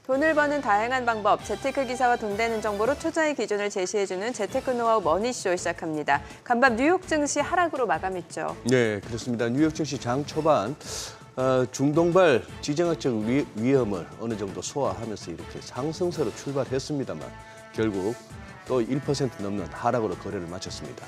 돈을 버는 다양한 방법, 재테크 기사와 돈 되는 정보로 투자의 기준을 제시해주는 재테크 노하우 머니쇼 시작합니다. 간밤 뉴욕 증시 하락으로 마감했죠. 네, 그렇습니다. 뉴욕 증시 장 초반 중동발 지정학적 위험을 어느 정도 소화하면서 이렇게 상승세로 출발했습니다만 결국 또 1% 넘는 하락으로 거래를 마쳤습니다.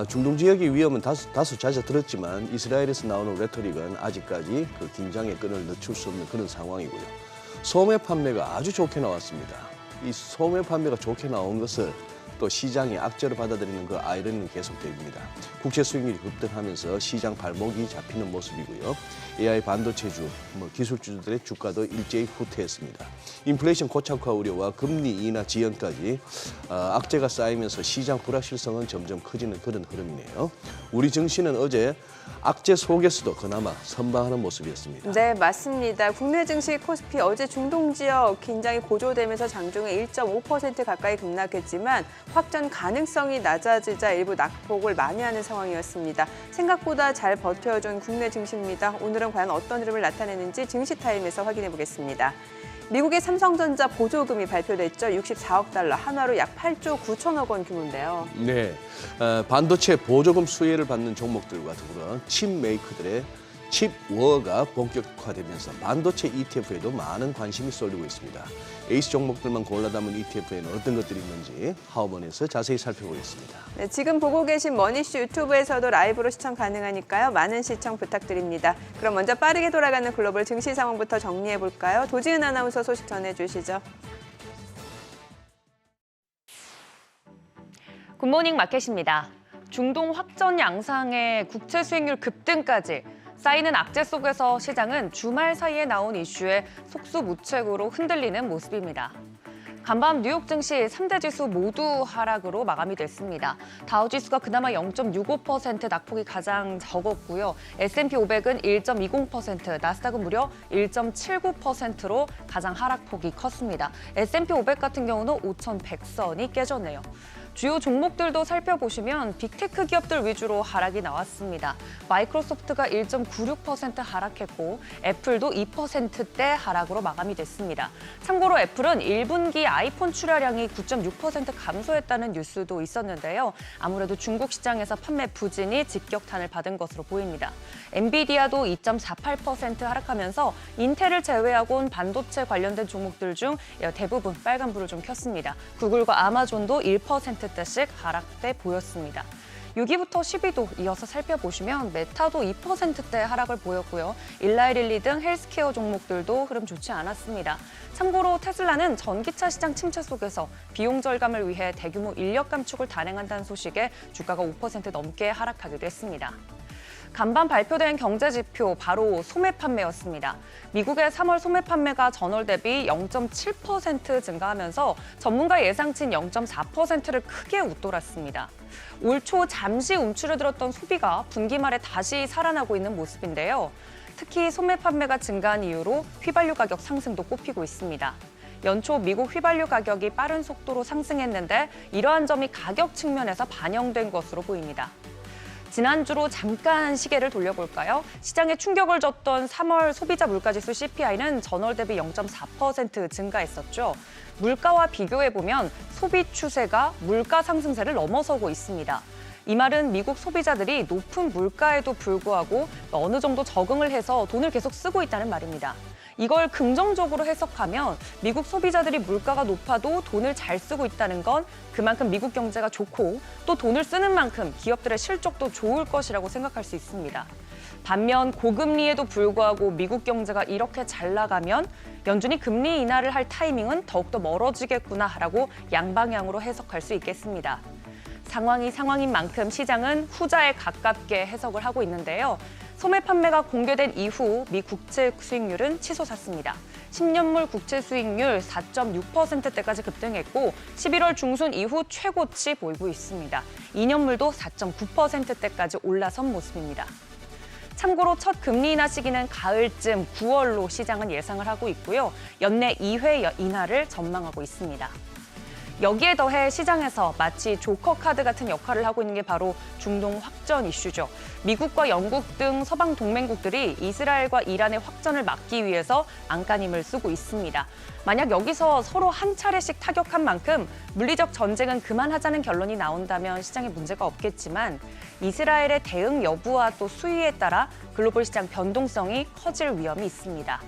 중동 지역의 위험은 다소 잦아들었지만 이스라엘에서 나오는 레토릭은 아직까지 그 긴장의 끈을 늦출 수 없는 그런 상황이고요. 소매 판매가 아주 좋게 나왔습니다. 이 소매 판매가 좋게 나온 것을 또 시장이 악재로 받아들이는 그 아이러니는 계속됩니다. 국채 수익률이 급등하면서 시장 발목이 잡히는 모습이고요. AI 반도체주, 기술주들의 주가도 일제히 후퇴했습니다. 인플레이션 고착화 우려와 금리 인하 지연까지 악재가 쌓이면서 시장 불확실성은 점점 커지는 그런 흐름이네요. 우리 증시는 어제 악재 속에서도 그나마 선방하는 모습이었습니다. 네, 맞습니다. 국내 증시 코스피 어제 중동 지역 긴장이 고조되면서 장중에 1.5% 가까이 급락했지만 확전 가능성이 낮아지자 일부 낙폭을 만회하는 상황이었습니다. 생각보다 잘 버텨준 국내 증시입니다. 오늘은 과연 어떤 흐름을 나타내는지 증시타임에서 확인해 보겠습니다. 미국의 삼성전자 보조금이 발표됐죠. 64억 달러, 한화로 약 8조 9천억 원 규모인데요. 네, 반도체 보조금 수혜를 받는 종목들과 더불어 칩 메이커들의 칩워가 본격화되면서 반도체 ETF에도 많은 관심이 쏠리고 있습니다. 에이스 종목들만 골라 담은 ETF에는 어떤 것들이 있는지 하우먼에서 자세히 살펴보겠습니다. 네, 지금 보고 계신 머니쇼 유튜브에서도 라이브로 시청 가능하니까요. 많은 시청 부탁드립니다. 그럼 먼저 빠르게 돌아가는 글로벌 증시 상황부터 정리해 볼까요? 도지은 아나운서 소식 전해주시죠. 굿모닝 마켓입니다. 중동 확전 양상에 국채 수익률 급등까지 쌓이는 악재 속에서 시장은 주말 사이에 나온 이슈에 속수무책으로 흔들리는 모습입니다. 간밤 뉴욕 증시 3대 지수 모두 하락으로 마감이 됐습니다. 다우지수가 그나마 0.65% 낙폭이 가장 적었고요. S&P 500은 1.20%, 나스닥은 무려 1.79%로 가장 하락폭이 컸습니다. S&P 500 같은 경우는 5,100선이 깨졌네요. 주요 종목들도 살펴보시면 빅테크 기업들 위주로 하락이 나왔습니다. 마이크로소프트가 1.96% 하락했고 애플도 2%대 하락으로 마감이 됐습니다. 참고로 애플은 1분기 아이폰 출하량이 9.6% 감소했다는 뉴스도 있었는데요. 아무래도 중국 시장에서 판매 부진이 직격탄을 받은 것으로 보입니다. 엔비디아도 2.48% 하락하면서 인텔을 제외하고는 반도체 관련된 종목들 중 대부분 빨간불을 좀 켰습니다. 구글과 아마존도 1%대씩 하락돼 보였습니다. 6위부터 10위도 이어서 살펴보시면 메타도 2%대 하락을 보였고요. 일라이릴리 등 헬스케어 종목들도 흐름 좋지 않았습니다. 참고로 테슬라는 전기차 시장 침체 속에서 비용 절감을 위해 대규모 인력 감축을 단행한다는 소식에 주가가 5% 넘게 하락하기도 했습니다. 간밤 발표된 경제지표 바로 소매 판매였습니다. 미국의 3월 소매 판매가 전월 대비 0.7% 증가하면서 전문가 예상치인 0.4%를 크게 웃돌았습니다. 올 초 잠시 움츠러들었던 소비가 분기 말에 다시 살아나고 있는 모습인데요. 특히 소매 판매가 증가한 이유로 휘발유 가격 상승도 꼽히고 있습니다. 연초 미국 휘발유 가격이 빠른 속도로 상승했는데 이러한 점이 가격 측면에서 반영된 것으로 보입니다. 지난주로 잠깐 시계를 돌려볼까요? 시장에 충격을 줬던 3월 소비자 물가지수 CPI는 전월 대비 0.4% 증가했었죠. 물가와 비교해보면 소비 추세가 물가 상승세를 넘어서고 있습니다. 이 말은 미국 소비자들이 높은 물가에도 불구하고 어느 정도 적응을 해서 돈을 계속 쓰고 있다는 말입니다. 이걸 긍정적으로 해석하면 미국 소비자들이 물가가 높아도 돈을 잘 쓰고 있다는 건 그만큼 미국 경제가 좋고 또 돈을 쓰는 만큼 기업들의 실적도 좋을 것이라고 생각할 수 있습니다. 반면 고금리에도 불구하고 미국 경제가 이렇게 잘 나가면 연준이 금리 인하를 할 타이밍은 더욱더 멀어지겠구나라고 양방향으로 해석할 수 있겠습니다. 상황이 상황인 만큼 시장은 후자에 가깝게 해석을 하고 있는데요. 소매 판매가 공개된 이후 미 국채 수익률은 치솟았습니다. 10년물 국채 수익률 4.6%대까지 급등했고 11월 중순 이후 최고치 보이고 있습니다. 2년물도 4.9%대까지 올라선 모습입니다. 참고로 첫 금리 인하 시기는 가을쯤 9월로 시장은 예상을 하고 있고요. 연내 2회 인하를 전망하고 있습니다. 여기에 더해 시장에서 마치 조커 카드 같은 역할을 하고 있는 게 바로 중동 확전 이슈죠. 미국과 영국 등 서방 동맹국들이 이스라엘과 이란의 확전을 막기 위해서 안간힘을 쓰고 있습니다. 만약 여기서 서로 한 차례씩 타격한 만큼 물리적 전쟁은 그만하자는 결론이 나온다면 시장에 문제가 없겠지만 이스라엘의 대응 여부와 또 수위에 따라 글로벌 시장 변동성이 커질 위험이 있습니다.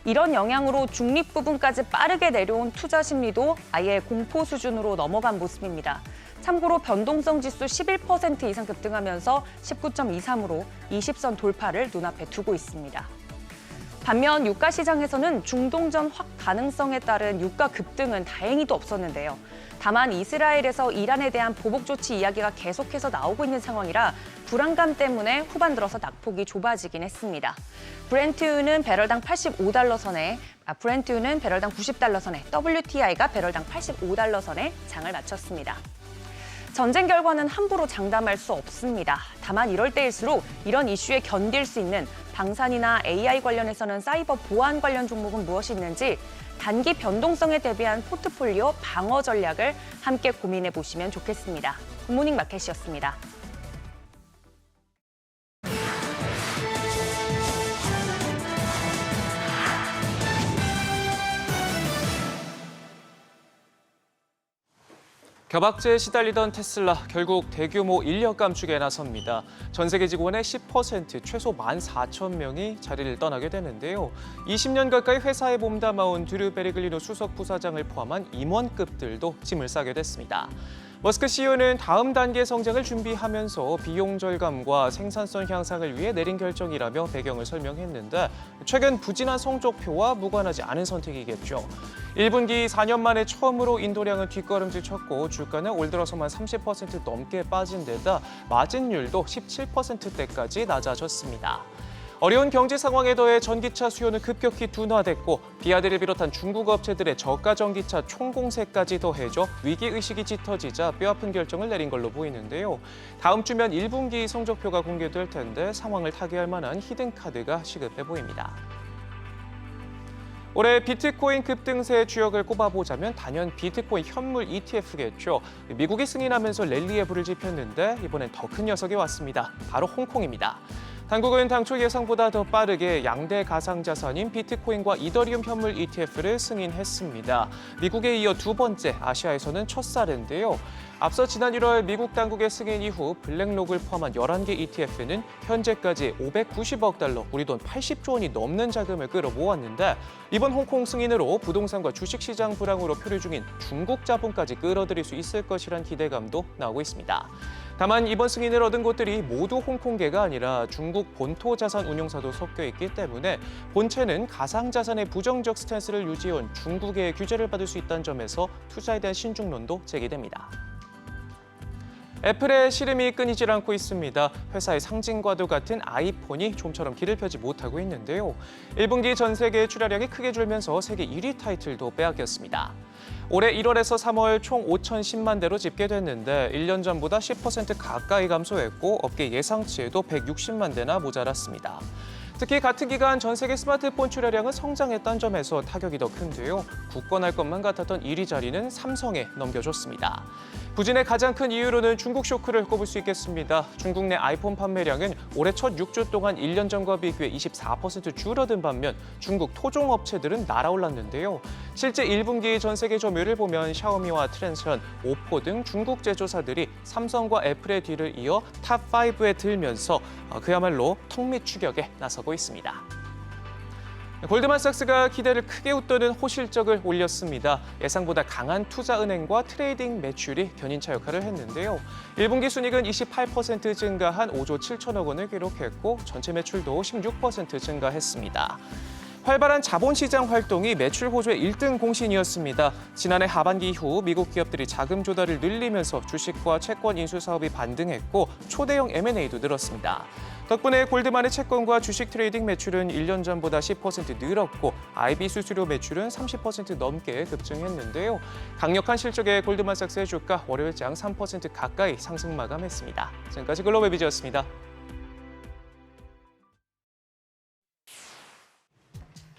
이런 영향으로 중립 부분까지 빠르게 내려온 투자 심리도 아예 공포 수준으로 넘어간 모습입니다. 참고로 변동성 지수 11% 이상 급등하면서 19.23으로 20선 돌파를 눈앞에 두고 있습니다. 반면 유가 시장에서는 중동전 확 가능성에 따른 유가 급등은 다행히도 없었는데요. 다만 이스라엘에서 이란에 대한 보복 조치 이야기가 계속해서 나오고 있는 상황이라 불안감 때문에 후반 들어서 낙폭이 좁아지긴 했습니다. 브렌트유는 배럴당 85달러 선에, 브렌트유는 배럴당 90달러 선에, WTI가 배럴당 85달러 선에 장을 마쳤습니다. 전쟁 결과는 함부로 장담할 수 없습니다. 다만 이럴 때일수록 이런 이슈에 견딜 수 있는 방산이나 AI 관련해서는 사이버 보안 관련 종목은 무엇이 있는지 단기 변동성에 대비한 포트폴리오 방어 전략을 함께 고민해 보시면 좋겠습니다. 굿모닝 마켓이었습니다. 겨박제에 시달리던 테슬라 결국 대규모 인력 감축에 나섭니다. 전 세계 직원의 10% 최소 14,000명이 자리를 떠나게 되는데요. 20년 가까이 회사에 몸담아온 드류 베리글리노 수석 부사장을 포함한 임원급들도 짐을 싸게 됐습니다. 머스크 CEO는 다음 단계 성장을 준비하면서 비용 절감과 생산성 향상을 위해 내린 결정이라며 배경을 설명했는데 최근 부진한 성적표와 무관하지 않은 선택이겠죠. 1분기 4년 만에 처음으로 인도량은 뒷걸음질 쳤고 주가는 올 들어서만 30% 넘게 빠진 데다 마진율도 17%대까지 낮아졌습니다. 어려운 경제 상황에 더해 전기차 수요는 급격히 둔화됐고 비아드를 비롯한 중국 업체들의 저가 전기차 총공세까지 더해져 위기의식이 짙어지자 뼈아픈 결정을 내린 걸로 보이는데요. 다음 주면 1분기 성적표가 공개될 텐데 상황을 타개할 만한 히든카드가 시급해 보입니다. 올해 비트코인 급등세의 주역을 꼽아보자면 단연 비트코인 현물 ETF겠죠. 미국이 승인하면서 랠리에 불을 지폈는데 이번엔 더 큰 녀석이 왔습니다. 바로 홍콩입니다. 당국은 당초 예상보다 더 빠르게 양대 가상자산인 비트코인과 이더리움 현물 ETF를 승인했습니다. 미국에 이어 두 번째, 아시아에서는 첫 사례인데요. 앞서 지난 1월 미국 당국의 승인 이후 블랙록을 포함한 11개 ETF는 현재까지 590억 달러, 우리 돈 80조 원이 넘는 자금을 끌어모았는데 이번 홍콩 승인으로 부동산과 주식시장 불황으로 표류 중인 중국 자본까지 끌어들일 수 있을 것이란 기대감도 나오고 있습니다. 다만 이번 승인을 얻은 곳들이 모두 홍콩계가 아니라 중국 본토 자산 운용사도 섞여 있기 때문에 본체는 가상자산의 부정적 스탠스를 유지해온 중국의 규제를 받을 수 있다는 점에서 투자에 대한 신중론도 제기됩니다. 애플의 시름이 끊이질 않고 있습니다. 회사의 상징과도 같은 아이폰이 좀처럼 길을 펴지 못하고 있는데요. 1분기 전 세계 출하량이 크게 줄면서 세계 1위 타이틀도 빼앗겼습니다. 올해 1월에서 3월 총 5,010만 대로 집계됐는데 1년 전보다 10% 가까이 감소했고 업계 예상치에도 160만 대나 모자랐습니다. 특히 같은 기간 전 세계 스마트폰 출하량은 성장했다는 점에서 타격이 더 큰데요. 굳건할 것만 같았던 1위 자리는 삼성에 넘겨줬습니다. 부진의 가장 큰 이유로는 중국 쇼크를 꼽을 수 있겠습니다. 중국 내 아이폰 판매량은 올해 첫 6주 동안 1년 전과 비교해 24% 줄어든 반면 중국 토종 업체들은 날아올랐는데요. 실제 1분기 전 세계 점유율을 보면 샤오미와 트랜션, 오포 등 중국 제조사들이 삼성과 애플의 뒤를 이어 탑5에 들면서 그야말로 턱밑 추격에 나서고 있습니다. 골드만삭스가 기대를 크게 웃도는 호실적을 올렸습니다. 예상보다 강한 투자은행과 트레이딩 매출이 견인차 역할을 했는데요. 1분기 순이익은 28% 증가한 5조 7천억 원을 기록했고 전체 매출도 16% 증가했습니다. 활발한 자본시장 활동이 매출 호조의 1등 공신이었습니다. 지난해 하반기 이후 미국 기업들이 자금 조달을 늘리면서 주식과 채권 인수 사업이 반등했고 초대형 M&A도 늘었습니다. 덕분에 골드만의 채권과 주식 트레이딩 매출은 1년 전보다 10% 늘었고 IB 수수료 매출은 30% 넘게 급증했는데요. 강력한 실적의 골드만삭스의 주가 월요일장 3% 가까이 상승 마감했습니다. 지금까지 글로벌 비즈였습니다.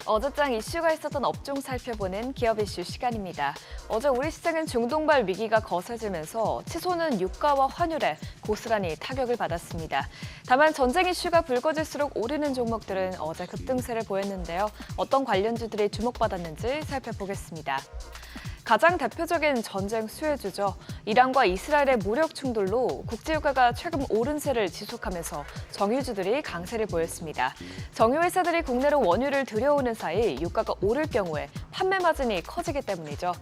어제장 이슈가 있었던 업종 살펴보는 기업 이슈 시간입니다. 어제 우리 시장은 중동발 위기가 거세지면서 치솟는 유가와 환율에 고스란히 타격을 받았습니다. 다만 전쟁 이슈가 불거질수록 오르는 종목들은 어제 급등세를 보였는데요. 어떤 관련주들이 주목받았는지 살펴보겠습니다. 가장 대표적인 전쟁 수혜주죠. 이란과 이스라엘의 무력 충돌로 국제유가가 최근 오른세를 지속하면서 정유주들이 강세를 보였습니다. 정유회사들이 국내로 원유를 들여오는 사이 유가가 오를 경우에 판매 마진이 커지기 때문이죠.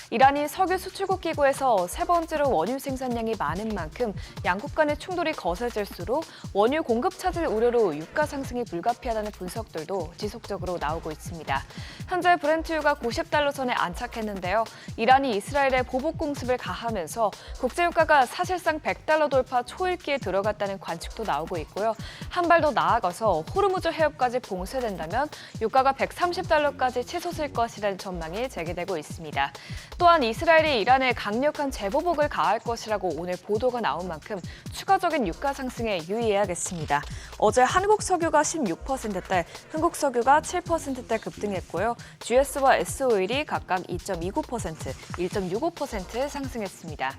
이란이 석유 수출국 기구에서 세 번째로 원유 생산량이 많은 만큼 양국 간의 충돌이 거세질수록 원유 공급 차질 우려로 유가 상승이 불가피하다는 분석들도 지속적으로 나오고 있습니다. 현재 브렌트유가 90달러 선에 안착했는데요. 이란이 이스라엘에 보복 공습을 가하면서 국제유가가 사실상 100달러 돌파 초읽기에 들어갔다는 관측도 나오고 있고요. 한 발 더 나아가서 호르무즈 해협까지 봉쇄된다면 유가가 130달러까지 치솟을 것이라는 전망이 제기되고 있습니다. 또한 이스라엘이 이란에 강력한 재보복을 가할 것이라고 오늘 보도가 나온 만큼 추가적인 유가 상승에 유의해야겠습니다. 어제 한국 석유가 16%대, 한국 석유가 7%대 급등했고요. GS와 S-오일이 각각 2.29%, 1.65% 상승했습니다.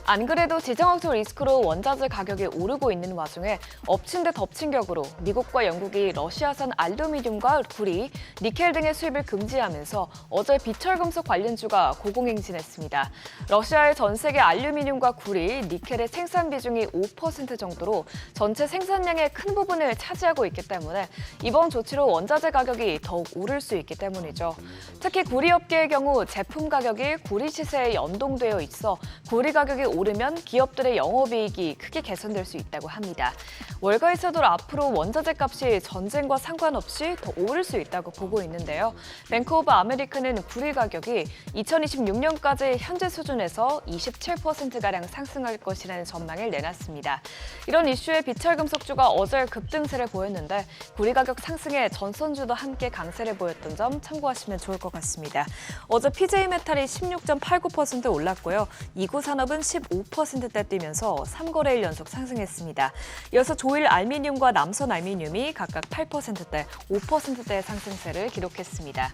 안 그래도 지정학적 리스크로 원자재 가격이 오르고 있는 와중에 엎친 데 덮친 격으로 미국과 영국이 러시아산 알루미늄과 구리, 니켈 등의 수입을 금지하면서 어제 비철금속 관련주가 고공행진했습니다. 러시아의 전 세계 알루미늄과 구리, 니켈의 생산 비중이 5% 정도로 전체 생산량의 큰 부분을 차지하고 있기 때문에 이번 조치로 원자재 가격이 더욱 오를 수 있기 때문이죠. 특히 구리 업계의 경우 제품 가격이 구리 시세에 연동되어 있어 구리 가격이 오르면 기업들의 영업이익이 크게 개선될 수 있다고 합니다. 월가에서도 앞으로 원자재 값이 전쟁과 상관없이 더 오를 수 있다고 보고 있는데요. 뱅크 오브 아메리카는 구리 가격이 2026년까지 현재 수준에서 27%가량 상승할 것이라는 전망을 내놨습니다. 이런 이슈에 비철금속주가 어제 급등세를 보였는데 구리 가격 상승에 전선주도 함께 강세를 보였던 점 참고하시면 좋을 것 같습니다. 어제 PJ메탈이 16.89% 올랐고요. 이구산업은 15%대 뛰면서 3거래일 연속 상승했습니다. 이어서 조일 알미늄과 남선 알미늄이 각각 8%대, 5%대의 상승세를 기록했습니다.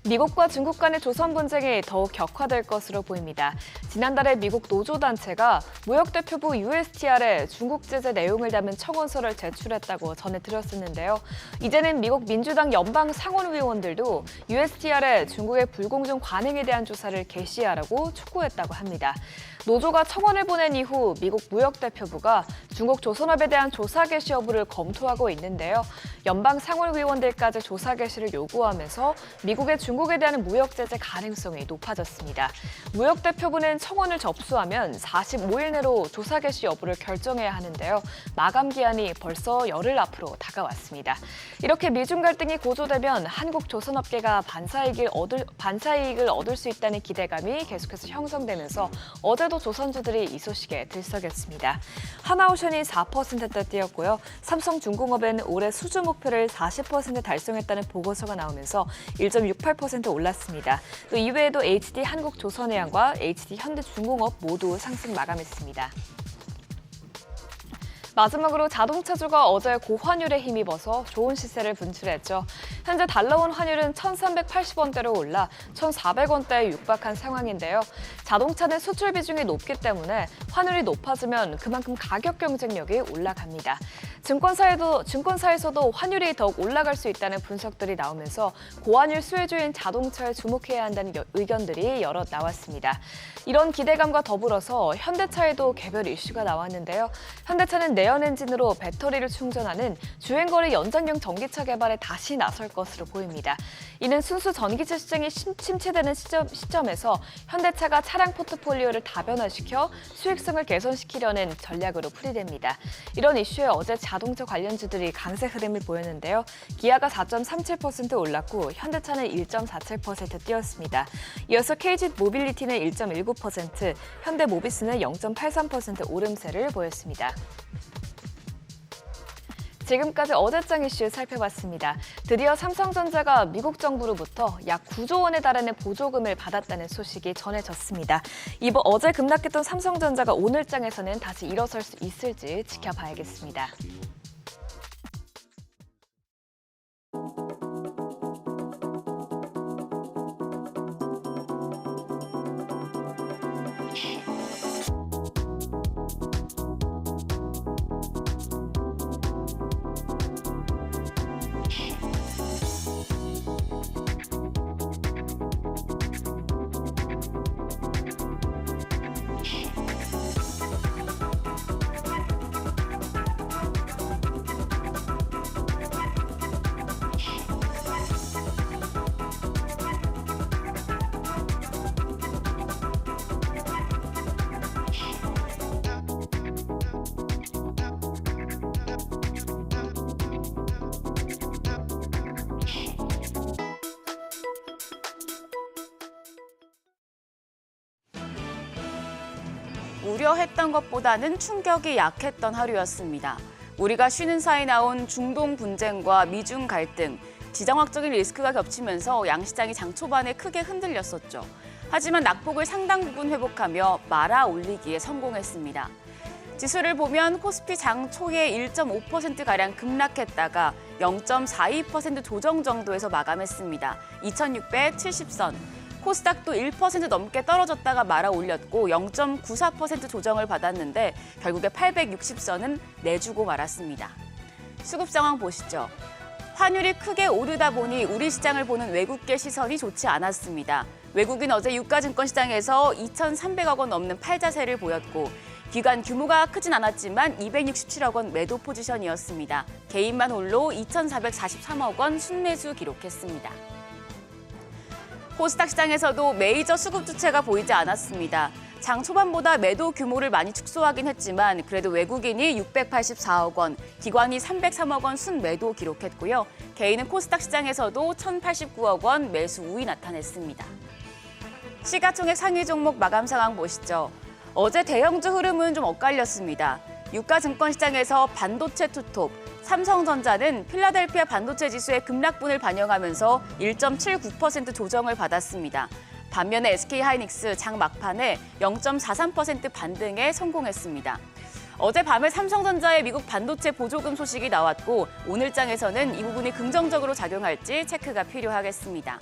미국과 중국 간의 조선 분쟁이 더욱 격화될 것으로 보입니다. 지난달에 미국 노조단체가 무역대표부 USTR에 중국 제재 내용을 담은 청원서를 제출했다고 전해드렸었는데요. 이제는 미국 민주당 연방 상원의원들도 USTR에 중국의 불공정 관행에 대한 조사를 개시하라고 촉구했다고 합니다. 노조가 청원을 보낸 이후 미국 무역대표부가 중국 조선업에 대한 조사 개시 여부를 검토하고 있는데요. 연방 상원의원들까지 조사 개시를 요구하면서 미국의 중국에 대한 무역 제재 가능성이 높아졌습니다. 무역대표부는 청원을 접수하면 45일 내로 조사 개시 여부를 결정해야 하는데요. 마감 기한이 벌써 열흘 앞으로 다가왔습니다. 이렇게 미중 갈등이 고조되면 한국 조선업계가 반사이익을 얻을 수 있다는 기대감이 계속해서 형성되면서 어제도 조선주들이 이 소식에 들썩였습니다. 하나오션이 4%대 뛰었고요. 삼성중공업은 올해 수주 목표를 40% 달성했다는 보고서가 나오면서 1.68% 올랐습니다. 또 이외에도 HD 한국조선해양과 HD 현대중공업 모두 상승 마감했습니다. 마지막으로 자동차주가 어제 고환율에 힘입어서 좋은 시세를 분출했죠. 현재 달러원 환율은 1,380원대로 올라 1,400원대에 육박한 상황인데요. 자동차는 수출 비중이 높기 때문에 환율이 높아지면 그만큼 가격 경쟁력이 올라갑니다. 증권사에서도 환율이 더욱 올라갈 수 있다는 분석들이 나오면서 고환율 수혜주인 자동차에 주목해야 한다는 의견들이 여럿 나왔습니다. 이런 기대감과 더불어서 현대차에도 개별 이슈가 나왔는데요. 현대차는 내연 엔진으로 배터리를 충전하는 주행거리 연장형 전기차 개발에 다시 나설 것으로 보입니다. 이는 순수 전기차 시장이 침체되는 시점에서 현대차가 차량 포트폴리오를 다변화시켜 수익성을 개선시키려는 전략으로 풀이됩니다. 이런 이슈에 어제 자동차 관련주들이 강세 흐름을 보였는데요. 기아가 4.37% 올랐고 현대차는 1.47% 뛰었습니다. 이어서 KG 모빌리티는 1.19%, 현대모비스는 0.83% 오름세를 보였습니다. 지금까지 어제장 이슈 살펴봤습니다. 드디어 삼성전자가 미국 정부로부터 약 9조 원에 달하는 보조금을 받았다는 소식이 전해졌습니다. 어제 급락했던 삼성전자가 오늘장에서는 다시 일어설 수 있을지 지켜봐야겠습니다. 우려했던 것보다는 충격이 약했던 하루였습니다. 우리가 쉬는 사이 나온 중동 분쟁과 미중 갈등, 지정학적인 리스크가 겹치면서 양시장이 장 초반에 크게 흔들렸었죠. 하지만 낙폭을 상당 부분 회복하며 말아 올리기에 성공했습니다. 지수를 보면 코스피 장 초에 1.5%가량 급락했다가 0.42% 조정 정도에서 마감했습니다. 2670선. 코스닥도 1% 넘게 떨어졌다가 말아 올렸고 0.94% 조정을 받았는데 결국에 860선은 내주고 말았습니다. 수급 상황 보시죠. 환율이 크게 오르다 보니 우리 시장을 보는 외국계 시선이 좋지 않았습니다. 외국인 어제 유가증권 시장에서 2,300억 원 넘는 팔자세를 보였고 기관 규모가 크진 않았지만 267억 원 매도 포지션이었습니다. 개인만 홀로 2,443억 원 순매수 기록했습니다. 코스닥 시장에서도 메이저 수급 주체가 보이지 않았습니다. 장 초반보다 매도 규모를 많이 축소하긴 했지만 그래도 외국인이 684억 원, 기관이 303억 원 순매도 기록했고요. 개인은 코스닥 시장에서도 1,089억 원 매수 우위 나타냈습니다. 시가총액 상위 종목 마감 상황 보시죠. 어제 대형주 흐름은 좀 엇갈렸습니다. 유가증권 시장에서 반도체 투톱, 삼성전자는 필라델피아 반도체 지수의 급락분을 반영하면서 1.79% 조정을 받았습니다. 반면에 SK하이닉스 장 막판에 0.43% 반등에 성공했습니다. 어젯밤에 삼성전자의 미국 반도체 보조금 소식이 나왔고 오늘 장에서는 이 부분이 긍정적으로 작용할지 체크가 필요하겠습니다.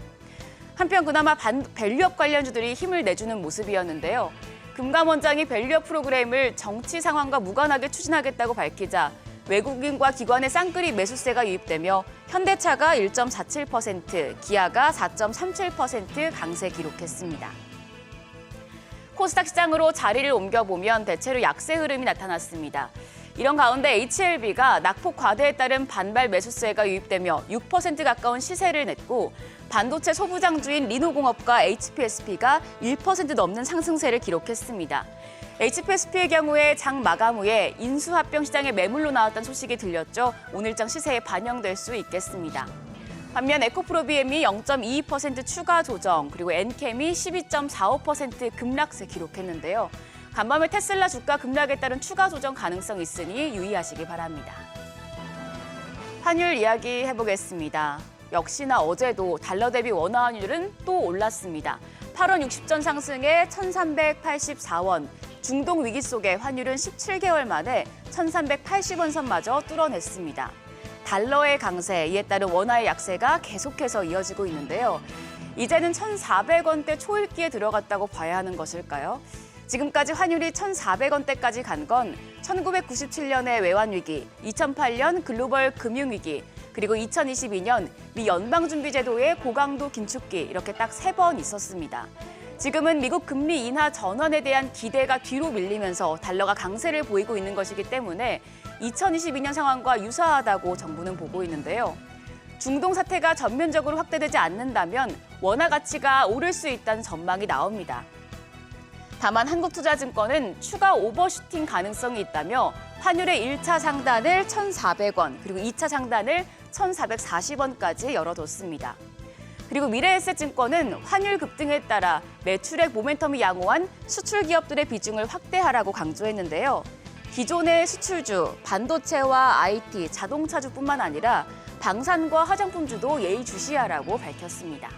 한편 그나마 밸류업 관련주들이 힘을 내주는 모습이었는데요. 금감원장이 밸류업 프로그램을 정치 상황과 무관하게 추진하겠다고 밝히자 외국인과 기관의 쌍끌이 매수세가 유입되며 현대차가 1.47%, 기아가 4.37% 강세 기록했습니다. 코스닥 시장으로 자리를 옮겨보면 대체로 약세 흐름이 나타났습니다. 이런 가운데 HLB가 낙폭 과대에 따른 반발 매수세가 유입되며 6% 가까운 시세를 냈고 반도체 소부장주인 리노공업과 HPSP가 1% 넘는 상승세를 기록했습니다. HPSP의 경우에 장 마감 후에 인수합병 시장에 매물로 나왔던 소식이 들렸죠. 오늘장 시세에 반영될 수 있겠습니다. 반면 에코프로비엠이 0.22% 추가 조정, 그리고 엔캠이 12.45% 급락세 기록했는데요. 간밤에 테슬라 주가 급락에 따른 추가 조정 가능성 있으니 유의하시기 바랍니다. 환율 이야기 해보겠습니다. 역시나 어제도 달러 대비 원화 환율은 또 올랐습니다. 8원 60전 상승에 1,384원. 중동 위기 속에 환율은 17개월 만에 1,380원 선마저 뚫어냈습니다. 달러의 강세, 이에 따른 원화의 약세가 계속해서 이어지고 있는데요. 이제는 1,400원대 초읽기에 들어갔다고 봐야 하는 것일까요? 지금까지 환율이 1,400원대까지 간 건 1997년의 외환위기, 2008년 글로벌 금융위기, 그리고 2022년 미 연방준비제도의 고강도 긴축기 이렇게 딱 3번 있었습니다. 지금은 미국 금리 인하 전환에 대한 기대가 뒤로 밀리면서 달러가 강세를 보이고 있는 것이기 때문에 2022년 상황과 유사하다고 정부는 보고 있는데요. 중동 사태가 전면적으로 확대되지 않는다면 원화 가치가 오를 수 있다는 전망이 나옵니다. 다만 한국투자증권은 추가 오버슈팅 가능성이 있다며 환율의 1차 상단을 1,400원, 그리고 2차 상단을 1,440원까지 열어뒀습니다. 그리고 미래에셋증권은 환율 급등에 따라 매출액 모멘텀이 양호한 수출 기업들의 비중을 확대하라고 강조했는데요. 기존의 수출주, 반도체와 IT, 자동차주뿐만 아니라 방산과 화장품주도 예의주시하라고 밝혔습니다.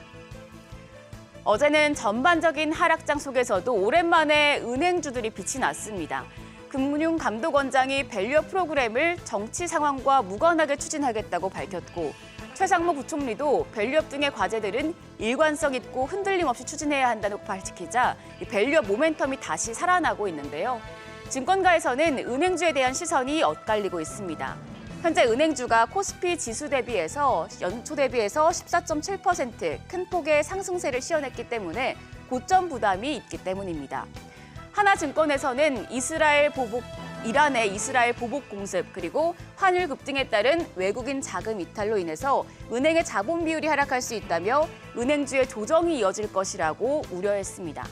어제는 전반적인 하락장 속에서도 오랜만에 은행주들이 빛이 났습니다. 금융감독원장이 밸류업 프로그램을 정치 상황과 무관하게 추진하겠다고 밝혔고 최상무 부총리도 밸류업 등의 과제들은 일관성 있고 흔들림 없이 추진해야 한다고 밝히자 밸류업 모멘텀이 다시 살아나고 있는데요. 증권가에서는 은행주에 대한 시선이 엇갈리고 있습니다. 현재 은행주가 코스피 지수 대비해서 연초 대비해서 14.7% 큰 폭의 상승세를 시현했기 때문에 고점 부담이 있기 때문입니다. 하나증권에서는 이란의 이스라엘 보복 공습 그리고 환율 급등에 따른 외국인 자금 이탈로 인해서 은행의 자본 비율이 하락할 수 있다며 은행주의 조정이 이어질 것이라고 우려했습니다.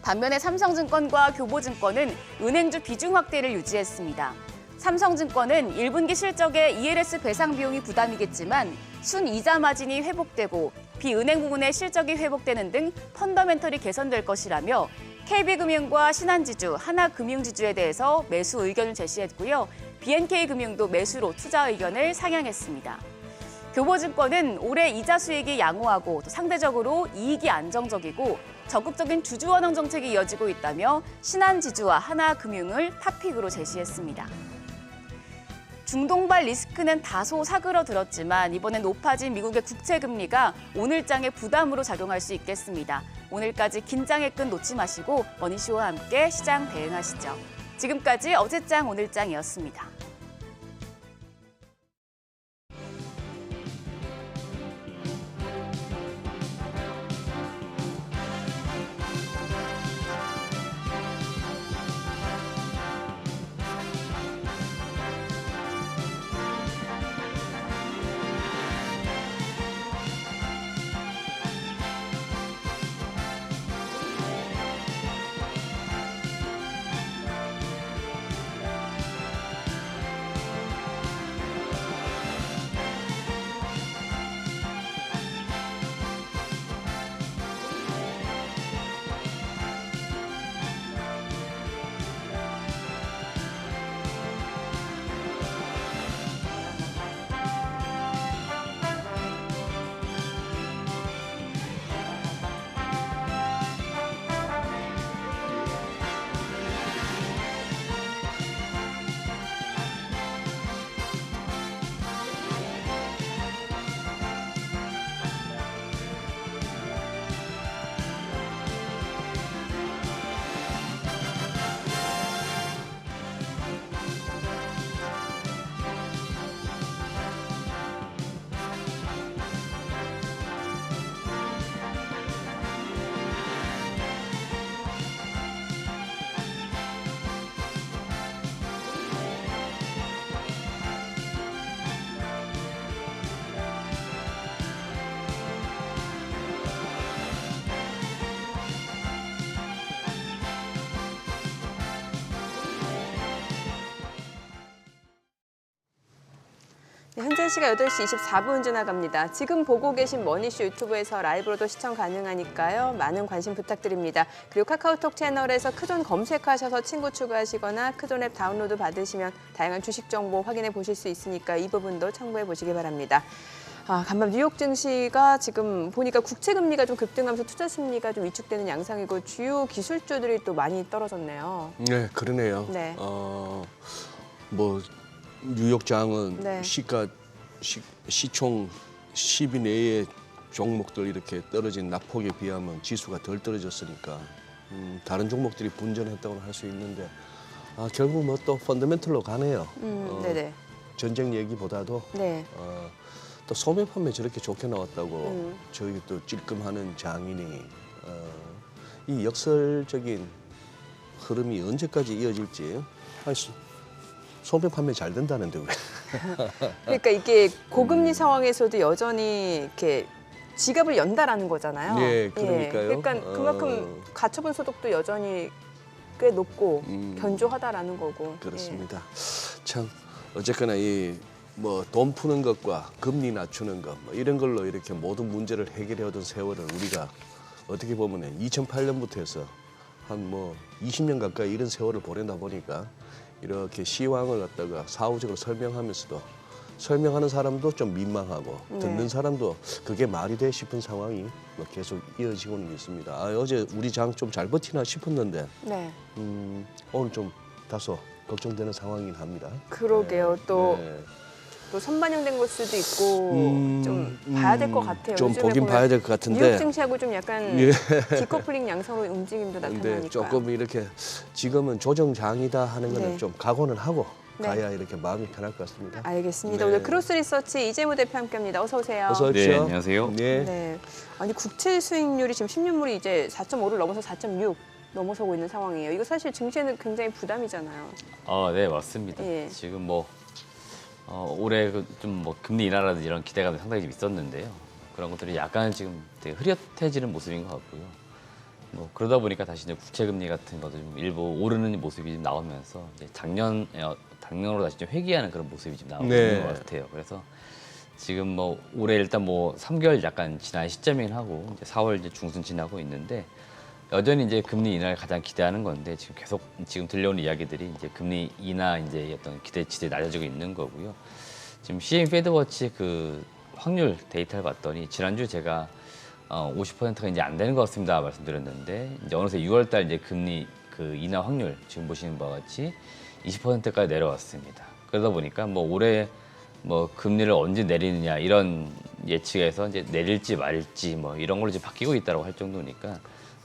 반면에 삼성증권과 교보증권은 은행주 비중 확대를 유지했습니다. 삼성증권은 1분기 실적에 ELS 배상 비용이 부담이겠지만 순이자 마진이 회복되고 비은행 부문의 실적이 회복되는 등 펀더멘털이 개선될 것이라며 KB금융과 신한지주, 하나금융지주에 대해서 매수 의견을 제시했고요. BNK금융도 매수로 투자 의견을 상향했습니다. 교보증권은 올해 이자 수익이 양호하고 또 상대적으로 이익이 안정적이고 적극적인 주주 원형 정책이 이어지고 있다며 신한지주와 하나금융을 탑픽으로 제시했습니다. 중동발 리스크는 다소 사그러들었지만 이번엔 높아진 미국의 국채금리가 오늘장의 부담으로 작용할 수 있겠습니다. 오늘까지 긴장의 끈 놓지 마시고 머니쇼와 함께 시장 대응하시죠. 지금까지 어제장 오늘장이었습니다. 네, 현재 시각 8시 24분 지나갑니다. 지금 보고 계신 머니쇼 유튜브에서 라이브로도 시청 가능하니까요. 많은 관심 부탁드립니다. 그리고 카카오톡 채널에서 크존 검색하셔서 친구 추가하시거나 크존 앱 다운로드 받으시면 다양한 주식 정보 확인해 보실 수 있으니까 이 부분도 참고해 보시기 바랍니다. 간밤 뉴욕 증시가 지금 보니까 국채 금리가 좀 급등하면서 투자 심리가 좀 위축되는 양상이고 주요 기술주들이 또 많이 떨어졌네요. 네, 그러네요. 네. 뭐 뉴욕장은 네. 시총 10위 내의 종목들 이렇게 떨어진 낙폭에 비하면 지수가 덜 떨어졌으니까 다른 종목들이 분전했다고 할 수 있는데 결국 뭐 또 펀더멘털로 가네요. 네네. 전쟁 얘기보다도 네. 또 소매 판매 저렇게 좋게 나왔다고 저희 또 찔끔하는 장인이 이 역설적인 흐름이 언제까지 이어질지 소매 판매 잘 된다는데 왜? 그러니까 이게 고금리 상황에서도 여전히 이렇게 지갑을 연다라는 거잖아요. 네, 그러니까요. 그러니까 그만큼 가처분 소득도 여전히 꽤 높고 견조하다라는 거고. 그렇습니다. 참 어쨌거나 이 뭐 돈 푸는 것과 금리 낮추는 것 뭐 이런 걸로 이렇게 모든 문제를 해결해 오던 세월을 우리가 어떻게 보면 2008년부터 해서 한 뭐 20년 가까이 이런 세월을 보내다 보니까 이렇게 시황을 갖다가 사후적으로 설명하면서도 설명하는 사람도 좀 민망하고 듣는 사람도 그게 말이 돼 싶은 상황이 뭐 계속 이어지고는 있습니다. 어제 우리 장 좀 잘 버티나 싶었는데 네. 오늘 좀 다소 걱정되는 상황이긴 합니다. 그러게요. 또 네. 또 선반영된 걸 수도 있고 좀 봐야 될 것 같아요. 좀 요즘에 보긴 보면 봐야 될 것 같은데. 뉴욕 증시하고 좀 약간 예. 디커플링 양상으로 움직임도 나타나니까. 근데 조금 이렇게 지금은 조정장이다 하는 거는 네. 좀 각오는 하고 네. 가야 이렇게 마음이 편할 것 같습니다. 알겠습니다. 네. 오늘 크로스 리서치 이재무 대표 함께합니다. 어서 오세요. 어서 오십시오. 네, 안녕하세요. 네. 네. 아니 국채 수익률이 지금 10년물이 이제 4.5를 넘어서 4.6 넘어서고 있는 상황이에요. 이거 사실 증시에는 굉장히 부담이잖아요. 네, 맞습니다. 예. 지금 뭐 올해 좀 뭐 금리 인하라든지 이런 기대감이 상당히 좀 있었는데요. 그런 것들이 약간 지금 되게 흐릿해지는 모습인 것 같고요. 뭐 그러다 보니까 다시 이제 국채 금리 같은 것도 좀 일부 오르는 모습이 좀 나오면서 이제 작년으로 다시 좀 회귀하는 그런 모습이 좀 나오고 네. 있는 것 같아요. 그래서 지금 뭐 올해 일단 뭐 3개월 약간 지난 시점이긴 하고 이제 4월 이제 중순 지나고 있는데 여전히 이제 금리 인하를 가장 기대하는 건데 지금 계속 지금 들려오는 이야기들이 이제 금리 인하 이제 어떤 기대치들이 낮아지고 있는 거고요. 지금 CME 페드워치 그 확률 데이터를 봤더니 지난주 제가 50%가 이제 안 되는 것 같습니다 말씀드렸는데 이제 어느새 6월달 이제 금리 그 인하 확률 지금 보시는 바와 같이 20%까지 내려왔습니다. 그러다 보니까 뭐 올해 뭐 금리를 언제 내리느냐 이런 예측에서 이제 내릴지 말지 뭐 이런 걸로 이제 바뀌고 있다고 할 정도니까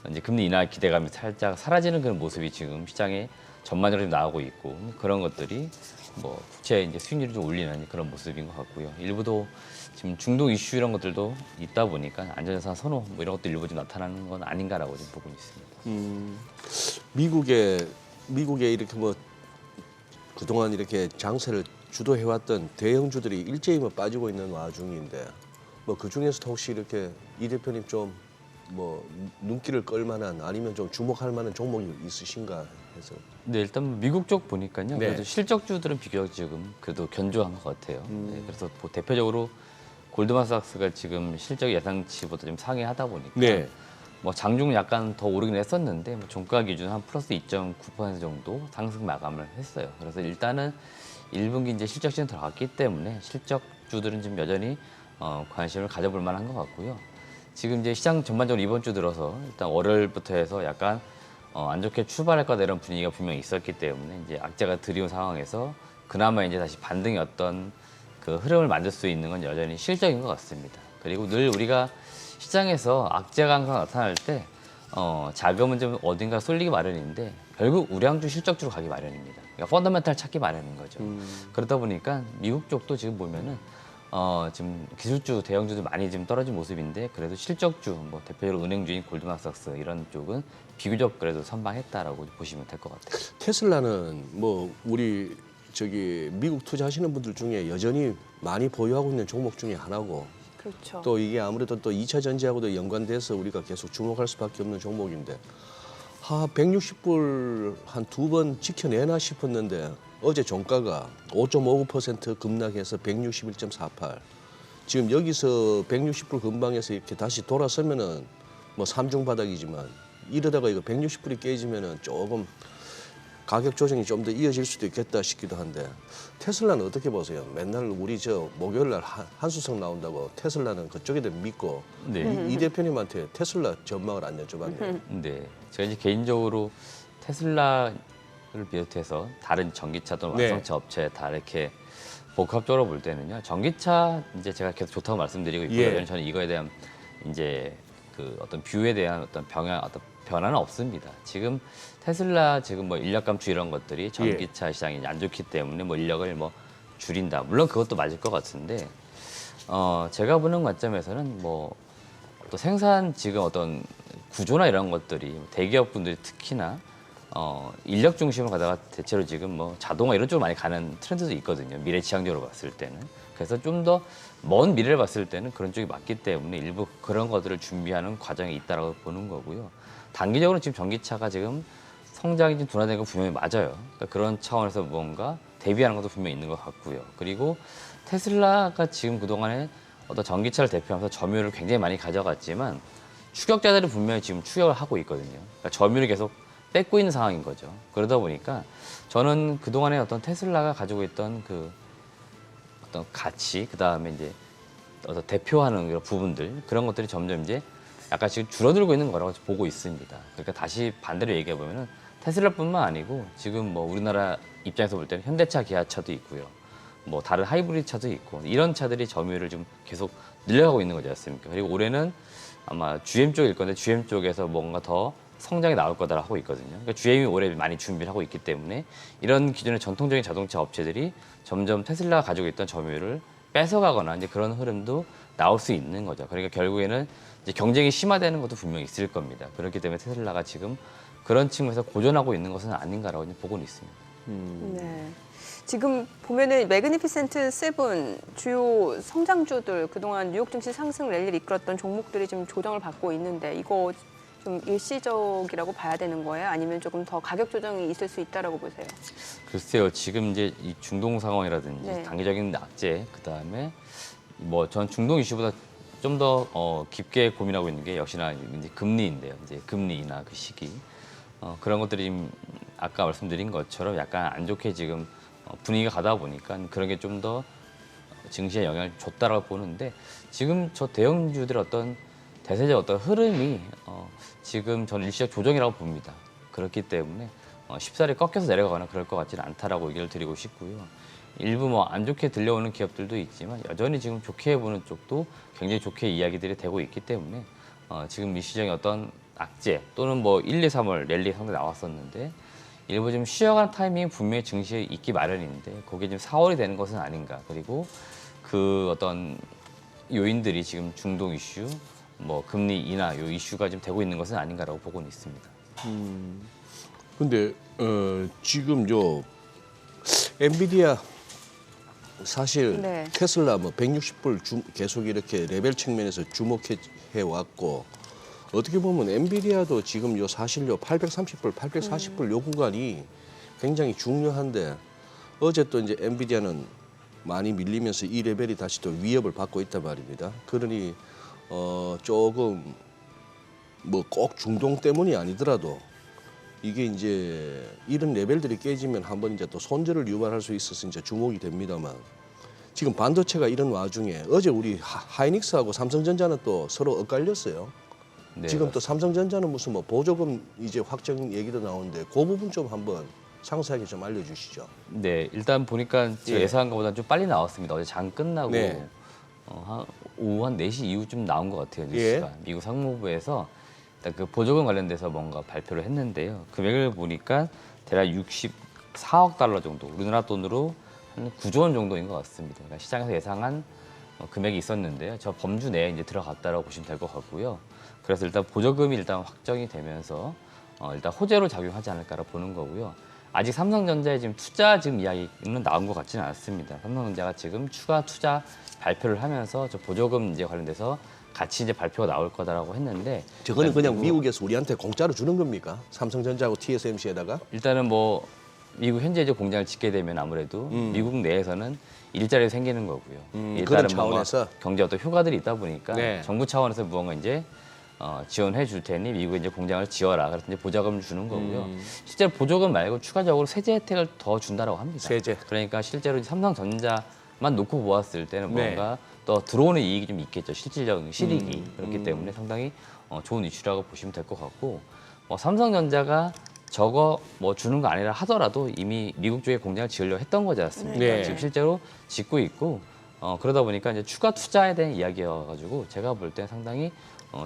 이제 금리 인하 기대감이 살짝 사라지는 그런 모습이 지금 시장에 전반적으로 좀 나오고 있고 그런 것들이 뭐 국채 이제 수익률을 좀 올리는 그런 모습인 것 같고요. 일부도 지금 중동 이슈 이런 것들도 있다 보니까 안전자산 선호 뭐 이런 것도 일부 좀 나타나는 건 아닌가라고 좀 보고 있습니다. 미국에 이렇게 뭐 그동안 이렇게 장세를 주도해왔던 대형주들이 일제히 뭐 빠지고 있는 와중인데 뭐 그 중에서도 혹시 이렇게 이 대표님 좀 뭐 눈길을 끌만한 아니면 좀 주목할 만한 종목이 있으신가 해서. 네, 일단 미국 쪽 보니까요. 네. 그래도 실적주들은 비교적 지금 그래도 견조한 것 같아요. 네, 그래서 뭐 대표적으로 골드만삭스가 지금 실적 예상치보다 좀 상회하다 보니까 네. 뭐 장중 약간 더 오르긴 했었는데 뭐 종가 기준 한 플러스 2.9% 정도 상승 마감을 했어요. 그래서 일단은 1분기 이제 실적 시즌 들어갔기 때문에 실적주들은 지금 여전히 관심을 가져볼 만한 것 같고요. 지금 이제 시장 전반적으로 이번 주 들어서 일단 월요일부터 해서 약간 안 좋게 출발할 거다 이런 분위기가 분명히 있었기 때문에 이제 악재가 드리운 상황에서 그나마 이제 다시 반등의 어떤 그 흐름을 만들 수 있는 건 여전히 실적인 것 같습니다. 그리고 늘 우리가 시장에서 악재가 항상 나타날 때 자금은 좀 어딘가 쏠리기 마련인데 결국 우량주 실적주로 가기 마련입니다. 그러니까 펀더멘탈 찾기 마련인 거죠. 그러다 보니까 미국 쪽도 지금 보면은 지금 기술주 대형주도 많이 지금 떨어진 모습인데 그래도 실적주 뭐 대표적으로 은행주인 골드만삭스 이런 쪽은 비교적 그래도 선방했다라고 보시면 될 것 같아요. 테슬라는 뭐 우리 저기 미국 투자하시는 분들 중에 여전히 많이 보유하고 있는 종목 중에 하나고 그렇죠. 또 이게 아무래도 또 2차 전지하고도 연관돼서 우리가 계속 주목할 수밖에 없는 종목인데 160불 한 두 번 지켜내나 싶었는데 어제 종가가 5.59% 급락해서 161.48. 지금 여기서 160불 근방에서 이렇게 다시 돌아서면은 뭐 삼중 바닥이지만 이러다가 이거 160불이 깨지면은 조금 가격 조정이 좀 더 이어질 수도 있겠다 싶기도 한데 테슬라는 어떻게 보세요? 맨날 우리 저 목요일 날 한수성 나온다고 테슬라는 그쪽에도 믿고 네. 이 대표님한테 테슬라 전망을 안 여쭤봤네요. 네, 제가 이제 개인적으로 테슬라를 비롯해서 다른 전기차 또는 네. 완성차 업체 다 이렇게 복합적으로 볼 때는요. 전기차 이제 제가 계속 좋다고 말씀드리고 있고요. 예. 저는 이거에 대한 이제 그 어떤 뷰에 대한 어떤 변화는 없습니다. 지금 테슬라 지금 뭐 인력 감축 이런 것들이 전기차 시장이 안 좋기 때문에 뭐 인력을 뭐 줄인다. 물론 그것도 맞을 것 같은데 제가 보는 관점에서는 뭐 또 생산 지금 어떤 구조나 이런 것들이 대기업 분들이 특히나 인력 중심으로 가다가 대체로 지금 뭐 자동화 이런 쪽으로 많이 가는 트렌드도 있거든요. 미래 지향적으로 봤을 때는. 그래서 좀 더 먼 미래를 봤을 때는 그런 쪽이 맞기 때문에 일부 그런 것들을 준비하는 과정이 있다라고 보는 거고요. 단기적으로 지금 전기차가 지금 성장이 좀 둔화된 건 분명히 맞아요. 그러니까 그런 차원에서 뭔가 대비하는 것도 분명히 있는 것 같고요. 그리고 테슬라가 지금 그동안에 어떤 전기차를 대표하면서 점유율을 굉장히 많이 가져갔지만 추격자들은 분명히 지금 추격을 하고 있거든요. 그러니까 점유율을 계속 뺏고 있는 상황인 거죠. 그러다 보니까 저는 그동안에 어떤 테슬라가 가지고 있던 그 어떤 가치, 그 다음에 이제 어떤 대표하는 그런 부분들, 그런 것들이 점점 이제 약간 지금 줄어들고 있는 거라고 보고 있습니다. 그러니까 다시 반대로 얘기해 보면은 테슬라뿐만 아니고 지금 뭐 우리나라 입장에서 볼 때는 현대차, 기아차도 있고요. 뭐 다른 하이브리드 차도 있고 이런 차들이 점유율을 좀 계속 늘려가고 있는 거지 않습니까? 그리고 올해는 아마 GM 쪽일 건데 GM 쪽에서 뭔가 더 성장이 나올 거다라고 하고 있거든요. 그러니까 GM이 올해 많이 준비를 하고 있기 때문에 이런 기존의 전통적인 자동차 업체들이 점점 테슬라가 가지고 있던 점유율을 뺏어가거나 이제 그런 흐름도 나올 수 있는 거죠. 그러니까 결국에는 이제 경쟁이 심화되는 것도 분명히 있을 겁니다. 그렇기 때문에 테슬라가 지금 그런 측면에서 고전하고 있는 것은 아닌가라고 보고는 있습니다. 네. 지금 보면은 매그니피센트 7 주요 성장주들 그동안 뉴욕 증시 상승 랠리를 이끌었던 종목들이 지금 조정을 받고 있는데 이거 좀 일시적이라고 봐야 되는 거예요? 아니면 조금 더 가격 조정이 있을 수 있다라고 보세요? 글쎄요, 지금 이제 이 중동 상황이라든지 네. 단기적인 악재, 그 다음에 뭐 전 중동 이슈보다 좀 더 깊게 고민하고 있는 게 역시나 이제 금리인데요. 이제 금리 인하 그 시기 그런 것들이 지금 아까 말씀드린 것처럼 약간 안 좋게 지금 분위기가 가다 보니까 그런 게 좀 더 증시에 영향을 줬다라고 보는데 지금 저 대형주들 어떤 대세적 어떤 흐름이 지금 저는 일시적 조정이라고 봅니다. 그렇기 때문에 쉽사리 꺾여서 내려가거나 그럴 것 같지는 않다라고 의견을 드리고 싶고요. 일부 뭐 안 좋게 들려오는 기업들도 있지만 여전히 지금 좋게 보는 쪽도 굉장히 좋게 이야기들이 되고 있기 때문에 지금 이 시장의 어떤 악재 또는 뭐 1, 2, 3월 랠리 상당히 나왔었는데 일부 좀 쉬어가는 타이밍이 분명히 증시에 있기 마련인데 그게 지금 4월이 되는 것은 아닌가. 그리고 그 어떤 요인들이 지금 중동 이슈, 뭐 금리 인하 요 이슈가 지금 되고 있는 것은 아닌가라고 보고는 있습니다. 근데 지금 저 엔비디아 사실 네. 테슬라 뭐 160불 계속 이렇게 레벨 측면에서 주목해 왔고 어떻게 보면 엔비디아도 지금 요 사실 요 830불, 840불 요 구간이 굉장히 중요한데 어제 또 이제 엔비디아는 많이 밀리면서 이 레벨이 다시 또 위협을 받고 있단 말입니다. 그러니 조금 뭐 꼭 중동 때문이 아니더라도 이게 이제 이런 레벨들이 깨지면 한번 이제 또 손절을 유발할 수 있어서 이제 주목이 됩니다만 지금 반도체가 이런 와중에 어제 우리 하이닉스하고 삼성전자는 또 서로 엇갈렸어요. 네, 지금 또 삼성전자는 무슨 뭐 보조금 이제 확정 얘기도 나오는데 그 부분 좀 한번 상세하게 좀 알려주시죠. 네, 일단 보니까 제가 예. 예상한 것보다 좀 빨리 나왔습니다. 어제 장 끝나고 네. 오후 한 4시 이후쯤 나온 것 같아요. 예. 뉴스가. 미국 상무부에서 일단 그 보조금 관련돼서 뭔가 발표를 했는데요. 금액을 보니까 대략 64억 달러 정도, 우리나라 돈으로 한 9조 원 정도인 것 같습니다. 그러니까 시장에서 예상한 금액이 있었는데요. 저 범주 내에 이제 들어갔다라고 보시면 될 것 같고요. 그래서 일단 보조금이 일단 확정이 되면서 일단 호재로 작용하지 않을까라 보는 거고요. 아직 삼성전자의 지금 투자 지금 이야기는 나온 것 같지는 않습니다. 삼성전자가 지금 추가 투자 발표를 하면서 저 보조금 이제 관련돼서 같이 이제 발표가 나올 거다라고 했는데 저거는 그냥 그리고 미국에서 우리한테 공짜로 주는 겁니까? 삼성전자하고 TSMC에다가? 일단은 뭐 미국 현재 이제 공장을 짓게 되면 아무래도 미국 내에서는 일자리가 생기는 거고요. 그런 일단은 차원에서? 뭔가 경제 어떤 효과들이 있다 보니까 네. 정부 차원에서 무언가 이제 지원해 줄 테니 미국에 이제 공장을 지어라. 그래서 이제 보조금을 주는 거고요. 실제로 보조금 말고 추가적으로 세제 혜택을 더 준다라고 합니다. 세제. 그러니까 실제로 삼성전자만 놓고 보았을 때는 네. 뭔가 더 들어오는 이익이 좀 있겠죠. 실질적인 실익이. 그렇기 때문에 상당히 좋은 이슈라고 보시면 될 것 같고 삼성전자가 저거 뭐 주는 거 아니라 하더라도 이미 미국 쪽에 공장을 지으려고 했던 거지 않습니까? 네. 지금 실제로 짓고 있고 그러다 보니까 이제 추가 투자에 대한 이야기여가지고 제가 볼 때 상당히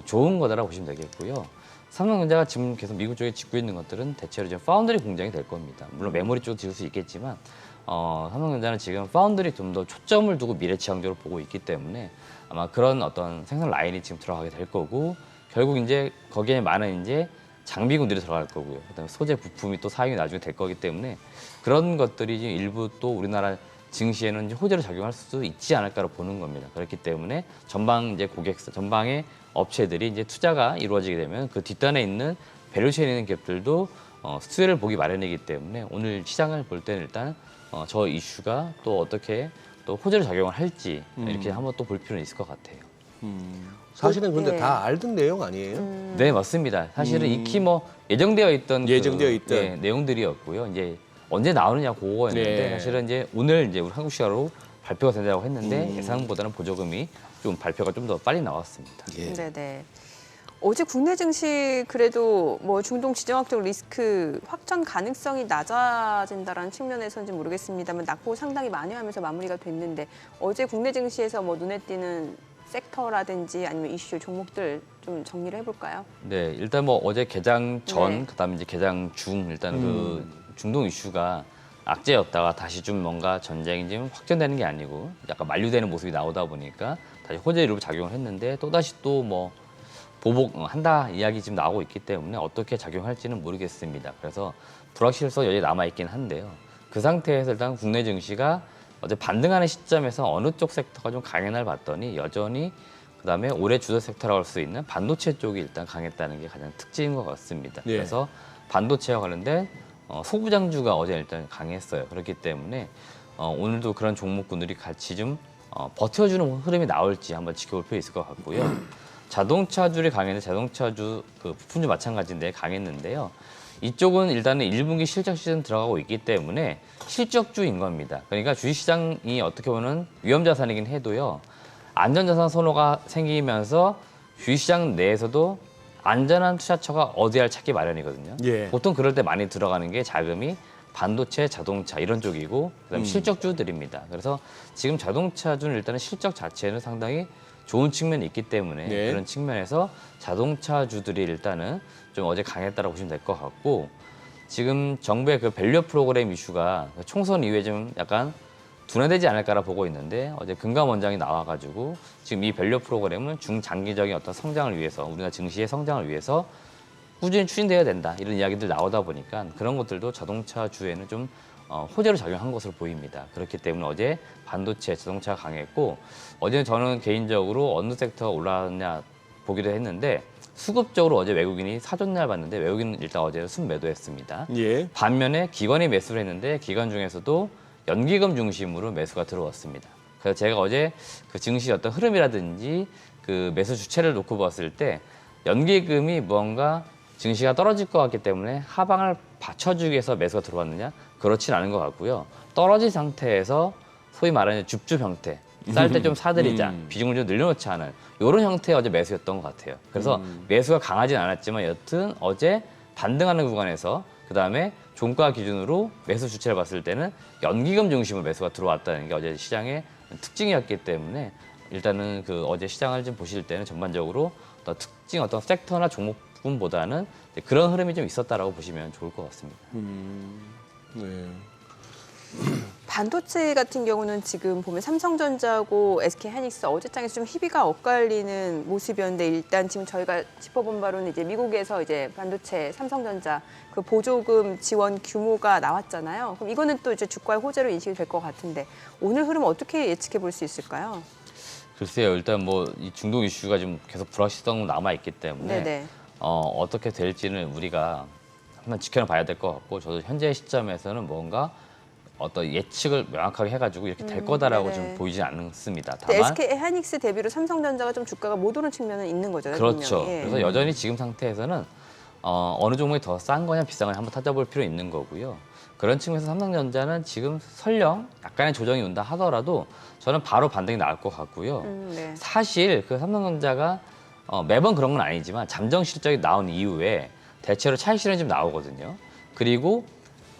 좋은 거다라고 보시면 되겠고요. 삼성전자가 지금 계속 미국 쪽에 짓고 있는 것들은 대체로 이제 파운드리 공장이 될 겁니다. 물론 메모리 쪽도 지을 수 있겠지만 삼성전자는 지금 파운드리 좀 더 초점을 두고 미래지향적으로 보고 있기 때문에 아마 그런 어떤 생산 라인이 지금 들어가게 될 거고 결국 이제 거기에 많은 이제 장비군들이 들어갈 거고요. 그다음에 소재 부품이 또 사용이 나중에 될 거기 때문에 그런 것들이 지금 일부 또 우리나라 증시에는 이제 호재로 작용할 수도 있지 않을까로 보는 겁니다. 그렇기 때문에 전방 이제 고객사, 전방의 업체들이 이제 투자가 이루어지게 되면 그 뒷단에 있는 밸류체인에 있는 기업들도 수혜를 보기 마련이기 때문에 오늘 시장을 볼 때는 일단 저 이슈가 또 어떻게 또 호재로 작용을 할지 이렇게 한번 또 볼 필요는 있을 것 같아요. 사실은 근데 네. 다 알던 내용 아니에요? 네, 맞습니다. 사실은 익히 뭐 예정되어 있던 예정되어 있던. 내용들이었고요. 이제 언제 나오느냐 그거였는데 네. 사실은 이제 오늘 이제 우리 한국 시간으로 발표가 된다고 했는데 예상보다는 보조금이 좀 발표가 좀 더 빨리 나왔습니다. 예. 네네. 어제 국내 증시 그래도 뭐 중동 지정학적 리스크 확전 가능성이 낮아진다라는 측면에서인지 모르겠습니다만 낙폭을 상당히 많이 하면서 마무리가 됐는데 어제 국내 증시에서 뭐 눈에 띄는 섹터라든지 아니면 이슈 종목들 좀 정리를 해볼까요? 네, 일단 뭐 어제 개장 전, 네. 그다음에 이제 개장 중 일단 그 중동 이슈가 악재였다가 다시 좀 뭔가 전쟁이 좀 확전되는 게 아니고 약간 만류되는 모습이 나오다 보니까 다시 호재로 작용을 했는데 또 다시 또 뭐 보복한다 이야기 지금 나오고 있기 때문에 어떻게 작용할지는 모르겠습니다. 그래서 불확실성 여전히 남아 있긴 한데요. 그 상태에서 일단 국내 증시가 어제 반등하는 시점에서 어느 쪽 섹터가 좀 강연을 봤더니 여전히 그다음에 올해 주도 섹터라고 할 수 있는 반도체 쪽이 일단 강했다는 게 가장 특징인 것 같습니다. 예. 그래서 반도체와 관련된 소부장주가 어제 일단 강했어요. 그렇기 때문에 오늘도 그런 종목군들이 같이 좀 버텨주는 흐름이 나올지 한번 지켜볼 필요 있을 것 같고요. 자동차주를 강했는데 자동차주 그 부품주 마찬가지인데 강했는데요. 이쪽은 일단은 1분기 실적 시즌 들어가고 있기 때문에 실적주인 겁니다. 그러니까 주식시장이 어떻게 보면 위험자산이긴 해도요. 안전자산 선호가 생기면서 주식시장 내에서도 안전한 투자처가 어디를 찾기 마련이거든요. 예. 보통 그럴 때 많이 들어가는 게 자금이 반도체, 자동차 이런 쪽이고 그다음에 실적주들입니다. 그래서 지금 자동차주는 일단은 실적 자체는 상당히 좋은 측면이 있기 때문에 네. 그런 측면에서 자동차주들이 일단은 좀 어제 강했다고 보시면 될 것 같고 지금 정부의 그 밸류 프로그램 이슈가 총선 이후에 좀 약간 둔화되지 않을까라 보고 있는데 어제 금감원장이 나와가지고 지금 이 밸류 프로그램은 중장기적인 어떤 성장을 위해서 우리나라 증시의 성장을 위해서 꾸준히 추진되어야 된다 이런 이야기들 나오다 보니까 그런 것들도 자동차 주에는 좀 호재로 작용한 것으로 보입니다. 그렇기 때문에 어제 반도체, 자동차가 강했고 어제 저는 개인적으로 어느 섹터가 올라왔냐 보기도 했는데 수급적으로 어제 외국인이 사전날 봤는데 외국인은 일단 어제 순매도했습니다. 예. 반면에 기관이 매수를 했는데 기관 중에서도 연기금 중심으로 매수가 들어왔습니다. 그래서 제가 어제 그 증시 어떤 흐름이라든지 그 매수 주체를 놓고 봤을 때 연기금이 뭔가 증시가 떨어질 것 같기 때문에 하방을 받쳐주기 위해서 매수가 들어왔느냐? 그렇진 않은 것 같고요. 떨어진 상태에서 소위 말하는 줍줍 형태, 쌀 때 좀 사들이자, 비중을 좀 늘려놓지 않은 이런 형태의 어제 매수였던 것 같아요. 그래서 매수가 강하진 않았지만 여튼 어제 반등하는 구간에서 그다음에 종가 기준으로 매수 주체를 봤을 때는 연기금 중심으로 매수가 들어왔다는 게 어제 시장의 특징이었기 때문에 일단은 그 어제 시장을 좀 보실 때는 전반적으로 어떤 특징 어떤 섹터나 종목군보다는 그런 흐름이 좀 있었다라고 보시면 좋을 것 같습니다. 네. 반도체 같은 경우는 지금 보면 삼성전자하고 SK하이닉스 어제장에서 좀 희비가 엇갈리는 모습이었는데 일단 지금 저희가 짚어본 바로는 이제 미국에서 이제 반도체 삼성전자 그 보조금 지원 규모가 나왔잖아요. 그럼 이거는 또 이제 주가의 호재로 인식이 될 것 같은데 오늘 흐름 어떻게 예측해 볼 수 있을까요? 글쎄요, 일단 뭐 이 중동 이슈가 좀 계속 불확실성 남아 있기 때문에 네네. 어떻게 될지는 우리가 한번 지켜봐야 될 것 같고 저도 현재 시점에서는 뭔가 어떤 예측을 명확하게 해가지고 이렇게 될 거다라고 네네. 좀 보이지 않습니다. 근데 다만 SK하이닉스 대비로 삼성전자가 좀 주가가 못 오른 측면은 있는 거잖아요. 그렇죠. 분명히. 예. 그래서 여전히 지금 상태에서는 어느 종목이 더 싼 거냐 비싼 거냐 한번 찾아볼 필요 있는 거고요. 그런 측면에서 삼성전자는 지금 설령 약간의 조정이 온다 하더라도 저는 바로 반등이 나올 것 같고요. 네. 사실 그 삼성전자가 매번 그런 건 아니지만 잠정 실적이 나온 이후에 대체로 차익 실현이 좀 나오거든요. 그리고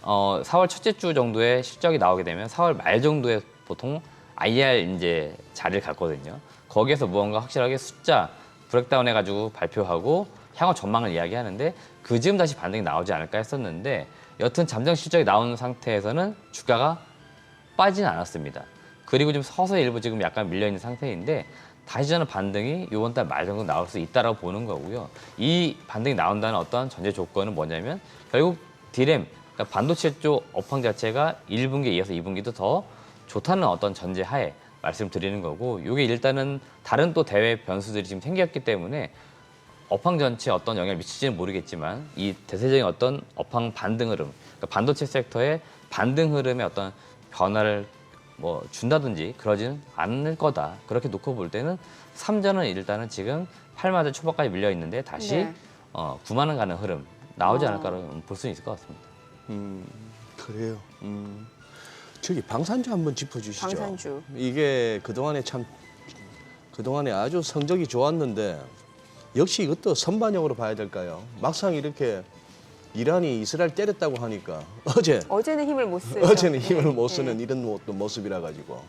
4월 첫째 주 정도에 실적이 나오게 되면 4월 말 정도에 보통 IR 이제 자리를 갖거든요. 거기에서 무언가 확실하게 숫자 브렉다운 해가지고 발표하고 향후 전망을 이야기하는데 그 즈음 다시 반등이 나오지 않을까 했었는데 여튼 잠정 실적이 나온 상태에서는 주가가 빠지는 않았습니다. 그리고 좀 서서히 일부 지금 약간 밀려있는 상태인데 다시 저는 반등이 이번 달 말 정도 나올 수 있다라고 보는 거고요. 이 반등이 나온다는 어떤 전제 조건은 뭐냐면 결국 디램, 그러니까 반도체 쪽 업황 자체가 1분기에 이어서 2분기도 더 좋다는 어떤 전제 하에 말씀드리는 거고 이게 일단은 다른 또 대외 변수들이 지금 생겼기 때문에 업황 전체에 어떤 영향을 미칠지는 모르겠지만 이 대세적인 어떤 업황 반등 흐름, 그러니까 반도체 섹터의 반등 흐름의 어떤 변화를 뭐 준다든지 그러지는 않을 거다. 그렇게 놓고 볼 때는 삼전은 일단은 지금 8만 원 초반까지 밀려 있는데 다시 네. 9만 원 가는 흐름 나오지 않을까라고 볼 수 있을 것 같습니다. 그래요. 저기 방산주 한번 짚어주시죠. 방산주. 이게 그동안에 아주 성적이 좋았는데 역시 이것도 선반영으로 봐야 될까요? 막상 이렇게 이란이 이스라엘 때렸다고 하니까 어제는 힘을 못 쓰죠. 어제는 힘을 네. 못 쓰는 이런 모습이라 가지고.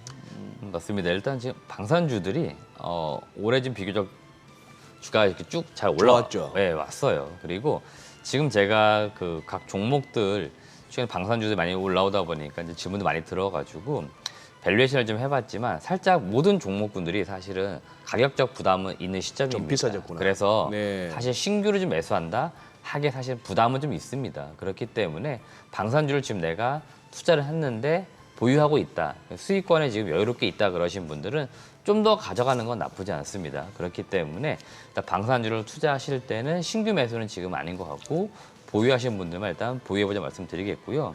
맞습니다. 일단 지금 방산주들이 올해 좀 비교적 주가가 이렇게 쭉 잘 올라왔죠. 네, 왔어요. 그리고 지금 제가 그 각 종목들 최근에 방산주들이 많이 올라오다 보니까 이제 질문도 많이 들어가지고 밸류에이션을 좀 해봤지만 살짝 모든 종목군들이 사실은 가격적 부담은 있는 시점입니다. 좀 비싸졌구나. 그래서 네. 사실 신규를 좀 매수한다 하게 사실 부담은 좀 있습니다. 그렇기 때문에 방산주를 지금 내가 투자를 했는데 보유하고 있다. 수익권에 지금 여유롭게 있다 그러신 분들은 좀 더 가져가는 건 나쁘지 않습니다. 그렇기 때문에 일단 방산주를 투자하실 때는 신규 매수는 지금 아닌 것 같고 보유하시는 분들만 일단 보유해보자 말씀드리겠고요.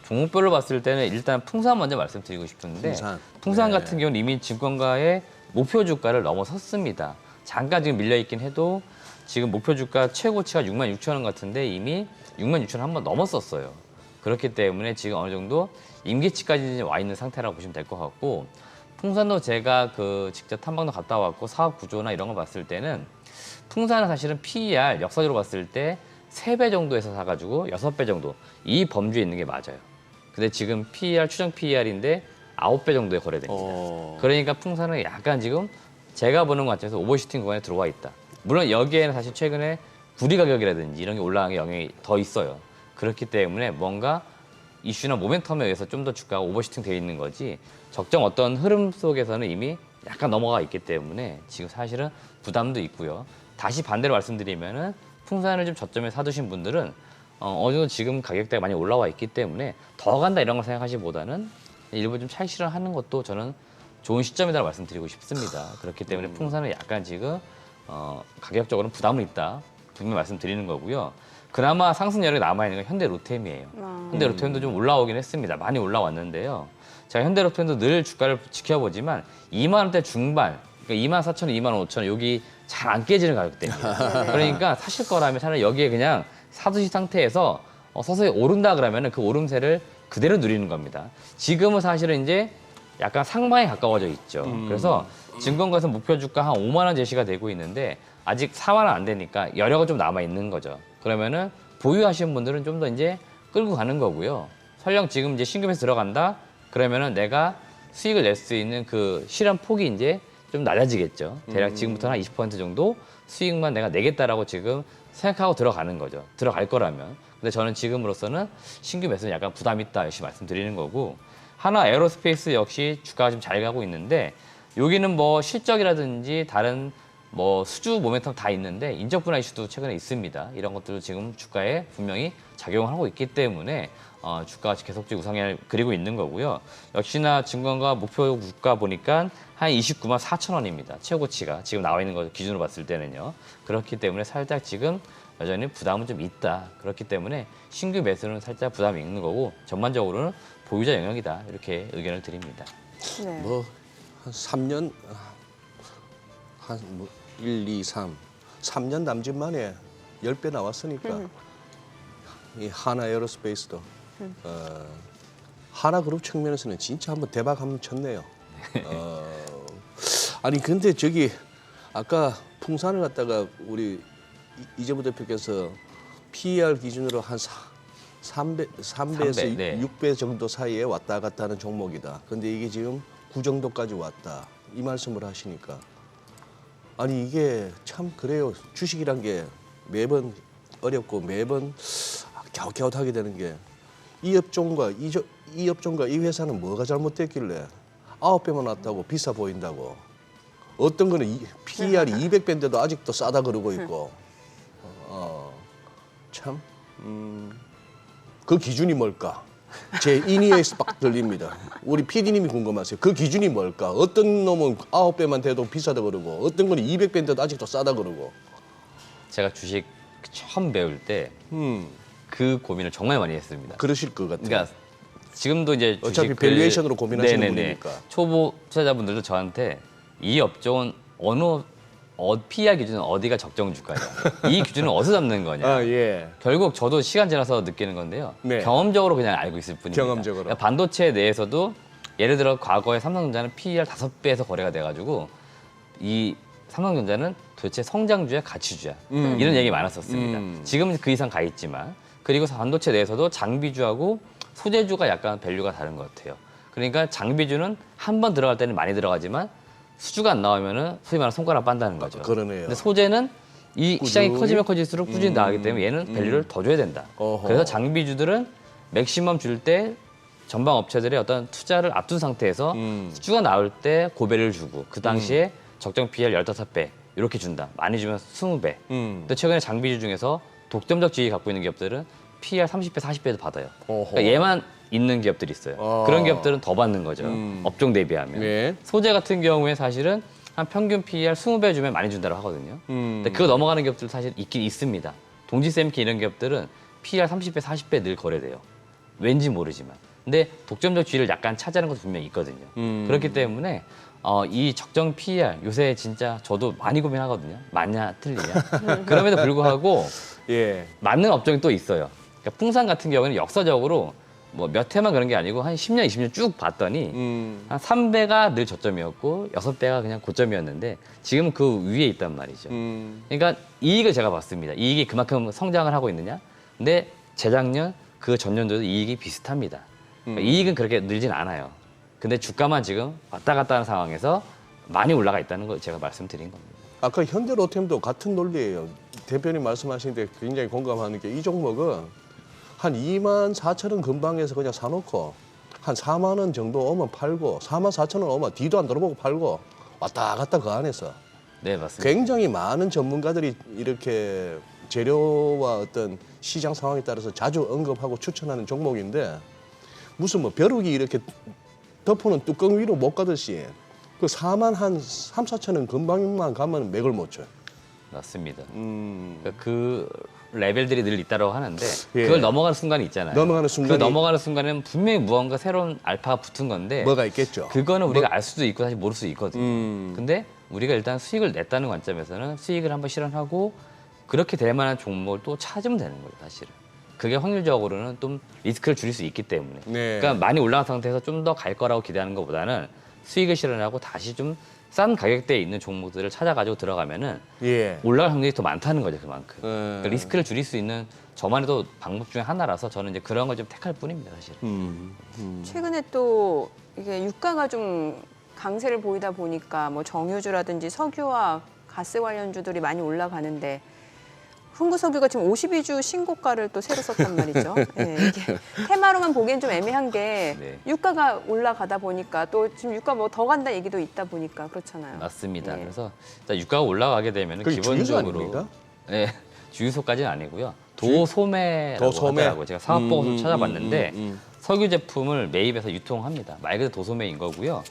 종목별로 봤을 때는 일단 풍산 먼저 말씀드리고 싶은데 풍산. 같은 경우는 이미 증권가의 목표 주가를 넘어섰습니다. 잠깐 지금 밀려 있긴 해도 지금 목표 주가 최고치가 66,000원 같은데 이미 66,000원 한번 넘었었어요. 그렇기 때문에 지금 어느 정도 임기치까지 와 있는 상태라고 보시면 될 것 같고, 풍산도 제가 직접 탐방도 갔다 왔고 사업 구조나 이런 거 봤을 때는 풍산은 사실은 PER 역사적으로 봤을 때 3배 정도에서 사가지고 6배 정도 이 범주에 있는 게 맞아요. 근데 지금 PER 추정 PER인데 9배 정도에 거래됩니다. 그러니까 풍산은 약간 지금 제가 보는 관점에서 오버슈팅 구간에 들어와 있다. 물론 여기에는 사실 최근에 구리 가격이라든지 이런 게 올라간 게 영향이 더 있어요. 그렇기 때문에 뭔가 이슈나 모멘텀에 의해서 좀 더 주가가 오버슈팅 되어 있는 거지 적정 어떤 흐름 속에서는 이미 약간 넘어가 있기 때문에 지금 사실은 부담도 있고요. 다시 반대로 말씀드리면은 풍산을 좀 저점에 사두신 분들은 어느 정도 지금 가격대가 많이 올라와 있기 때문에 더 간다 이런 걸 생각하시보다는 일부 좀 차익 실현하는 것도 저는 좋은 시점이라고 말씀드리고 싶습니다. 그렇기 때문에 풍산은 약간 지금 가격적으로는 부담은 있다. 분명히 말씀드리는 거고요. 그나마 상승 여력이 남아있는 건 현대로템이에요. 현대로템도 좀 올라오긴 했습니다. 많이 올라왔는데요. 제가 현대로템도 늘 주가를 지켜보지만 2만 원대 중반, 그러니까 24,000원, 25,000원 여기 잘 안 깨지는 가격대입니다. 그러니까 사실 거라면 차라리 여기에 그냥 사두시 상태에서 서서히 오른다 그러면 그 오름세를 그대로 누리는 겁니다. 지금은 사실은 이제 약간 상방에 가까워져 있죠. 그래서 증권가에서 목표 주가 한 5만 원 제시가 되고 있는데 아직 4만 원 안 되니까 여력은 좀 남아 있는 거죠. 그러면은 보유하시는 분들은 좀 더 이제 끌고 가는 거고요. 설령 지금 이제 신금에서 들어간다 그러면은 내가 수익을 낼 수 있는 그 실현 폭이 이제 좀 낮아지겠죠. 대략 지금부터 한 20% 정도 수익만 내가 내겠다라고 지금 생각하고 들어가는 거죠. 들어갈 거라면. 근데 저는 지금으로서는 신규 매수는 약간 부담 있다 역시 말씀드리는 거고, 하나 에어로스페이스 역시 주가가 좀 잘 가고 있는데 여기는 뭐 실적이라든지 다른 뭐 수주 모멘텀 다 있는데 인적 분할 이슈도 최근에 있습니다. 이런 것들도 지금 주가에 분명히 작용을 하고 있기 때문에 주가가 계속적으로 우상향을 그리고 있는 거고요. 역시나 증권가 목표 주가 보니까 한 29만 4천 원입니다. 최고치가 지금 나와 있는 거 기준으로 봤을 때는요. 그렇기 때문에 살짝 지금 여전히 부담은 좀 있다. 그렇기 때문에 신규 매수는 살짝 부담이 있는 거고 전반적으로는 보유자 영역이다. 이렇게 의견을 드립니다. 네. 뭐 한 3년 한 1, 2, 3년 남짓 만에 10배 나왔으니까 이 하나 에어로스페이스도 하나그룹 측면에서는 진짜 한번 대박 한번 쳤네요. 아니 근데 저기 아까 풍산을 갖다가 우리 이재부 대표께서 PER 기준으로 한 3배에서 네. 6배 정도 사이에 왔다 갔다 하는 종목이다. 근데 이게 지금 9 정도까지 왔다. 이 말씀을 하시니까 아니 이게 참 그래요. 주식이란 게 매번 어렵고 매번 갸웃갸웃하게 되는 게 이 업종과 이 회사는 뭐가 잘못됐길래 9배만 왔다고 비싸 보인다고. 어떤 거는 PER이 200배인데도 아직도 싸다 그러고 있고. 참. 그 기준이 뭘까? 제 인이에서 막 들립니다. 우리 PD님이 궁금하세요. 그 기준이 뭘까? 어떤 놈은 9배만 돼도 비싸다 그러고 어떤 거는 200배인데도 아직도 싸다 그러고. 제가 주식 처음 배울 때 그 고민을 정말 많이 했습니다. 그러실 것 같아요. 그러니까 지금도 이제 어차피 주식을- 밸류에이션으로 고민하시는 네네네. 분이니까. 초보 투자자분들도 저한테 이 업종은 PER 기준은 어디가 적정 주가냐, 이 기준은 어디서 잡는 거냐. 아 예. 결국 저도 시간 지나서 느끼는 건데요. 네. 경험적으로 그냥 알고 있을 뿐입니다. 경험적으로. 그러니까 반도체 내에서도 예를 들어 과거에 삼성전자는 PER 5배에서 거래가 돼가지고 이 삼성전자는 도대체 성장주야 가치주야 이런 얘기 많았었습니다. 지금은 그 이상 가 있지만, 그리고 반도체 내에서도 장비주하고 소재주가 약간 밸류가 다른 것 같아요. 그러니까 장비주는 한 번 들어갈 때는 많이 들어가지만 수주가 안 나오면은 소위 말하는 손가락 빤다는 거죠. 그러네요. 근데 소재는 이 시장이 꾸준히? 커지면 커질수록 꾸준히 나가기 때문에 얘는 밸류를 더 줘야 된다. 어허. 그래서 장비주들은 맥시멈 줄 때 전방 업체들의 어떤 투자를 앞둔 상태에서 수주가 나올 때 고배를 주고 그 당시에 적정 PER 15배 이렇게 준다. 많이 주면 20배. 근데 최근에 장비주 중에서 독점적 지위 갖고 있는 기업들은 PER 30배, 40배도 받아요. 어허. 그러니까 얘만 있는 기업들이 있어요. 그런 기업들은 더 받는 거죠. 업종 대비하면. 네. 소재 같은 경우에 사실은 한 평균 PER 20배 주면 많이 준다고 하거든요. 근데 그거 넘어가는 기업들 사실 있긴 있습니다. 동지쌤키 이런 기업들은 PER 30배, 40배 늘 거래돼요. 왠지 모르지만. 근데 독점적 지위를 약간 차지하는 것도 분명히 있거든요. 그렇기 때문에 이 적정 PER 요새 진짜 저도 많이 고민하거든요. 맞냐 틀리냐. 그럼에도 불구하고 예. 맞는 업종이 또 있어요. 그러니까 풍산 같은 경우는 역사적으로 뭐 몇 해만 그런 게 아니고 한 10년, 20년 쭉 봤더니 한 3배가 늘 저점이었고 6배가 그냥 고점이었는데 지금은 그 위에 있단 말이죠. 그러니까 이익을 제가 봤습니다. 이익이 그만큼 성장을 하고 있느냐? 근데 재작년 그 전년도에도 이익이 비슷합니다. 그러니까 이익은 그렇게 늘진 않아요. 근데 주가만 지금 왔다 갔다 하는 상황에서 많이 올라가 있다는 걸 제가 말씀드린 겁니다. 아까 현대로템도 같은 논리예요. 대표님 말씀하시는데 굉장히 공감하는 게 이 종목은 한 2만 4천 원 근방에서 그냥 사놓고 한 4만 원 정도 오면 팔고 4만 4천 원 오면 뒤도 안 돌아보고 팔고 왔다 갔다 그 안에서 네, 맞습니다. 굉장히 많은 전문가들이 이렇게 재료와 어떤 시장 상황에 따라서 자주 언급하고 추천하는 종목인데 무슨 뭐 벼룩이 이렇게 덮어놓은 뚜껑 위로 못 가듯이 그 4만 한 3, 4천 원 근방만 가면 맥을 못 쳐요. 맞습니다. 그러니까 그 레벨들이 늘 있다고 하는데 예. 그걸 넘어가는 순간이 있잖아요. 넘어가는 그 순간이 넘어가는 순간에는 분명히 무언가 새로운 알파가 붙은 건데 뭐가 있겠죠. 그거는 우리가 알 수도 있고 사실 모를 수 있거든요. 음. 근데 우리가 일단 수익을 냈다는 관점에서는 수익을 한번 실현하고 그렇게 될 만한 종목을 또 찾으면 되는 거예요, 사실은. 그게 확률적으로는 좀 리스크를 줄일 수 있기 때문에. 네. 그러니까 많이 올라간 상태에서 좀 더 갈 거라고 기대하는 것보다는 수익을 실현하고 다시 좀 싼 가격대에 있는 종목들을 찾아가지고 들어가면은 예. 올라갈 확률이 더 많다는 거죠, 그만큼. 네. 그러니까 리스크를 줄일 수 있는 저만 해도 방법 중에 하나라서 저는 이제 그런 걸 좀 택할 뿐입니다, 사실. 최근에 또 이게 유가가 좀 강세를 보이다 보니까 뭐 정유주라든지 석유와 가스 관련주들이 많이 올라가는데 흥구석유가 지금 52주 신고가를 또 새로 썼단 말이죠. 네, 이게 테마로만 보기엔 좀 애매한 게 네. 유가가 올라가다 보니까 또 지금 유가 뭐 더 간다 얘기도 있다 보니까 그렇잖아요. 맞습니다. 네. 그래서 일단 유가가 올라가게 되면 그게 주유소 기본적으로 아닙니까? 네, 주유소까지는 아니고요. 도소매라고 도소매? 하더라고요. 제가 사업 보고서 찾아봤는데 음. 석유 제품을 매입해서 유통합니다. 말 그대로 도소매인 거고요.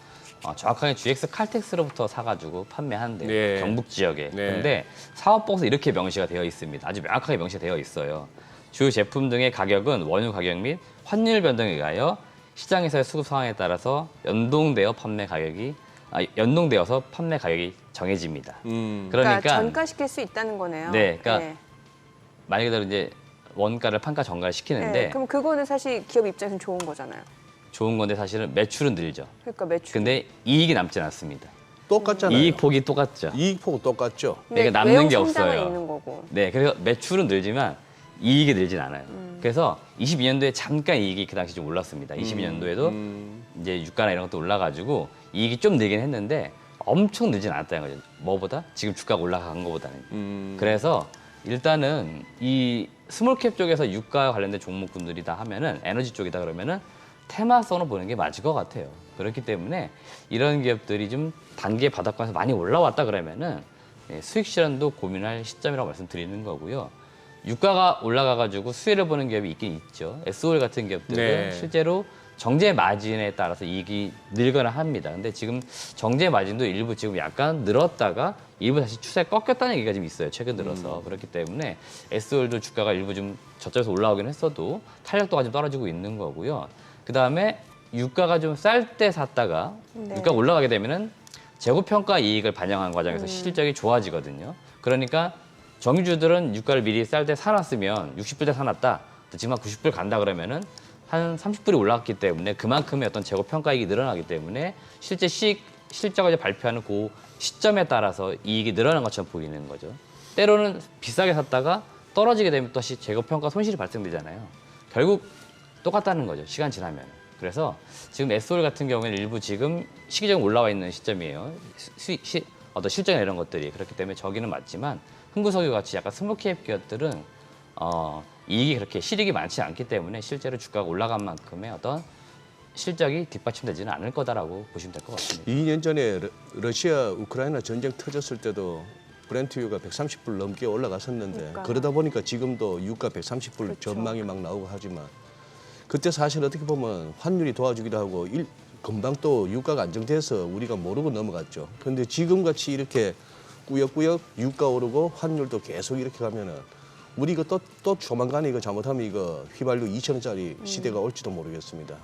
정확하게 GX 칼텍스로부터 사가지고 판매하는데요. 네. 경북 지역에. 네. 그런데 사업보고서 이렇게 명시가 되어 있습니다. 아주 명확하게 명시가 되어 있어요. 주요 제품 등의 가격은 원유 가격 및 환율 변동에 의하여 시장에서의 수급 상황에 따라서 연동되어서 판매 가격이 정해집니다. 그러니까 전가시킬 수 있다는 거네요. 네, 그러니까 말 그대로 이제 원가를 판가 전가를 시키는데 네, 그럼 그거는 사실 기업 입장에서는 좋은 거잖아요. 좋은 건데 사실은 매출은 늘죠. 그러니까 매출. 근데 이익이 남진 않습니다. 똑같잖아요. 이익 폭이 똑같죠. 이익폭 똑같죠. 그러니까 남는 게 성장은 없어요. 있는 거고. 네, 그래서 매출은 늘지만 이익이 늘진 않아요. 그래서 22년도에 잠깐 이익이 그 당시 좀 올랐습니다. 22년도에도 이제 유가나 이런 것도 올라가지고 이익이 좀 늘긴 했는데 엄청 늘진 않았다는 거죠. 뭐보다? 지금 주가가 올라간 것보다는. 그래서 일단은 이 스몰캡 쪽에서 유가 관련된 종목군들이다 하면은 에너지 쪽이다 그러면은 테마성으로 보는 게 맞을 것 같아요. 그렇기 때문에 이런 기업들이 좀 단기 바닥권에서 많이 올라왔다 그러면은 수익 실현도 고민할 시점이라고 말씀드리는 거고요. 유가가 올라가가지고 수혜를 보는 기업이 있긴 있죠. SOL 같은 기업들은 네. 실제로 정제 마진에 따라서 이익이 늘거나 합니다. 근데 지금 정제 마진도 일부 지금 약간 늘었다가 일부 다시 추세 꺾였다는 얘기가 좀 있어요. 최근 들어서. 그렇기 때문에 SOL도 주가가 일부 좀 저점에서 올라오긴 했어도 탄력도가 좀 떨어지고 있는 거고요. 그다음에 유가가 좀 쌀 때 샀다가 네. 유가가 올라가게 되면은 재고평가 이익을 반영한 과정에서 실적이 좋아지거든요. 그러니까 정유주들은 유가를 미리 쌀 때 사놨으면 60불 때 사놨다. 지금 한 90불 간다 그러면은 한 30불이 올라갔기 때문에 그만큼의 어떤 재고평가 이익이 늘어나기 때문에 실제 실적을 발표하는 그 시점에 따라서 이익이 늘어나는 것처럼 보이는 거죠. 때로는 비싸게 샀다가 떨어지게 되면 또 다시 재고평가 손실이 발생되잖아요. 결국 똑같다는 거죠. 시간 지나면. 그래서 지금 SOL 같은 경우에는 일부 지금 시기적으로 올라와 있는 시점이에요. 어떤 실적이나 이런 것들이. 그렇기 때문에 저기는 맞지만 흥구석유 같이 약간 스몰캡 기업들은 이익이 그렇게 실익이 많지 않기 때문에 실제로 주가가 올라간 만큼의 어떤 실적이 뒷받침되지는 않을 거다라고 보시면 될 것 같습니다. 2년 전에 러시아 우크라이나 전쟁 터졌을 때도 브렌트유가 130불 넘게 올라갔었는데 그러니까요. 그러다 보니까 지금도 유가 130불 그렇죠. 전망이 막 나오고 하지만 그때 사실 어떻게 보면 환율이 도와주기도 하고 금방 또 유가가 안정돼서 우리가 모르고 넘어갔죠. 그런데 지금 같이 이렇게 꾸역꾸역 유가 오르고 환율도 계속 이렇게 가면은 우리 이거 또 조만간에 이거 잘못하면 이거 휘발유 2,000원짜리 시대가 올지도 모르겠습니다.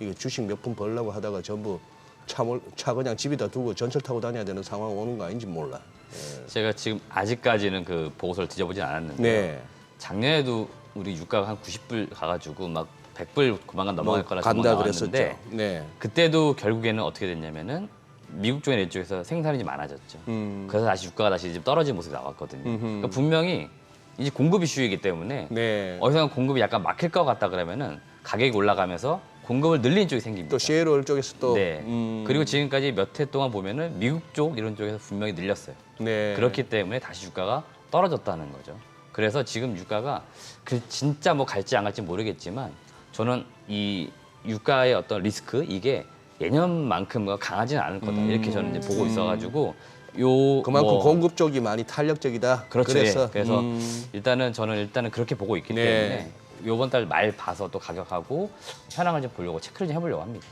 이거 주식 몇 푼 벌려고 하다가 전부 차 그냥 집에다 두고 전철 타고 다녀야 되는 상황 오는 거 아닌지 몰라. 제가 지금 아직까지는 그 보고서를 뒤져보진 않았는데 네. 작년에도 우리 유가가 한 90불 가가지고 막 100불 조만간 넘어갈 거라 간다 전망 그랬었죠. 나왔는데 네. 그때도 결국에는 어떻게 됐냐면은 미국 쪽이나 이쪽에서 생산이 좀 많아졌죠. 그래서 다시 유가가 다시 이제 떨어진 모습이 나왔거든요. 그러니까 분명히 이제 공급 이슈이기 때문에 네. 어디서 공급이 약간 막힐 것 같다 그러면은 가격이 올라가면서 공급을 늘리는 쪽이 생깁니다. 또 셰일오일 쪽에서 또 네. 그리고 지금까지 몇 해 동안 보면은 미국 쪽 이런 쪽에서 분명히 늘렸어요. 네. 그렇기 때문에 다시 유가가 떨어졌다는 거죠. 그래서 지금 유가가 그 진짜 뭐 갈지 안 갈지 모르겠지만 저는 이 유가의 어떤 리스크 이게 예년만큼 강하지는 않을 거다 이렇게 저는 이제 보고 있어가지고 요 그만큼 뭐 공급 쪽이 많이 탄력적이다. 그렇죠. 그래서, 그래서 일단은 그렇게 보고 있기 네. 때문에 요번 달 말 봐서 또 가격하고 현황을 좀 보려고 체크를 좀 해보려고 합니다.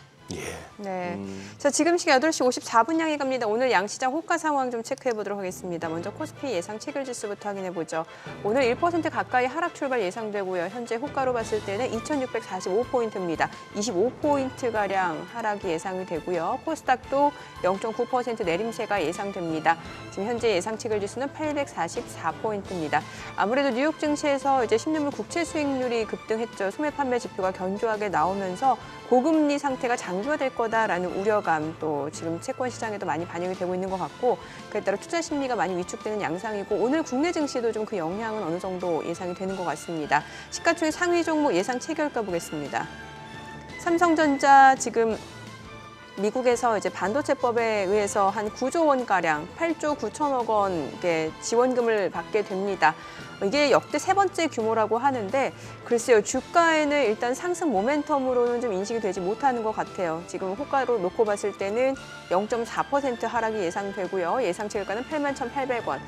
네. 자, 지금 시각 8시 54분 향해 갑니다. 오늘 양시장 호가 상황 좀 체크해 보도록 하겠습니다. 먼저 코스피 예상 체결 지수부터 확인해 보죠. 오늘 1% 가까이 하락 출발 예상되고요. 현재 호가로 봤을 때는 2,645포인트입니다. 25포인트가량 하락이 예상이 되고요. 코스닥도 0.9% 내림세가 예상됩니다. 지금 현재 예상 체결 지수는 844포인트입니다. 아무래도 뉴욕 증시에서 이제 10년물 국채 수익률이 급등했죠. 소매 판매 지표가 견조하게 나오면서 고금리 상태가 장기화될 거다라는 우려감 또 지금 채권 시장에도 많이 반영이 되고 있는 것 같고 그에 따라 투자 심리가 많이 위축되는 양상이고 오늘 국내 증시도 좀 그 영향은 어느 정도 예상이 되는 것 같습니다. 시가총액 상위 종목 예상 체결가 보겠습니다. 삼성전자 지금 미국에서 이제 반도체법에 의해서 한 9조 원 가량 8조 9천억 원 지원금을 받게 됩니다. 이게 역대 세 번째 규모라고 하는데 글쎄요 주가에는 일단 상승 모멘텀으로는 좀 인식이 되지 못하는 것 같아요. 지금 호가로 놓고 봤을 때는 0.4% 하락이 예상되고요. 예상 체결가는 81,800원.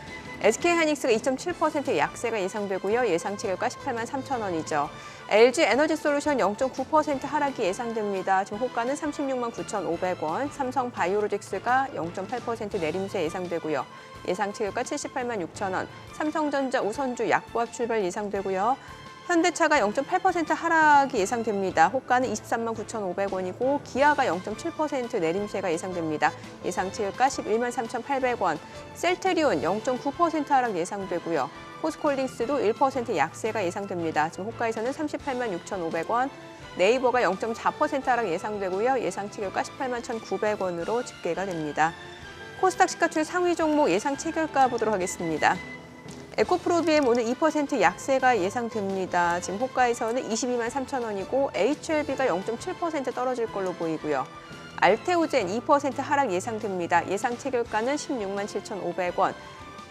SK하이닉스가 2.7% 약세가 예상되고요. 예상 체결가 18만 3천 원이죠. LG에너지솔루션 0.9% 하락이 예상됩니다. 지금 호가는 36만 9,500원. 삼성바이오로직스가 0.8% 내림세 예상되고요. 예상 체결가 78만 6천 원. 삼성전자 우선주 약보합 출발 예상되고요. 현대차가 0.8% 하락이 예상됩니다. 호가는 23만 9,500원이고 기아가 0.7% 내림세가 예상됩니다. 예상 체결가 11만 3,800원. 셀트리온 0.9% 하락 예상되고요. 포스코홀딩스도 1% 약세가 예상됩니다. 지금 호가에서는 38만 6,500원. 네이버가 0.4% 하락 예상되고요. 예상 체결가 18만 1,900원으로 집계가 됩니다. 코스닥 시가총액 상위 종목 예상 체결가 보도록 하겠습니다. 에코프로비엠 오늘 2% 약세가 예상됩니다. 지금 호가에서는 22만 3천 원이고 HLB가 0.7% 떨어질 걸로 보이고요. 알테오젠 2% 하락 예상됩니다. 예상 체결가는 16만 7,500원.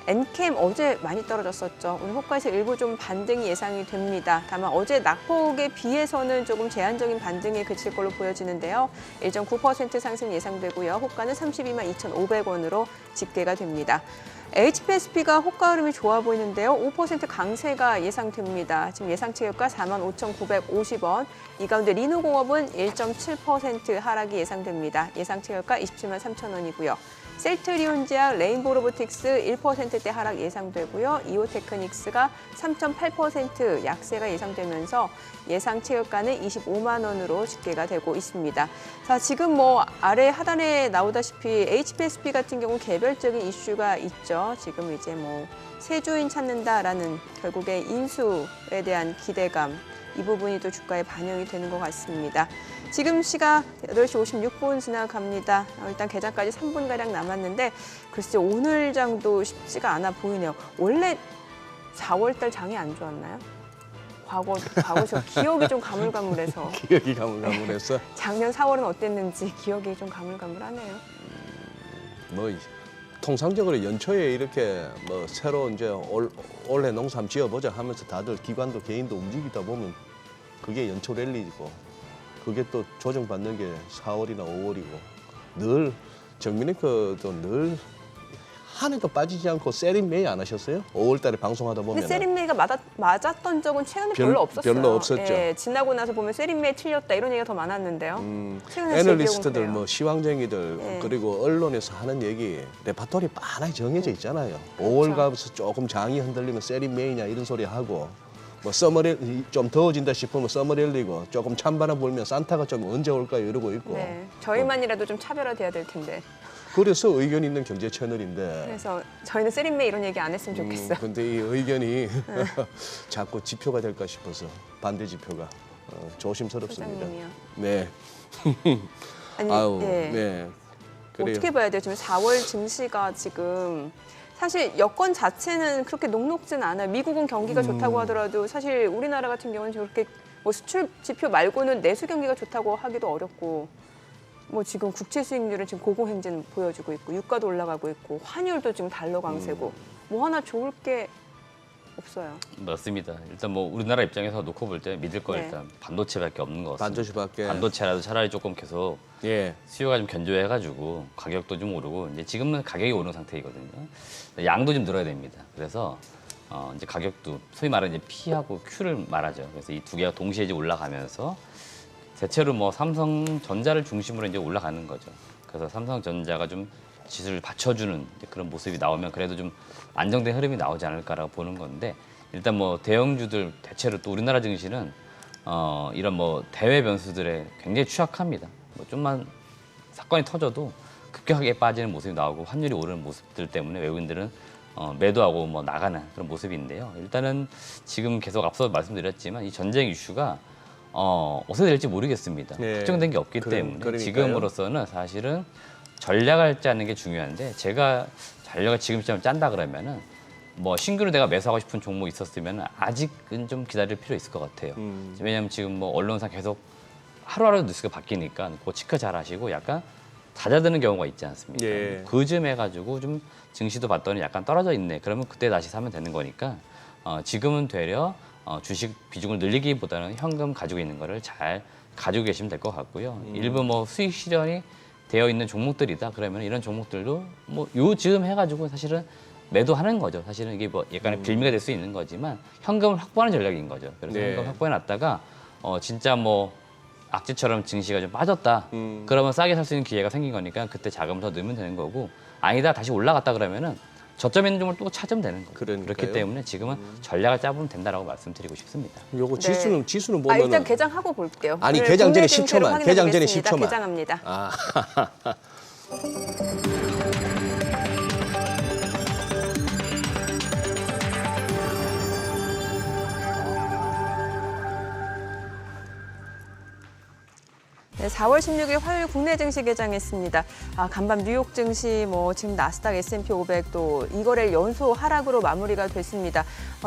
엔캠 어제 많이 떨어졌었죠. 오늘 호가에서 일부 좀 반등이 예상이 됩니다. 다만 어제 낙폭에 비해서는 조금 제한적인 반등에 그칠 걸로 보여지는데요. 1.9% 상승 예상되고요. 호가는 32만 2,500원으로 집계가 됩니다. HPSP가 호가 흐름이 좋아 보이는데요. 5% 강세가 예상됩니다. 지금 예상 체결가 4만 5,950원. 이 가운데 리노공업은 1.7% 하락이 예상됩니다. 예상 체결가 27만 3천 원이고요. 셀트리온제약, 레인보로보틱스 1%대 하락 예상되고요. 이오테크닉스가 3.8% 약세가 예상되면서 예상 체결가는 25만 원으로 집계가 되고 있습니다. 자, 지금 뭐 아래 하단에 나오다시피 HPSP 같은 경우 개별적인 이슈가 있죠. 지금 이제 뭐 세주인 찾는다라는 결국에 인수에 대한 기대감 이 부분이 또 주가에 반영이 되는 것 같습니다. 지금 시각 8시 56분 지나갑니다. 일단 개장까지 3분가량 남았는데 글쎄 오늘 장도 쉽지가 않아 보이네요. 원래 4월달 장이 안 좋았나요? 과거 저 기억이 좀 가물가물해서 기억이 가물가물해서 작년 4월은 어땠는지 기억이 좀 가물가물하네요. 뭐 통상적으로 연초에 이렇게 뭐 새로 이제 올해 농사 한번 지어보자 하면서 다들 기관도 개인도 움직이다 보면 그게 연초 랠리고 그게 또 조정받는 게 4월이나 5월이고 늘 정민이도 늘 한 해도 빠지지 않고 세린메이 안 하셨어요? 5월달에 방송하다 보면. 근데 세린메이가 맞았던 적은 최근에 별로 없었어요. 별로 없었죠. 예, 지나고 나서 보면 세린메이 틀렸다 이런 얘기가 더 많았는데요. 최근에 제 애널리스트들, 기억은 그래요. 뭐 시황쟁이들 예. 그리고 언론에서 하는 얘기 레파토리 빤하게 정해져 있잖아요. 5월 가면서 조금 장이 흔들리면 세린메이냐 이런 소리 하고 뭐 서머렐 좀 더워진다 싶으면 서머렐리고 조금 찬바람 불면 산타가 좀 언제 올까요 이러고 있고. 네, 저희만이라도 좀 차별화돼야 될 텐데. 그래서 의견 있는 경제 채널인데. 그래서 저희는 세린메이 이런 얘기 안 했으면 좋겠어요. 근데 이 의견이 자꾸 지표가 될까 싶어서 반대 지표가 조심스럽습니다. 소장님이요. 네. 아니, 아우, 예. 네. 그래요. 어떻게 봐야 돼요? 지금 4월 증시가 지금 사실 여건 자체는 그렇게 녹록진 않아요. 미국은 경기가 좋다고 하더라도 사실 우리나라 같은 경우는 저렇게 뭐 수출 지표 말고는 내수 경기가 좋다고 하기도 어렵고 뭐 지금 국채 수익률은 지금 고공행진 보여주고 있고 유가도 올라가고 있고 환율도 지금 달러 강세고 뭐 하나 좋을 게 없어요. 맞습니다. 일단 뭐 우리나라 입장에서 놓고 볼 때 믿을 거 네. 일단 반도체밖에 없는 것 같습니다. 반도체밖에. 반도체라도 차라리 조금 계속 예. 수요가 좀 견조해가지고 가격도 좀 오르고 이제 지금은 가격이 오르는 상태이거든요. 양도 좀 늘어야 됩니다. 그래서 이제 가격도 소위 말하는 이제 P하고 Q를 말하죠. 그래서 이 두 개가 동시에 이제 올라가면서 대체로 뭐 삼성전자를 중심으로 이제 올라가는 거죠. 그래서 삼성전자가 좀 지수를 받쳐주는 이제 그런 모습이 나오면 그래도 좀 안정된 흐름이 나오지 않을까라고 보는 건데 일단 뭐 대형주들 대체로 또 우리나라 증시는 이런 뭐 대외 변수들에 굉장히 취약합니다. 뭐 좀만 사건이 터져도 급격하게 빠지는 모습이 나오고 환율이 오르는 모습들 때문에 외국인들은 매도하고 뭐 나가는 그런 모습인데요. 일단은 지금 계속 앞서 말씀드렸지만 이 전쟁 이슈가 어떻게 될지 모르겠습니다. 네. 확정된 게 없기 때문에 그러니까요. 지금으로서는 사실은 전략을 짜는 게 중요한데 제가 전략을 지금처럼 짠다 그러면은 뭐 신규로 내가 매수하고 싶은 종목 있었으면 아직은 좀 기다릴 필요 있을 것 같아요. 왜냐하면 지금 뭐 언론상 계속 하루하루 뉴스가 바뀌니까 그거 체크 잘 하시고 약간 잦아드는 경우가 있지 않습니까? 예. 그쯤 해가지고 좀 증시도 봤더니 약간 떨어져 있네. 그러면 그때 다시 사면 되는 거니까 지금은 되려 주식 비중을 늘리기보다는 현금 가지고 있는 거를 잘 가지고 계시면 될 것 같고요. 일부 뭐 수익 실현이 되어 있는 종목들이다. 그러면 이런 종목들도 뭐 요즘 해가지고 사실은 매도하는 거죠. 사실은 이게 뭐 약간의 빌미가 될 수 있는 거지만 현금을 확보하는 전략인 거죠. 그래서 네. 현금 확보해 놨다가 진짜 뭐 악재처럼 증시가 좀 빠졌다. 그러면 싸게 살 수 있는 기회가 생긴 거니까 그때 자금을 더 넣으면 되는 거고 아니다 다시 올라갔다 그러면은 저점 있는 종목을 또 찾으면 되는 거죠. 그러니까요. 그렇기 때문에 지금은 전략을 짜보면 된다라고 말씀드리고 싶습니다. 요거 네. 지수는 보면은 일단 개장하고 볼게요. 아니, 오늘 개장 전에 국내 증시로 10초만, 확인해 개장 전에 보겠습니다. 10초만. 개장합니다. 아. 네, 4월 16일 화요일 국내 증시 개장했습니다. 간밤 뉴욕 증시, 뭐 지금 나스닥, S&P 500도 이거래일 연소 하락으로 마무리가 됐습니다.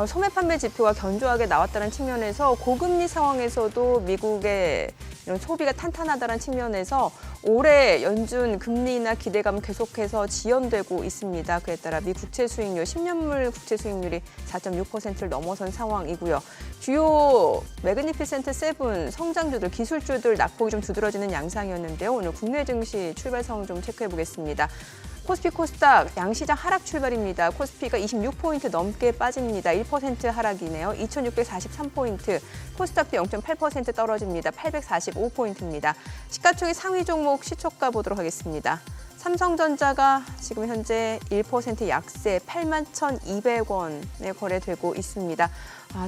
소매 판매 지표가 견조하게 나왔다는 측면에서 고금리 상황에서도 미국의 이런 소비가 탄탄하다는 측면에서 올해 연준 금리나 기대감은 계속해서 지연되고 있습니다. 그에 따라 미 국채 수익률, 10년물 국채 수익률이 4.6%를 넘어선 상황이고요. 주요 매그니피센트 7 성장주들, 기술주들 낙폭이 좀 두드러지는 양상이었는데요. 오늘 국내 증시 출발 상황 좀 체크해 보겠습니다. 코스피 코스닥 양시장 하락 출발입니다. 코스피가 26포인트 넘게 빠집니다. 1% 하락이네요. 2643포인트. 코스닥도 0.8% 떨어집니다. 845포인트입니다. 시가총액 상위 종목 시초가 보도록 하겠습니다. 삼성전자가 지금 현재 1% 약세 81,200원에 거래되고 있습니다.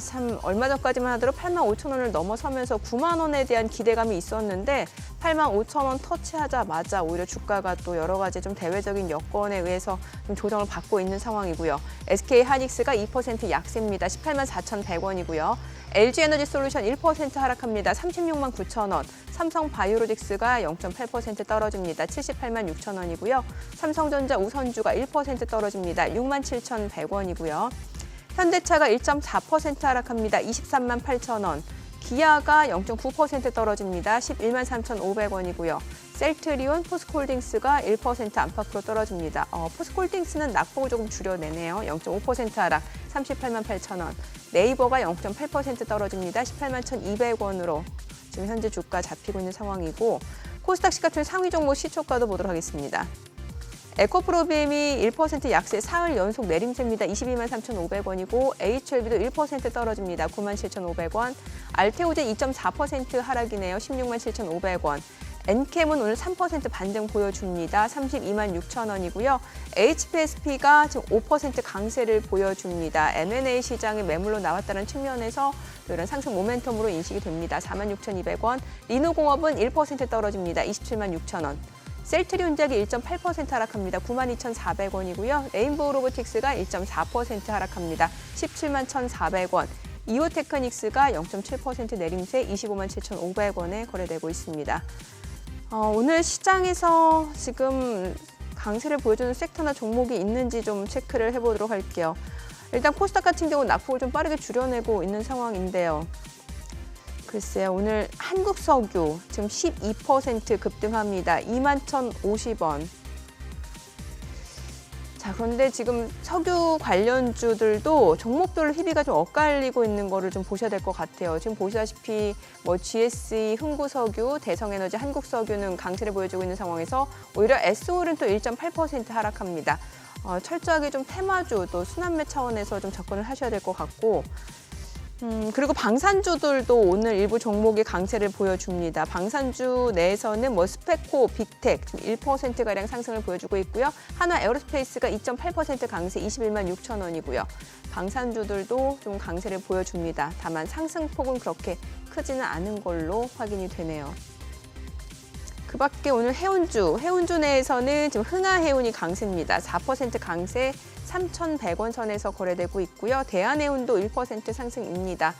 참 얼마 전까지만 하더라도 85,000원을 넘어서면서 9만 원에 대한 기대감이 있었는데 85,000원 터치하자마자 오히려 주가가 또 여러 가지 좀 대외적인 여건에 의해서 좀 조정을 받고 있는 상황이고요. SK 하이닉스가 2% 약세입니다. 184,100원이고요. LG에너지솔루션 1% 하락합니다. 36만 9천원. 삼성바이오로직스가 0.8% 떨어집니다. 78만 6천원이고요. 삼성전자 우선주가 1% 떨어집니다. 6만 7,100원이고요. 현대차가 1.4% 하락합니다. 23만 8천원. 기아가 0.9% 떨어집니다. 11만 3,500원이고요. 셀트리온, 포스코홀딩스가 1% 안팎으로 떨어집니다. 포스코홀딩스는 낙폭을 조금 줄여내네요. 0.5% 하락, 38만 8천원. 네이버가 0.8% 떨어집니다. 18만 1,200원으로 지금 현재 주가 잡히고 있는 상황이고 코스닥 시가총액 상위 종목 시초가도 보도록 하겠습니다. 에코프로비엠이 1% 약세 사흘 연속 내림세입니다. 22만 3,500원이고 HLB도 1% 떨어집니다. 9만 7,500원. 알테오젠 2.4% 하락이네요. 16만 7,500원. 엔캠은 오늘 3% 반등 보여줍니다. 32만 6천 원이고요. HPSP가 지금 5% 강세를 보여줍니다. M&A 시장에 매물로 나왔다는 측면에서 이런 상승 모멘텀으로 인식이 됩니다. 4만 6,200원. 리노공업은 1% 떨어집니다. 27만 6천 원. 셀트리온작이 1.8% 하락합니다. 9만 2,400원이고요. 레인보우 로보틱스가 1.4% 하락합니다. 17만 1,400원. 이오테크닉스가 0.7% 내림세 25만 7,500원에 거래되고 있습니다. 오늘 시장에서 지금 강세를 보여주는 섹터나 종목이 있는지 좀 체크를 해보도록 할게요. 일단 코스닥 같은 경우는 낙폭을 좀 빠르게 줄여내고 있는 상황인데요. 글쎄요, 오늘 한국석유 지금 12% 급등합니다. 2만 1,050원. 자, 그런데 지금 석유 관련주들도 종목별로 희비가 좀 엇갈리고 있는 거를 좀 보셔야 될 것 같아요. 지금 보시다시피 뭐 GSE, 흥구석유, 대성에너지, 한국석유는 강세를 보여주고 있는 상황에서 오히려 S올은 또 1.8% 하락합니다. 철저하게 좀 테마주 또 순환매 차원에서 좀 접근을 하셔야 될 것 같고, 그리고 방산주들도 오늘 일부 종목이 강세를 보여줍니다. 방산주 내에서는 뭐 스페코, 빅텍 1%가량 상승을 보여주고 있고요. 하나 에어로스페이스가 2.8% 강세 21만 6천 원이고요. 방산주들도 좀 강세를 보여줍니다. 다만 상승폭은 그렇게 크지는 않은 걸로 확인이 되네요. 그 밖에 오늘 해운주 내에서는 지금 흥하해운이 강세입니다. 4% 강세 3,100원 선에서 거래되고 있고요. 대한해운도 1% 상승입니다.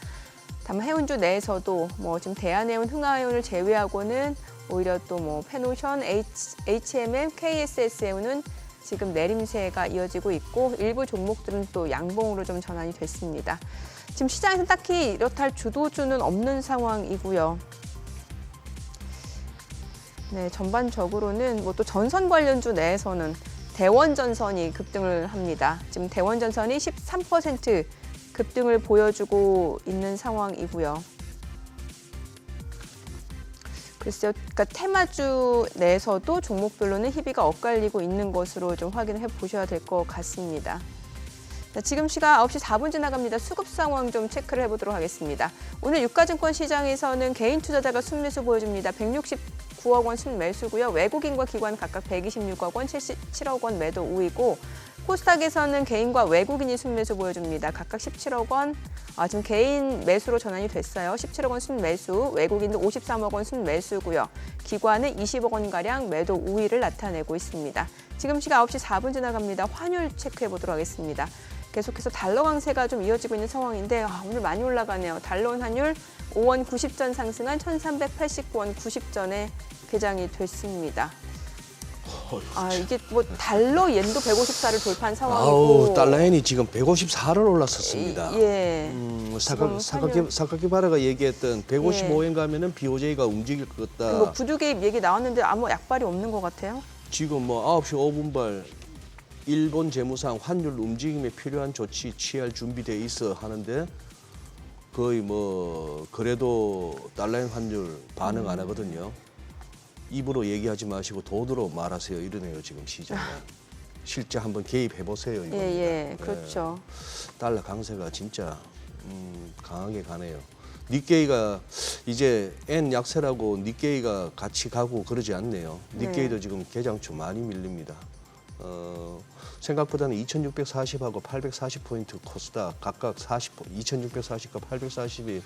다만 해운주 내에서도 뭐 지금 대한해운, 흥하해운을 제외하고는 오히려 또 뭐 페노션, HMM, KSS해운은 지금 내림세가 이어지고 있고 일부 종목들은 또 양봉으로 좀 전환이 됐습니다. 지금 시장에서 딱히 이렇다 할 주도주는 없는 상황이고요. 네, 전반적으로는 뭐 또 전선 관련주 내에서는 대원전선이 급등을 합니다. 지금 대원전선이 13% 급등을 보여주고 있는 상황이고요. 글쎄요, 그러니까 테마주 내에서도 종목별로는 희비가 엇갈리고 있는 것으로 좀 확인을 해보셔야 될 것 같습니다. 자, 지금 시각 9시 4분 지나갑니다. 수급 상황 좀 체크를 해보도록 하겠습니다. 오늘 유가증권 시장에서는 개인 투자자가 순매수 보여줍니다. 169억 원 순매수고요. 외국인과 기관 각각 126억 원, 77억 원 매도 우위고 코스닥에서는 개인과 외국인이 순매수 보여줍니다. 각각 17억 원, 지금 개인 매수로 전환이 됐어요. 17억 원 순매수, 외국인도 53억 원 순매수고요. 기관은 20억 원가량 매도 우위를 나타내고 있습니다. 지금 시각 9시 4분 지나갑니다. 환율 체크해 보도록 하겠습니다. 계속해서 달러 강세가 좀 이어지고 있는 상황인데 오늘 많이 올라가네요. 달러원 환율 5원 90전 상승한 1,389원 90전에 개장이 됐습니다. 이게 뭐 달러 옌도 154를 돌파한 상황이고 달러엔이 지금 154를 올랐었습니다. 예. 사카키바라가 얘기했던 155엔 가면은 BOJ가 움직일 것 같다. 뭐 부두 개입 얘기 나왔는데 아무 약발이 없는 것 같아요. 지금 뭐 9시 5분발 일본 재무상 환율 움직임에 필요한 조치 취할 준비돼 있어 하는데 거의 뭐 그래도 달러엔 환율 반응 안 하거든요. 입으로 얘기하지 마시고 돈으로 말하세요 이러네요 지금 시장에. 실제 한번 개입해 보세요. 예, 그렇죠. 달러 강세가 진짜 강하게 가네요. 니케이가 이제 엔 약세라고 니케이가 같이 가고 그러지 않네요. 니케이도 지금 개장주 많이 밀립니다. 생각보다는 2,640하고 840포인트 코스닥 각각 2,640과 840이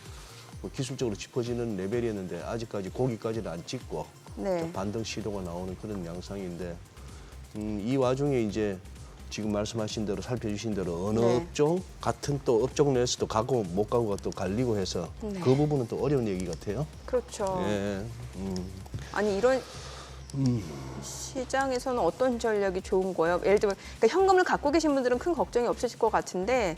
뭐 기술적으로 짚어지는 레벨이었는데 아직까지 거기까지는 안 찍고 네. 반등 시도가 나오는 그런 양상인데 이 와중에 이제 지금 말씀하신 대로 살펴주신 대로 어느 네. 업종 같은 또 업종 내에서도 가고 못 가고가 또 갈리고 해서 그 부분은 또 어려운 얘기 같아요. 그렇죠. 예. 아니 이런 시장에서는 어떤 전략이 좋은 거예요? 예를 들면 그러니까 현금을 갖고 계신 분들은 큰 걱정이 없으실 것 같은데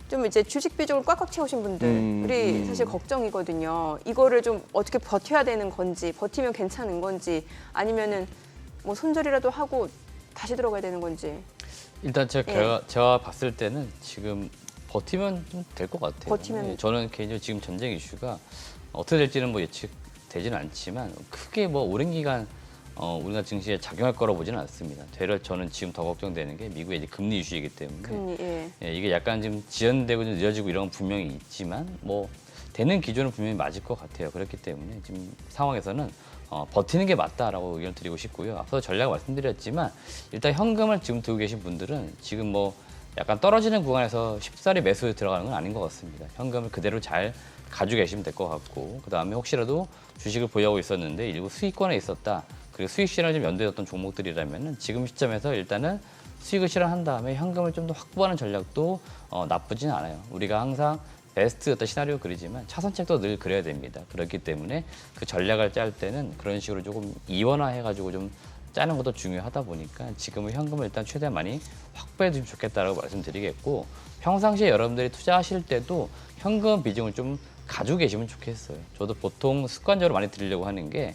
좀 이제 주식 비중을 꽉꽉 채우신 분들이 사실 걱정이거든요. 이거를 좀 어떻게 버텨야 되는 건지, 버티면 괜찮은 건지, 아니면은 뭐 손절이라도 하고 다시 들어가야 되는 건지. 일단 제가 봤을 때는 지금 버티면 좀 될 것 같아요. 버티면. 저는 개인적으로 지금 전쟁 이슈가 어떻게 될지는 뭐 예측되지는 않지만 크게 뭐 오랜 기간 우리나라 증시에 작용할 거라고 보지는 않습니다. 되려 저는 지금 더 걱정되는 게 미국의 이제 금리 이슈이기 때문에 금리, 예. 예, 이게 약간 지금 지연되고 좀 늦어지고 이런 건 분명히 있지만 뭐 되는 기조는 분명히 맞을 것 같아요. 그렇기 때문에 지금 상황에서는 버티는 게 맞다라고 의견을 드리고 싶고요. 앞서 전략을 말씀드렸지만 일단 현금을 지금 들고 계신 분들은 지금 뭐 약간 떨어지는 구간에서 쉽사리 매수에 들어가는 건 아닌 것 같습니다. 현금을 그대로 잘 가지고 계시면 될 것 같고 그다음에 혹시라도 주식을 보유하고 있었는데 일부 수익권에 있었다. 그리고 수익 실현을 좀 연도했던 종목들이라면 지금 시점에서 일단은 수익을 실현한 다음에 현금을 좀 더 확보하는 전략도 나쁘진 않아요. 우리가 항상 베스트 어떤 시나리오 그리지만 차선책도 늘 그려야 됩니다. 그렇기 때문에 그 전략을 짤 때는 그런 식으로 조금 이원화해가지고 좀 짜는 것도 중요하다 보니까 지금은 현금을 일단 최대한 많이 확보해 두시면 좋겠다라고 말씀드리겠고 평상시에 여러분들이 투자하실 때도 현금 비중을 좀 가지고 계시면 좋겠어요. 저도 보통 습관적으로 많이 드리려고 하는 게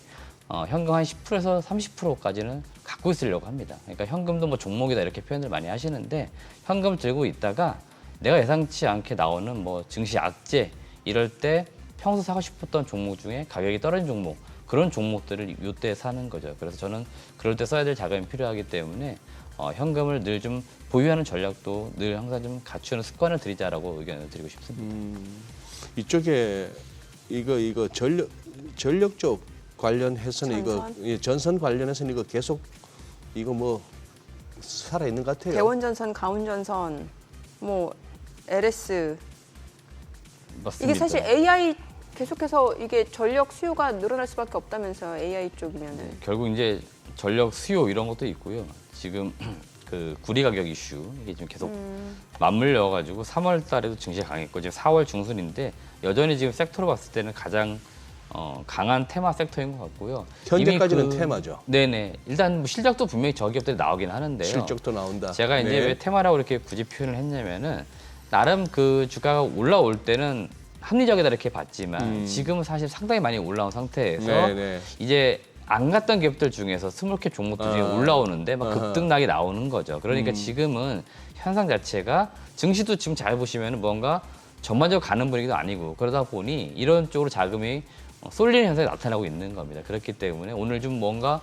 현금 한 10%에서 30%까지는 갖고 있으려고 합니다. 그러니까 현금도 뭐 종목이다 이렇게 표현을 많이 하시는데 현금 들고 있다가 내가 예상치 않게 나오는 뭐 증시 악재 이럴 때 평소 사고 싶었던 종목 중에 가격이 떨어진 종목 그런 종목들을 이때 사는 거죠. 그래서 저는 그럴 때 써야 될 자금이 필요하기 때문에 현금을 늘 좀 보유하는 전략도 늘 항상 좀 갖추는 습관을 들이자라고 의견을 드리고 싶습니다. 이쪽에 이거 전력 쪽 관련해서는 전선? 이거 전선 관련해서는 이거 계속 이거 뭐 살아 있는 것 같아요. 대원전선, 가운전선, 뭐 LS 맞습니다. 이게 사실 AI 계속해서 이게 전력 수요가 늘어날 수밖에 없다면서요. AI 쪽이면은. 결국 이제 전력 수요 이런 것도 있고요. 지금 그 구리 가격 이슈 이게 지금 계속 맞물려 가지고 3월 달에도 증시가 강했고 지금 4월 중순인데 여전히 지금 섹터로 봤을 때는 가장 강한 테마 섹터인 것 같고요. 현재까지는 이미 테마죠. 네네. 일단 뭐 실적도 분명히 저 기업들이 나오긴 하는데요. 실적도 나온다. 제가 이제 네. 왜 테마라고 이렇게 굳이 표현을 했냐면은 나름 그 주가가 올라올 때는 합리적이다 이렇게 봤지만 지금은 사실 상당히 많이 올라온 상태에서 네네. 이제 안 갔던 기업들 중에서 스몰캡 종목들 중에 올라오는데 막 급등락이 나오는 거죠. 그러니까 지금은 현상 자체가 증시도 지금 잘 보시면 뭔가 전반적으로 가는 분위기도 아니고 그러다 보니 이런 쪽으로 자금이 쏠리는 현상이 나타나고 있는 겁니다. 그렇기 때문에 오늘 좀 뭔가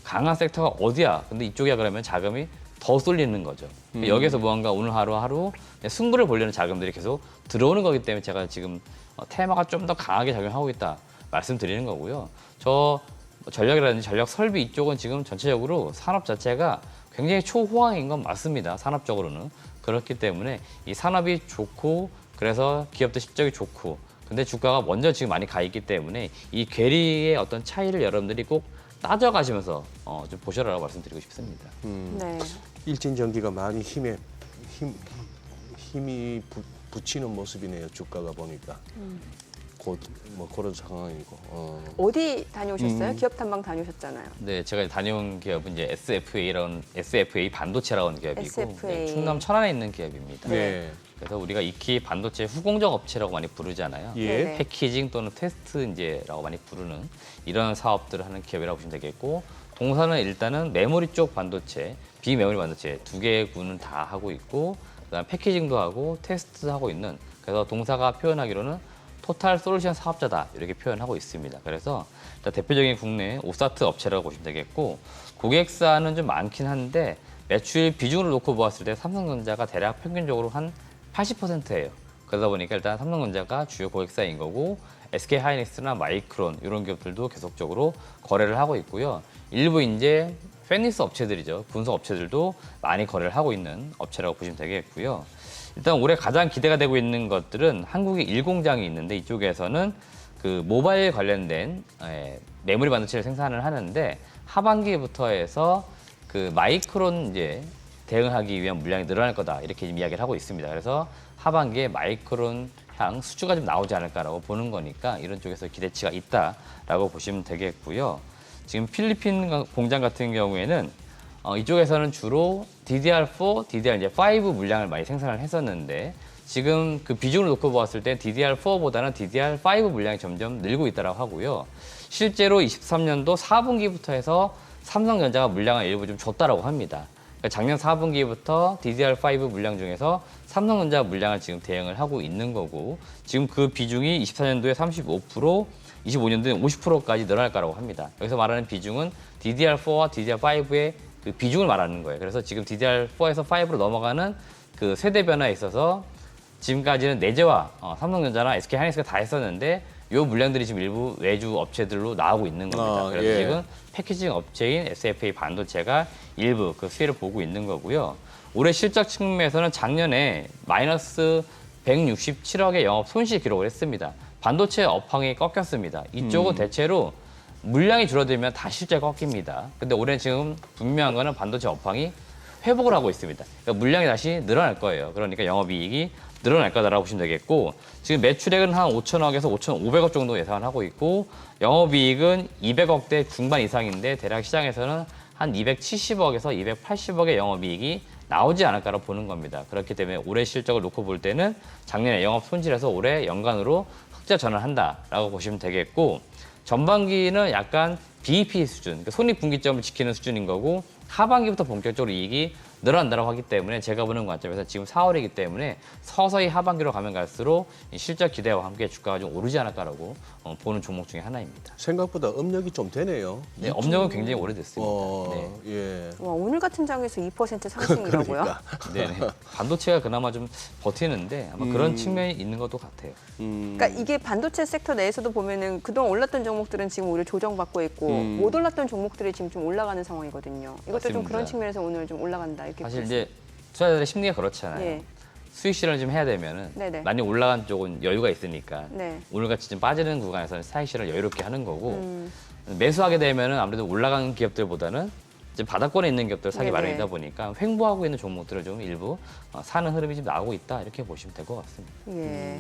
강한 섹터가 어디야? 근데 이쪽이야 그러면 자금이 더 쏠리는 거죠. 여기서 뭔가 오늘 하루 승부를 보려는 자금들이 계속 들어오는 거기 때문에 제가 지금 테마가 좀 더 강하게 작용하고 있다 말씀드리는 거고요. 저 전력이라든지 전력 설비 이쪽은 지금 전체적으로 산업 자체가 굉장히 초호황인 건 맞습니다. 산업적으로는. 그렇기 때문에 이 산업이 좋고 그래서 기업들 실적이 좋고 근데 주가가 먼저 지금 많이 가 있기 때문에 이 괴리의 어떤 차이를 여러분들이 꼭 따져가시면서 좀 보셔라라고 말씀드리고 싶습니다. 네. 일진전기가 많이 힘이 붙이는 모습이네요. 주가가 보니까 곧 뭐 그런 상황이고. 어디 다녀오셨어요? 기업 탐방 다녀오셨잖아요. 네, 제가 다녀온 기업은 이제 SFA 반도체라는 기업이고 SFA. 충남 천안에 있는 기업입니다. 네. 그래서 우리가 익히 반도체 후공정 업체라고 많이 부르잖아요. 예. 네네. 패키징 또는 테스트 이제라고 많이 부르는 이런 사업들을 하는 기업이라고 보시면 되겠고 동사는 일단은 메모리 쪽 반도체, 비메모리 반도체 두 개의 군은 다 하고 있고 그다음 패키징도 하고 테스트 하고 있는 그래서 동사가 표현하기로는 토탈 솔루션 사업자다 이렇게 표현하고 있습니다. 그래서 대표적인 국내 오사트 업체라고 보시면 되겠고 고객사는 좀 많긴 한데 매출 비중을 놓고 보았을 때 삼성전자가 대략 평균적으로 한 80%예요. 그러다 보니까 일단 삼성전자가 주요 고객사인 거고 SK하이닉스나 마이크론 이런 기업들도 계속적으로 거래를 하고 있고요. 일부 이제 패니스 업체들이죠. 분석 업체들도 많이 거래를 하고 있는 업체라고 보시면 되겠고요. 일단 올해 가장 기대가 되고 있는 것들은 한국에 1공장이 있는데 이쪽에서는 그 모바일 관련된 메모리 반도체를 생산을 하는데 하반기부터 해서 그 마이크론 이제 대응하기 위한 물량이 늘어날 거다 이렇게 지금 이야기를 하고 있습니다. 그래서 하반기에 마이크론 향 수주가 좀 나오지 않을까라고 보는 거니까 이런 쪽에서 기대치가 있다라고 보시면 되겠고요. 지금 필리핀 공장 같은 경우에는 이쪽에서는 주로 DDR4, DDR5 물량을 많이 생산을 했었는데 지금 그 비중을 놓고 보았을 때 DDR4보다는 DDR5 물량이 점점 늘고 있다고 하고요. 실제로 23년도 4분기부터 해서 삼성전자가 물량을 일부 좀 줬다라고 합니다. 그러니까 작년 4분기부터 DDR5 물량 중에서 삼성전자 물량을 지금 대응을 하고 있는 거고 지금 그 비중이 24년도에 35%, 25년도에 50%까지 늘어날 거라고 합니다. 여기서 말하는 비중은 DDR4와 DDR5의 그 비중을 말하는 거예요. 그래서 지금 DDR4에서 5로 넘어가는 그 세대 변화에 있어서 지금까지는 내재와 삼성전자나 SK하이닉스가 다 했었는데 이 물량들이 지금 일부 외주 업체들로 나오고 있는 겁니다. 그래서 예. 지금 패키징 업체인 SFA 반도체가 일부 그 수혜를 보고 있는 거고요. 올해 실적 측면에서는 작년에 마이너스 167억의 영업 손실 기록을 했습니다. 반도체 업황이 꺾였습니다. 이쪽은 대체로 물량이 줄어들면 다 실제 꺾입니다. 근데 올해는 지금 분명한 거는 반도체 업황이 회복을 하고 있습니다. 그러니까 물량이 다시 늘어날 거예요. 그러니까 영업이익이 늘어날 거다라고 보시면 되겠고 지금 매출액은 한 5천억에서 5,500억 정도 예상을 하고 있고 영업이익은 200억대 중반 이상인데 대략 시장에서는 한 270억에서 280억의 영업이익이 나오지 않을까라고 보는 겁니다. 그렇기 때문에 올해 실적을 놓고 볼 때는 작년에 영업 손실에서 올해 연간으로 흑자 전환한다라고 보시면 되겠고 전반기는 약간 BEP 수준, 그러니까 손익분기점을 지키는 수준인 거고 하반기부터 본격적으로 이익이 늘어난다고 하기 때문에 제가 보는 관점에서 지금 4월이기 때문에 서서히 하반기로 가면 갈수록 이 실적 기대와 함께 주가가 좀 오르지 않을까라고 보는 종목 중에 하나입니다. 생각보다 업력이 좀 되네요. 네, 업력은 굉장히 오래됐습니다. 네. 예. 와, 오늘 같은 장에서 2% 상승이라고요? 그러니까. 네네. 반도체가 그나마 좀 버티는데 아마 그런 측면이 있는 것도 같아요. 그러니까 이게 반도체 섹터 내에서도 보면은 그동안 올랐던 종목들은 지금 오히려 조정받고 있고 못 올랐던 종목들이 지금 좀 올라가는 상황이거든요. 이것도 좀 맞습니다. 그런 측면에서 오늘 좀 올라간다 이렇게 사실 보시죠. 이제 투자자들의 심리가 그렇잖아요. 예. 수익 실현을 좀 해야 되면은 네네. 많이 올라간 쪽은 여유가 있으니까 네. 오늘같이 좀 빠지는 구간에서는 사익 실현을 여유롭게 하는 거고 매수하게 되면은 아무래도 올라가는 기업들보다는 이제 바닥권에 있는 기업들 사기 네네. 마련이다 보니까 횡보하고 있는 종목들을 좀 일부 사는 흐름이 좀 나오고 있다 이렇게 보시면 될 것 같습니다. 예.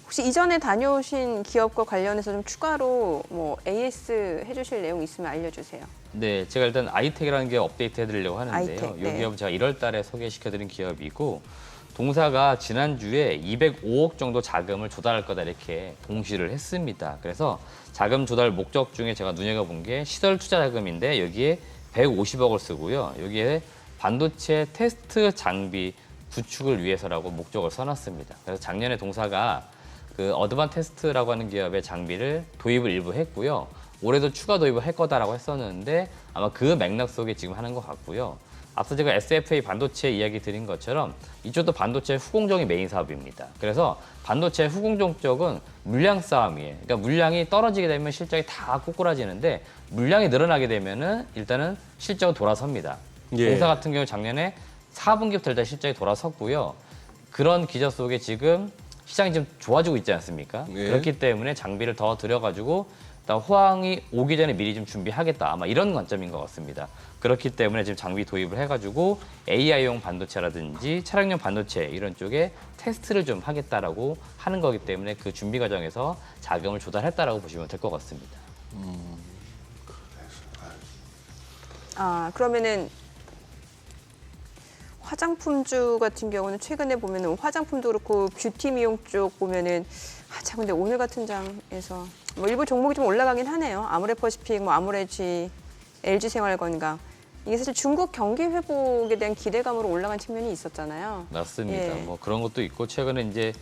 혹시 이전에 다녀오신 기업과 관련해서 좀 추가로 뭐 AS 해주실 내용 있으면 알려주세요. 네, 제가 일단 아이텍이라는 게 업데이트 해드리려고 하는데요. 아이텍, 이 네. 기업은 제가 1월 달에 소개시켜드린 기업이고 동사가 지난주에 205억 정도 자금을 조달할 거다 이렇게 공시를 했습니다. 그래서 자금 조달 목적 중에 제가 눈여겨본 게 시설 투자 자금인데 여기에 150억을 쓰고요. 여기에 반도체 테스트 장비 구축을 위해서라고 목적을 써놨습니다. 그래서 작년에 동사가 그 어드반 테스트라고 하는 기업의 장비를 도입을 일부 했고요. 올해도 추가 도입을 할 거다라고 했었는데 아마 그 맥락 속에 지금 하는 것 같고요. 앞서 제가 SFA 반도체 이야기 드린 것처럼 이쪽도 반도체 후공정이 메인 사업입니다. 그래서 반도체 후공정 쪽은 물량 싸움이에요. 그러니까 물량이 떨어지게 되면 실적이 다 꼬꾸라지는데 물량이 늘어나게 되면은 일단은 실적은 돌아섭니다. 예. 동사 같은 경우 작년에 4분기부터 일단 실적이 돌아섰고요. 그런 기저 속에 지금 시장이 좀 좋아지고 있지 않습니까? 예. 그렇기 때문에 장비를 더 들여가지고 일단 호황이 오기 전에 미리 좀 준비하겠다. 아마 이런 관점인 것 같습니다. 그렇기 때문에 지금 장비 도입을 해가지고 AI용 반도체라든지 차량용 반도체 이런 쪽에 테스트를 좀 하겠다라고 하는 거기 때문에 그 준비 과정에서 자금을 조달했다라고 보시면 될 것 같습니다. 아, 그러면은 화장품주 같은 경우는 최근에 보면은 화장품도 그렇고 뷰티 미용 쪽 보면은 참 근데 오늘 같은 장에서 뭐 일부 종목이 좀 올라가긴 하네요. 아모레퍼시픽, 뭐 아모레지, LG생활건강. 이게 사실 중국 경기 회복에 대한 기대감으로 올라간 측면이 있었잖아요. 맞습니다. 예. 뭐 그런 것도 있고 최근에 이제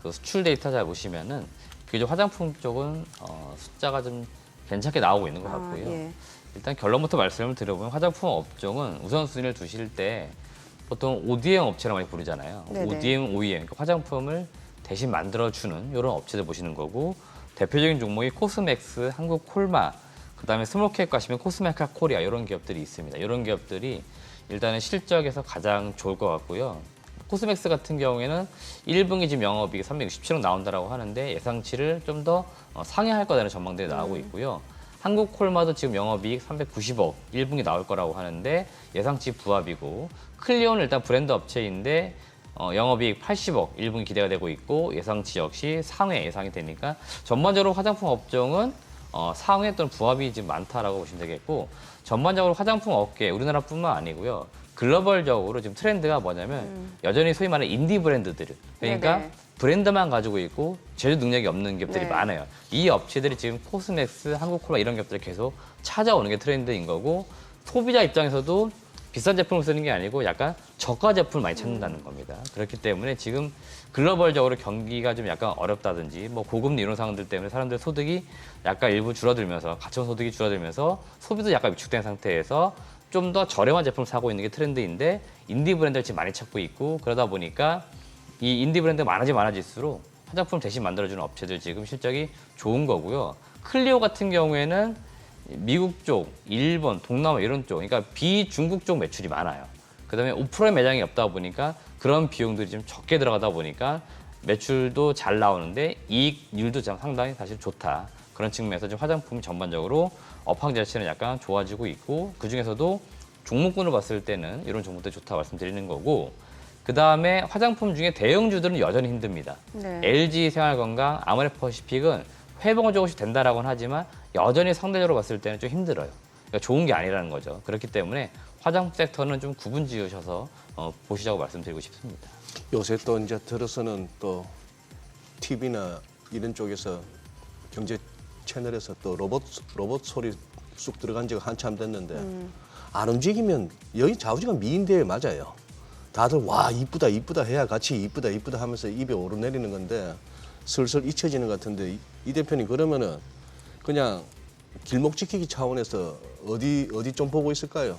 그 수출 데이터 잘 보시면은 비교적 화장품 쪽은 숫자가 좀 괜찮게 나오고 있는 것 같고요. 예. 일단 결론부터 말씀을 드려보면 화장품 업종은 우선순위를 두실 때 보통 ODM 업체라 많이 부르잖아요. 네네. ODM, OEM, 그러니까 화장품을 대신 만들어주는 이런 업체들 보시는 거고 대표적인 종목이 코스맥스, 한국콜마, 그다음에 스몰캡 가시면 코스메카 코리아 이런 기업들이 있습니다. 이런 기업들이 일단은 실적에서 가장 좋을 것 같고요. 코스맥스 같은 경우에는 1분기 지금 영업이익이 367억 나온다라고 하는데 예상치를 좀 더 상회할 거라는 전망들이 나오고 있고요. 한국콜마도 지금 영업이익 390억 1분기 나올 거라고 하는데 예상치 부합이고 클리오는 일단 브랜드 업체인데 영업이익 80억 1분기 기대가 되고 있고 예상치 역시 상회 예상이 되니까 전반적으로 화장품 업종은 상회 또는 부합이 지금 많다라고 보시면 되겠고 전반적으로 화장품 업계 우리나라뿐만 아니고요. 글로벌적으로 지금 트렌드가 뭐냐면 여전히 소위 말하는 인디 브랜드들 그러니까 네네. 브랜드만 가지고 있고 제조 능력이 없는 기업들이 네. 많아요. 이 업체들이 지금 코스맥스, 한국콜마 이런 기업들을 계속 찾아오는 게 트렌드인 거고 소비자 입장에서도 비싼 제품을 쓰는 게 아니고 약간 저가 제품을 많이 찾는다는 겁니다. 그렇기 때문에 지금 글로벌적으로 경기가 좀 약간 어렵다든지 뭐 고금리 이런 상황들 때문에 사람들 소득이 약간 일부 줄어들면서 가처분 소득이 줄어들면서 소비도 약간 위축된 상태에서 좀 더 저렴한 제품을 사고 있는 게 트렌드인데 인디 브랜드를 지금 많이 찾고 있고 그러다 보니까 이 인디 브랜드가 많아질수록 화장품을 대신 만들어주는 업체들 지금 실적이 좋은 거고요. 클리오 같은 경우에는 미국 쪽, 일본, 동남아 이런 쪽, 그러니까 비중국 쪽 매출이 많아요. 그다음에 오프라인 매장이 없다 보니까 그런 비용들이 좀 적게 들어가다 보니까 매출도 잘 나오는데 이익률도 상당히 사실 좋다. 그런 측면에서 지금 화장품 전반적으로 업황 자체는 약간 좋아지고 있고 그중에서도 종목군을 봤을 때는 이런 종목들이 좋다 말씀드리는 거고 그다음에 화장품 중에 대형주들은 여전히 힘듭니다. 네. LG 생활건강, 아모레퍼시픽은 회복은 조금씩 된다라고는 하지만 여전히 상대적으로 봤을 때는 좀 힘들어요. 그러니까 좋은 게 아니라는 거죠. 그렇기 때문에 화장품 섹터는 좀 구분 지으셔서 보시자고 말씀드리고 싶습니다. 요새 또 이제 들어서는 또 TV나 이런 쪽에서 경제 채널에서 또 로봇 소리 쑥 들어간 지가 한참 됐는데 안 움직이면 여기 좌우지간 미인대에 맞아요. 다들 와 이쁘다 이쁘다 해야 같이 이쁘다 이쁘다 하면서 입에 오르내리는 건데 슬슬 잊혀지는 것 같은데 이 대표님 그러면은 그냥 길목 지키기 차원에서 어디 좀 보고 있을까요?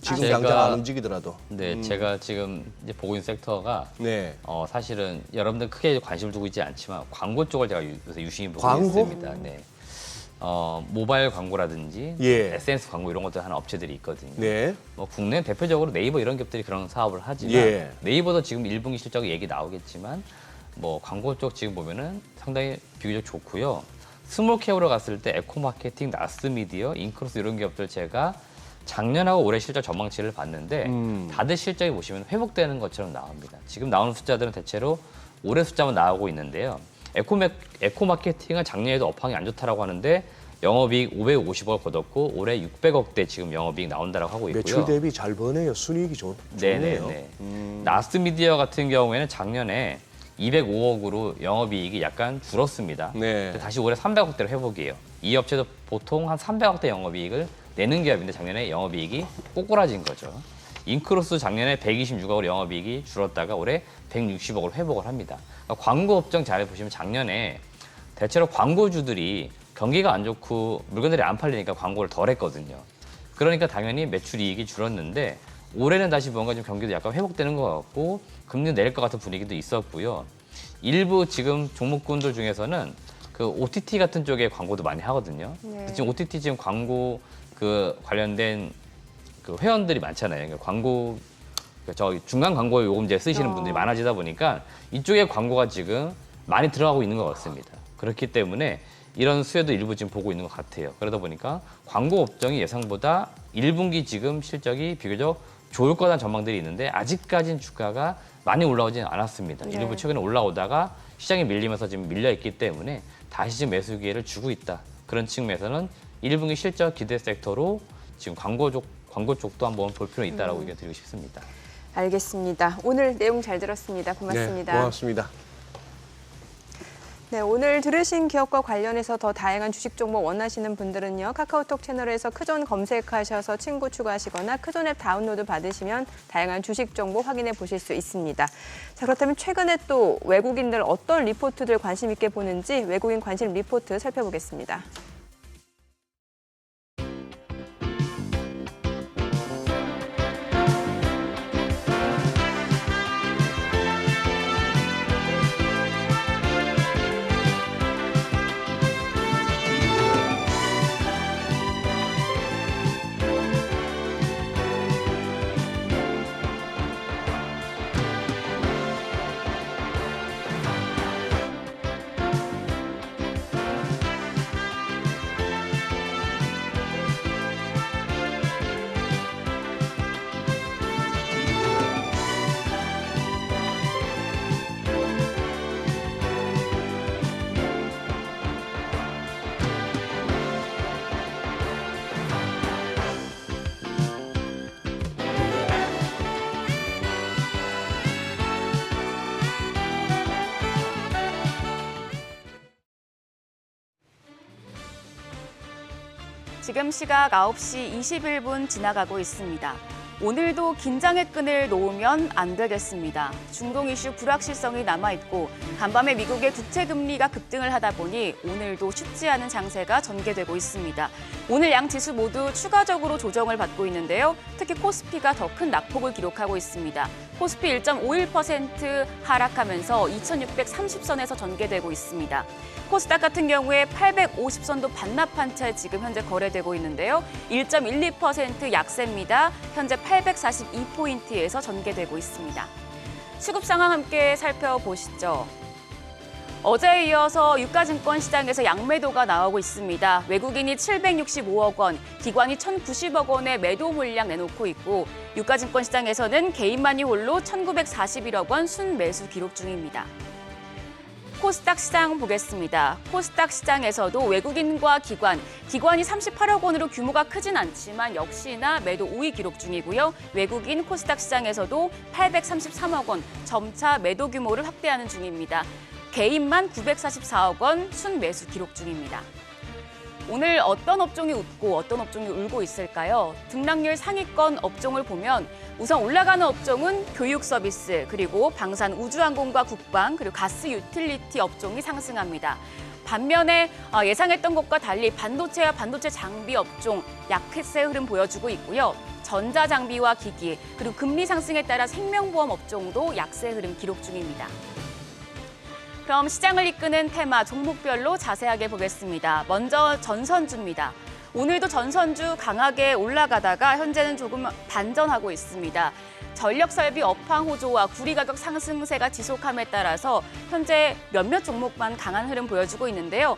지금 제가- 당장 안 움직이더라도. 네, 제가 지금 이제 보고 있는 섹터가 네. 사실은 여러분들 크게 관심을 두고 있지 않지만 광고 쪽을 제가 요새 유심히 보고 광고? 있습니다. 네. 모바일 광고라든지 예. SNS 광고 이런 것들 하는 업체들이 있거든요. 네. 뭐 국내 대표적으로 네이버 이런 기업들이 그런 사업을 하지만 예. 네이버도 지금 1분기 실적 얘기 나오겠지만 뭐 광고 쪽 지금 보면은 상당히 비교적 좋고요. 스몰캡으로 갔을 때 에코마케팅, 나스미디어, 인크로스 이런 기업들 제가 작년하고 올해 실적 전망치를 봤는데 다들 실적이 보시면 회복되는 것처럼 나옵니다. 지금 나오는 숫자들은 대체로 올해 숫자만 나오고 있는데요. 에코마케팅은 작년에도 업황이 안 좋다라고 하는데 영업이익 550억 거뒀고 올해 600억대 지금 영업이익 나온다라고 하고 있고요. 매출 대비 잘 버네요. 순이익이 좋네요. 네네네. 나스미디어 같은 경우에는 작년에 205억으로 영업이익이 약간 줄었습니다. 네. 근데 다시 올해 300억대로 회복이에요. 이 업체도 보통 한 300억대 영업이익을 내는 기업인데 작년에 영업이익이 꼬꾸라진 거죠. 인크로스 작년에 126억으로 영업이익이 줄었다가 올해 160억으로 회복을 합니다. 그러니까 광고 업종 잘 보시면 작년에 대체로 광고주들이 경기가 안 좋고 물건들이 안 팔리니까 광고를 덜 했거든요. 그러니까 당연히 매출 이익이 줄었는데 올해는 다시 뭔가 좀 경기도 약간 회복되는 것 같고 금리 내릴 것 같은 분위기도 있었고요. 일부 지금 종목군들 중에서는 그 OTT 같은 쪽에 광고도 많이 하거든요. 네. 지금 OTT 지금 광고 그 관련된 그 회원들이 많잖아요. 그러니까 광고 저 중간 광고 요금제 쓰시는 분들이 많아지다 보니까 이쪽에 광고가 지금 많이 들어가고 있는 것 같습니다. 그렇기 때문에 이런 수혜도 일부 지금 보고 있는 것 같아요. 그러다 보니까 광고 업종이 예상보다 1분기 지금 실적이 비교적 좋을 거라는 전망들이 있는데 아직까지는 주가가 많이 올라오지는 않았습니다. 네. 일부 최근에 올라오다가 시장이 밀리면서 지금 밀려있기 때문에 다시 지금 매수 기회를 주고 있다. 그런 측면에서는 1분기 실적 기대 섹터로 지금 광고 쪽도 한번 볼 필요는 있다라고 의견 드리고 싶습니다. 알겠습니다. 오늘 내용 잘 들었습니다. 고맙습니다. 네, 고맙습니다. 네, 오늘 들으신 기업과 관련해서 더 다양한 주식 종목 원하시는 분들은요. 카카오톡 채널에서 크존 검색하셔서 친구 추가하시거나 크존 앱 다운로드 받으시면 다양한 주식 정보 확인해 보실 수 있습니다. 자, 그렇다면 최근에 또 외국인들 어떤 리포트들 관심 있게 보는지 외국인 관심 리포트 살펴보겠습니다. 지금 시각 9시 21분 지나가고 있습니다. 오늘도 긴장의 끈을 놓으면 안 되겠습니다. 중동 이슈 불확실성이 남아있고 간밤에 미국의 국채 금리가 급등을 하다 보니 오늘도 쉽지 않은 장세가 전개되고 있습니다. 오늘 양 지수 모두 추가적으로 조정을 받고 있는데요. 특히 코스피가 더 큰 낙폭을 기록하고 있습니다. 코스피 1.51% 하락하면서 2630선에서 전개되고 있습니다. 코스닥 같은 경우에 850선도 반납한 채 지금 현재 거래되고 있는데요. 1.12% 약세입니다. 현재 842포인트에서 전개되고 있습니다. 수급 상황 함께 살펴보시죠. 어제에 이어서 유가증권 시장에서 양매도가 나오고 있습니다. 외국인이 765억 원, 기관이 1,090억 원의 매도 물량 내놓고 있고 유가증권 시장에서는 개인만이 홀로 1,941억 원 순매수 기록 중입니다. 코스닥 시장 보겠습니다. 코스닥 시장에서도 외국인과 기관이 38억 원으로 규모가 크진 않지만 역시나 매도 우위 기록 중이고요. 외국인 코스닥 시장에서도 833억 원, 점차 매도 규모를 확대하는 중입니다. 개인만 944억 원 순매수 기록 중입니다. 오늘 어떤 업종이 웃고 어떤 업종이 울고 있을까요? 등락률 상위권 업종을 보면 우선 올라가는 업종은 교육 서비스, 그리고 방산 우주항공과 국방, 그리고 가스 유틸리티 업종이 상승합니다. 반면에 예상했던 것과 달리 반도체와 반도체 장비 업종 약세 흐름 보여주고 있고요. 전자장비와 기기, 그리고 금리 상승에 따라 생명보험 업종도 약세 흐름 기록 중입니다. 그럼 시장을 이끄는 테마 종목별로 자세하게 보겠습니다. 먼저 전선주입니다. 오늘도 전선주 강하게 올라가다가 현재는 조금 반전하고 있습니다. 전력설비 업황 호조와 구리 가격 상승세가 지속함에 따라서 현재 몇몇 종목만 강한 흐름 보여주고 있는데요.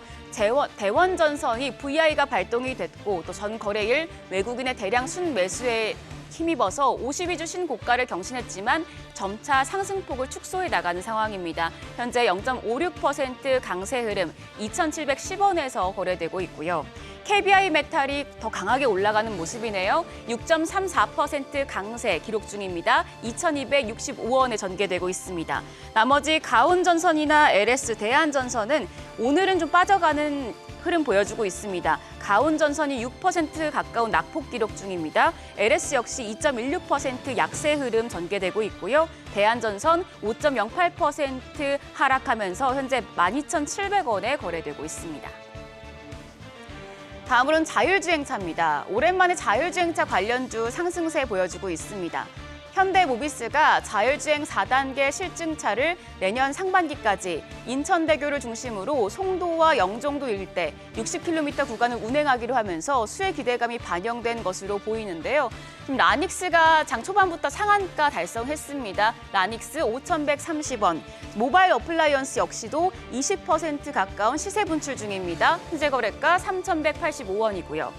대원전선이 VI가 발동이 됐고 또 전 거래일 외국인의 대량 순매수에 힘입어서 52주 신고가를 경신했지만 점차 상승폭을 축소해 나가는 상황입니다. 현재 0.56% 강세 흐름 2,710원에서 거래되고 있고요. KBI 메탈이 더 강하게 올라가는 모습이네요. 6.34% 강세 기록 중입니다. 2,265원에 전개되고 있습니다. 나머지 가온전선이나 LS, 대한전선은 오늘은 좀 빠져가는 흐름 보여주고 있습니다. 가온전선이 6% 가까운 낙폭 기록 중입니다. LS 역시 2.16% 약세 흐름 전개되고 있고요. 대한전선 5.08% 하락하면서 현재 12,700원에 거래되고 있습니다. 다음으로는 자율주행차입니다. 오랜만에 자율주행차 관련주 상승세 보여주고 있습니다. 현대모비스가 자율주행 4단계 실증차를 내년 상반기까지 인천대교를 중심으로 송도와 영종도 일대 60km 구간을 운행하기로 하면서 수혜 기대감이 반영된 것으로 보이는데요. 라닉스가 장 초반부터 상한가 달성했습니다. 라닉스 5,130원, 모바일 어플라이언스 역시도 20% 가까운 시세 분출 중입니다. 현재 거래가 3,185원이고요.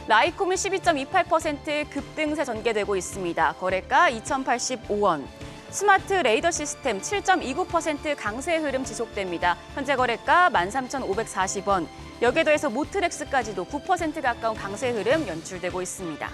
라이콤이 12.28% 급등세 전개되고 있습니다. 거래가 2,085원. 스마트 레이더 시스템 7.29% 강세 흐름 지속됩니다. 현재 거래가 13,540원. 여기에 더해서 모트렉스까지도 9% 가까운 강세 흐름 연출되고 있습니다.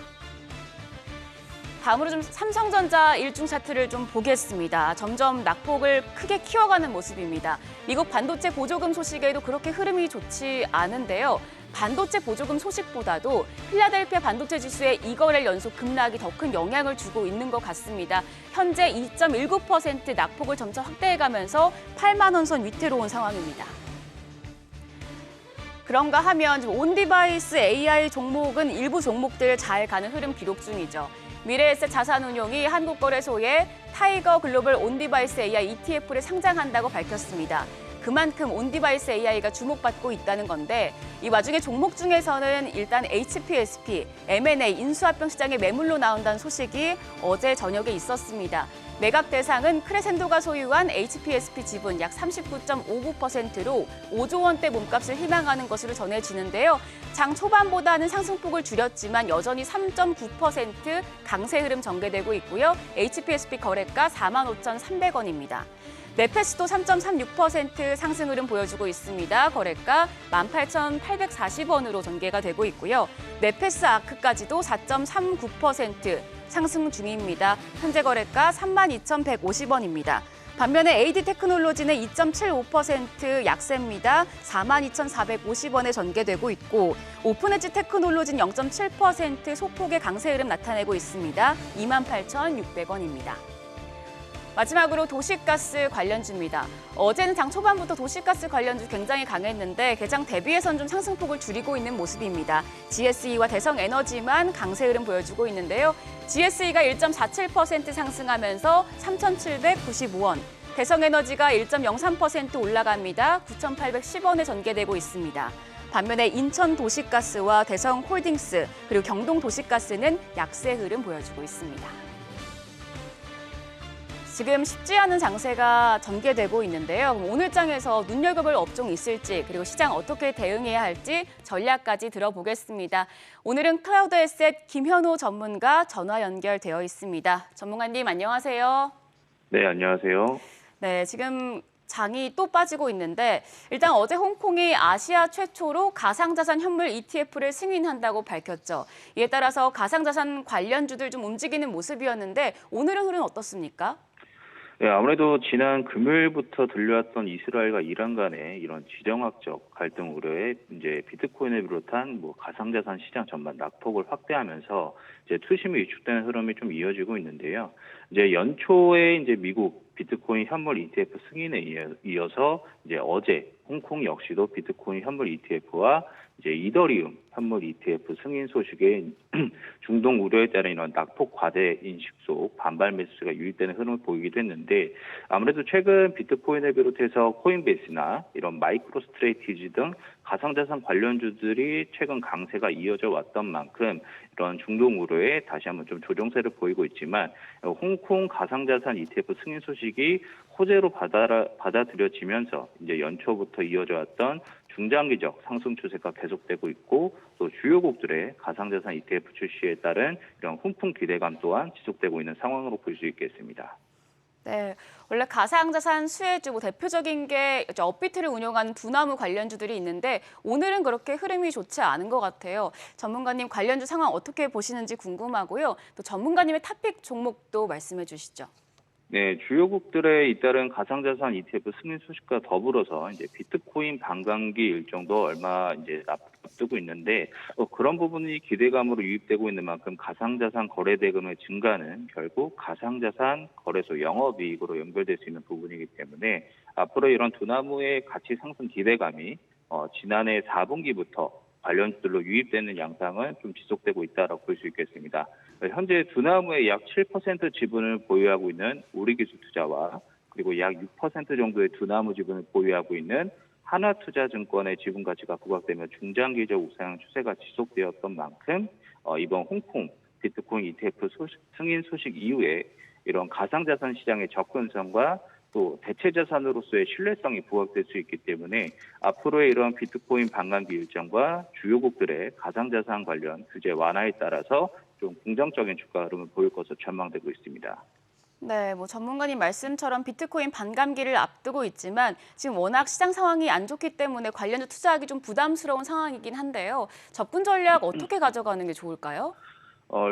다음으로 좀 삼성전자 일중 차트를 좀 보겠습니다. 점점 낙폭을 크게 키워가는 모습입니다. 미국 반도체 보조금 소식에도 그렇게 흐름이 좋지 않은데요. 반도체 보조금 소식보다도 필라델피아 반도체 지수의 2거래일 연속 급락이 더 큰 영향을 주고 있는 것 같습니다. 현재 2.19% 낙폭을 점차 확대해가면서 8만 원 선 위태로 온 상황입니다. 그런가 하면 지금 온디바이스 AI 종목은 일부 종목들 잘 가는 흐름 기록 중이죠. 미래에셋 자산운용이 한국거래소에 타이거 글로벌 온디바이스 AI ETF를 상장한다고 밝혔습니다. 그만큼 온디바이스 AI가 주목받고 있다는 건데 이 와중에 종목 중에서는 일단 HPSP, M&A, 인수합병 시장에 매물로 나온다는 소식이 어제 저녁에 있었습니다. 매각 대상은 크레센도가 소유한 HPSP 지분 약 39.59%로 5조 원대 몸값을 희망하는 것으로 전해지는데요. 장 초반보다는 상승폭을 줄였지만 여전히 3.9% 강세 흐름 전개되고 있고요. HPSP 거래가 45,300원입니다. 네페스도 3.36% 상승 흐름 보여주고 있습니다. 거래가 18,840원으로 전개가 되고 있고요. 네페스 아크까지도 4.39% 상승 중입니다. 현재 거래가 32,150원입니다. 반면에 AD 테크놀로지는 2.75% 약세입니다. 42,450원에 전개되고 있고 오픈엣지 테크놀로지는 0.7% 소폭의 강세 흐름 나타내고 있습니다. 28,600원입니다. 마지막으로 도시가스 관련주입니다. 어제는 장 초반부터 도시가스 관련주 굉장히 강했는데 개장 대비해선 좀 상승폭을 줄이고 있는 모습입니다. GSE와 대성에너지만 강세 흐름 보여주고 있는데요. GSE가 1.47% 상승하면서 3,795원, 대성에너지가 1.03% 올라갑니다. 9,810원에 전개되고 있습니다. 반면에 인천도시가스와 대성홀딩스 그리고 경동도시가스는 약세 흐름 보여주고 있습니다. 지금 쉽지 않은 장세가 전개되고 있는데요. 그럼 오늘 장에서 눈여겨볼 업종 있을지 그리고 시장 어떻게 대응해야 할지 전략까지 들어보겠습니다. 오늘은 클라우드 에셋 김현호 전문가 전화 연결되어 있습니다. 전문가님 안녕하세요. 네, 안녕하세요. 네, 지금 장이 또 빠지고 있는데 일단 어제 홍콩이 아시아 최초로 가상자산 현물 ETF를 승인한다고 밝혔죠. 이에 따라서 가상자산 관련주들 좀 움직이는 모습이었는데 오늘은 흐름 어떻습니까? 네, 아무래도 지난 금요일부터 들려왔던 이스라엘과 이란 간의 이런 지정학적 갈등 우려에 이제 비트코인을 비롯한 가상자산 시장 전반 낙폭을 확대하면서 이제 투심이 위축되는 흐름이 좀 이어지고 있는데요. 이제 연초에 이제 미국 비트코인 현물 ETF 승인에 이어서 이제 어제 홍콩 역시도 비트코인 현물 ETF와 이제 이더리움 현물 ETF 승인 소식에 중동 우려에 따른 이런 낙폭 과대 인식 속 반발 매수가 유입되는 흐름을 보이기도 했는데 아무래도 최근 비트코인을 비롯해서 코인베이스나 이런 마이크로 스트레이티지 등 가상자산 관련주들이 최근 강세가 이어져 왔던 만큼 이런 중동 우려에 다시 한번 좀 조정세를 보이고 있지만 홍콩 가상자산 ETF 승인 소식이 호재로 받아들여지면서 이제 연초부터 이어져 왔던 중장기적 상승 추세가 계속되고 있고 또 주요국들의 가상자산 ETF 출시에 따른 이런 훈풍 기대감 또한 지속되고 있는 상황으로 볼 수 있겠습니다. 네, 원래 가상자산 수혜주 대표적인 게 업비트를 운영하는 두나무 관련주들이 있는데 오늘은 그렇게 흐름이 좋지 않은 것 같아요. 전문가님 관련주 상황 어떻게 보시는지 궁금하고요. 또 전문가님의 탑픽 종목도 말씀해 주시죠. 네, 주요국들의 잇따른 가상자산 ETF 승인 소식과 더불어서 이제 비트코인 반감기 일정도 얼마 이제 앞두고 있는데 그런 부분이 기대감으로 유입되고 있는 만큼 가상자산 거래 대금의 증가는 결국 가상자산 거래소 영업이익으로 연결될 수 있는 부분이기 때문에 앞으로 이런 두나무의 가치 상승 기대감이 지난해 4분기부터 관련주들로 유입되는 양상은 좀 지속되고 있다고 볼 수 있겠습니다. 현재 두나무의 약 7% 지분을 보유하고 있는 우리기술투자와 그리고 약 6% 정도의 두나무 지분을 보유하고 있는 하나투자증권의 지분 가치가 부각되며 중장기적 우상 추세가 지속되었던 만큼 이번 홍콩 비트코인 ETF 승인 소식 이후에 이런 가상자산 시장의 접근성과 또 대체자산으로서의 신뢰성이 부각될 수 있기 때문에 앞으로의 이런 비트코인 반감기 일정과 주요국들의 가상자산 관련 규제 완화에 따라서 좀 긍정적인 주가 흐름을 보일 것으로 전망되고 있습니다. 네, 전문가님 말씀처럼 비트코인 반감기를 앞두고 있지만 지금 워낙 시장 상황이 안 좋기 때문에 관련주 투자하기 좀 부담스러운 상황이긴 한데요. 접근 전략 어떻게 가져가는 게 좋을까요?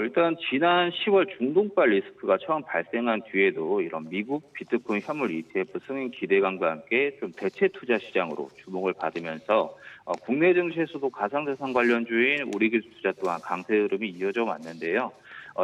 일단 지난 10월 중동발 리스크가 처음 발생한 뒤에도 이런 미국 비트코인 현물 ETF 승인 기대감과 함께 좀 대체 투자 시장으로 주목을 받으면서 국내 증시에서도 가상자산 관련주인 우리기술투자 또한 강세 흐름이 이어져 왔는데요.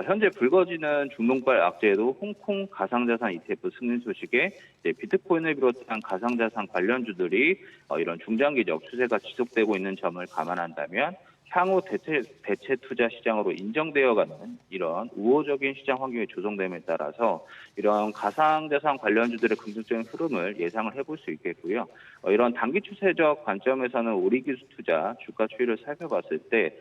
현재 불거지는 중동발 악재에도 홍콩 가상자산 ETF 승인 소식에 비트코인을 비롯한 가상자산 관련주들이 이런 중장기적 추세가 지속되고 있는 점을 감안한다면 향후 대체 투자 시장으로 인정되어가는 이런 우호적인 시장 환경이 조성됨에 따라서 이런 가상자산 관련주들의 긍정적인 흐름을 예상을 해볼 수 있겠고요. 이런 단기 추세적 관점에서는 우리기술투자 주가 추이를 살펴봤을 때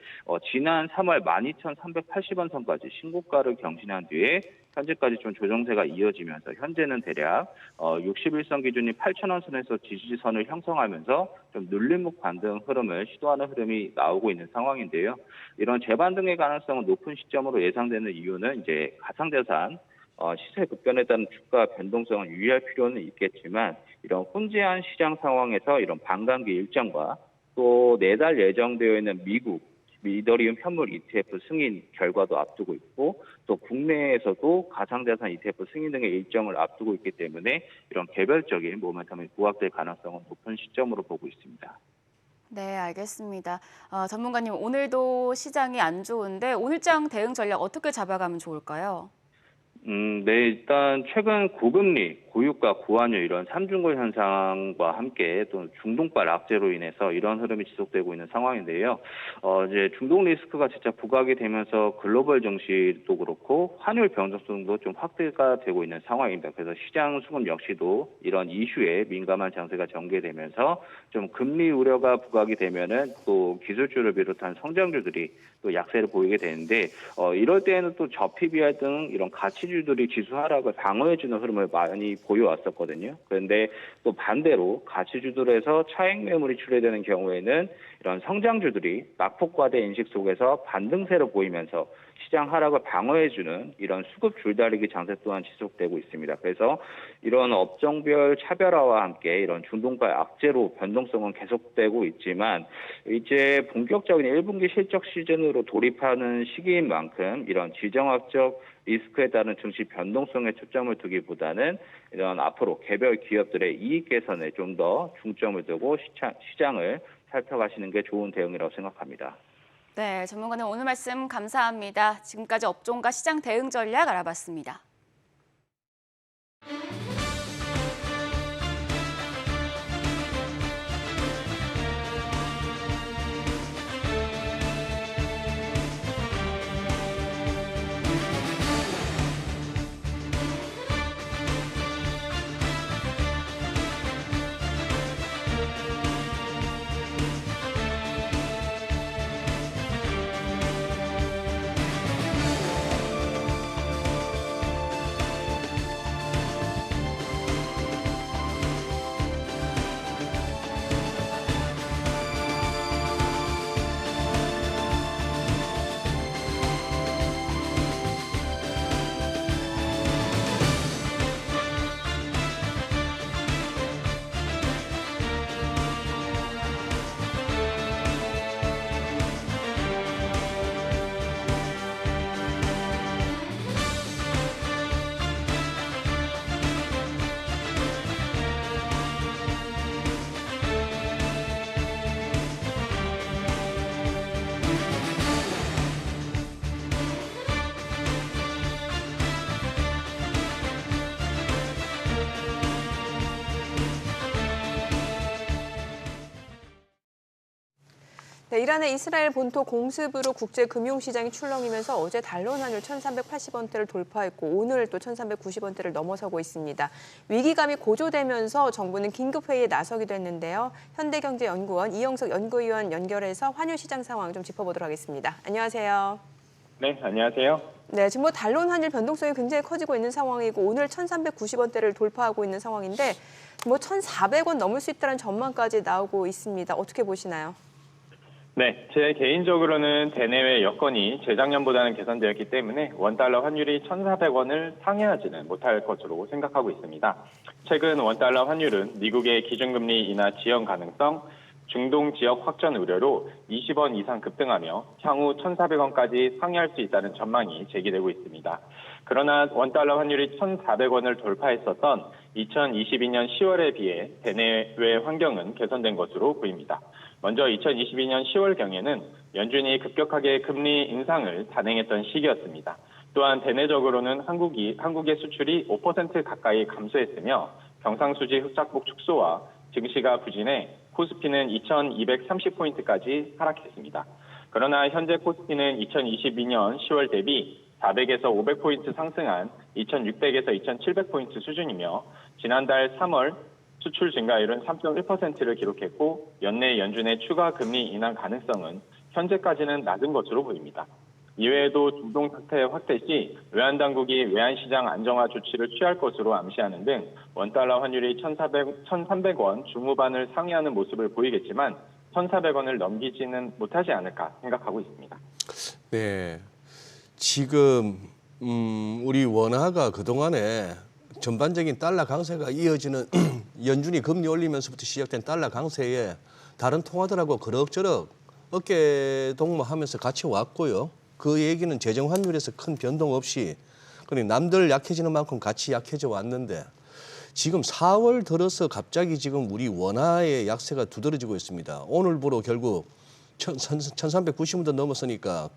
지난 3월 12,380원 선까지 신고가를 경신한 뒤에 현재까지 좀 조정세가 이어지면서 현재는 대략 61선 기준인 8,000원 선에서 지지선을 형성하면서 좀 눌림목 반등 흐름을 시도하는 흐름이 나오고 있는 상황인데요. 이런 재반등의 가능성은 높은 시점으로 예상되는 이유는 이제 가상자산 시세 급변에 따른 주가 변동성을 유의할 필요는 있겠지만 이런 혼재한 시장 상황에서 이런 반감기 일정과 또 내달 예정되어 있는 미국 이더리움 현물 ETF 승인 결과도 앞두고 있고 또 국내에서도 가상자산 ETF 승인 등의 일정을 앞두고 있기 때문에 이런 개별적인 모멘텀이 부각될 가능성은 높은 시점으로 보고 있습니다. 네, 알겠습니다. 전문가님, 오늘도 시장이 안 좋은데 오늘장 대응 전략 어떻게 잡아가면 좋을까요? 네, 일단 최근 고금리, 고유가, 고환율 이런 삼중고 현상과 함께 또 중동발 악재로 인해서 이런 흐름이 지속되고 있는 상황인데요. 이제 중동 리스크가 진짜 부각이 되면서 글로벌 증시도 그렇고 환율 변동성도 좀 확대가 되고 있는 상황입니다. 그래서 시장 수급 역시도 이런 이슈에 민감한 장세가 전개되면서 좀 금리 우려가 부각이 되면은 또 기술주를 비롯한 성장주들이 또 약세를 보이게 되는데 이럴 때에는 또 저PBR 등 이런 가치주들이 지수 하락을 방어해주는 흐름을 많이 보여왔었거든요. 그런데 또 반대로 가치주들에서 차익 매물이 출회되는 경우에는 이런 성장주들이 낙폭과대 인식 속에서 반등세로 보이면서 시장 하락을 방어해주는 이런 수급 줄다리기 장세 또한 지속되고 있습니다. 그래서 이런 업종별 차별화와 함께 이런 중동발 악재로 변동성은 계속되고 있지만 이제 본격적인 1분기 실적 시즌으로 돌입하는 시기인 만큼 이런 지정학적 리스크에 따른 증시 변동성에 초점을 두기보다는 이런 앞으로 개별 기업들의 이익 개선에 좀 더 중점을 두고 시장을 살펴가시는 게 좋은 대응이라고 생각합니다. 네, 전문가님 오늘 말씀 감사합니다. 지금까지 업종과 시장 대응 전략 알아봤습니다. 네, 이란의 이스라엘 본토 공습으로 국제 금융시장이 출렁이면서 어제 달러 환율 1,380원대를 돌파했고 오늘 또 1,390원대를 넘어서고 있습니다. 위기감이 고조되면서 정부는 긴급회의에 나서기도 했는데요. 현대경제연구원 이영석 연구위원 연결해서 환율 시장 상황 좀 짚어보도록 하겠습니다. 안녕하세요. 네, 안녕하세요. 네, 지금 달러 환율 변동성이 굉장히 커지고 있는 상황이고 오늘 1,390원대를 돌파하고 있는 상황인데 1,400원 넘을 수 있다는 전망까지 나오고 있습니다. 어떻게 보시나요? 네, 제 개인적으로는 대내외 여건이 재작년보다는 개선되었기 때문에 원달러 환율이 1,400원을 상회하지는 못할 것으로 생각하고 있습니다. 최근 원달러 환율은 미국의 기준금리 인하 지연 가능성, 중동 지역 확전 우려로 20원 이상 급등하며 향후 1,400원까지 상회할 수 있다는 전망이 제기되고 있습니다. 그러나 원달러 환율이 1,400원을 돌파했었던 2022년 10월에 비해 대내외 환경은 개선된 것으로 보입니다. 먼저 2022년 10월경에는 연준이 급격하게 금리 인상을 단행했던 시기였습니다. 또한 대내적으로는 한국의 수출이 5% 가까이 감소했으며 경상수지 흑작복 축소와 증시가 부진해 코스피는 2,230포인트까지 하락했습니다. 그러나 현재 코스피는 2022년 10월 대비 400에서 500포인트 상승한 2,600에서 2,700포인트 수준이며 지난달 3월 수출 증가율은 3.1%를 기록했고 연내 연준의 추가 금리 인하 가능성은 현재까지는 낮은 것으로 보입니다. 이외에도 중동 사태 확대 시 외환당국이 외환시장 안정화 조치를 취할 것으로 암시하는 등 원달러 환율이 1,300원 중후반을 상회하는 모습을 보이겠지만 1,400원을 넘기지는 못하지 않을까 생각하고 있습니다. 네, 지금 우리 원화가 그동안에 전반적인 달러 강세가 이어지는 연준이 금리 올리면서부터 시작된 달러 강세에 다른 통화들하고 그럭저럭 어깨 동무하면서 같이 왔고요. 그 얘기는 재정 환율에서 큰 변동 없이 그러니 남들 약해지는 만큼 같이 약해져 왔는데 지금 4월 들어서 갑자기 지금 우리 원화의 약세가 두드러지고 있습니다. 오늘부로 결국 1,390원도 넘었으니까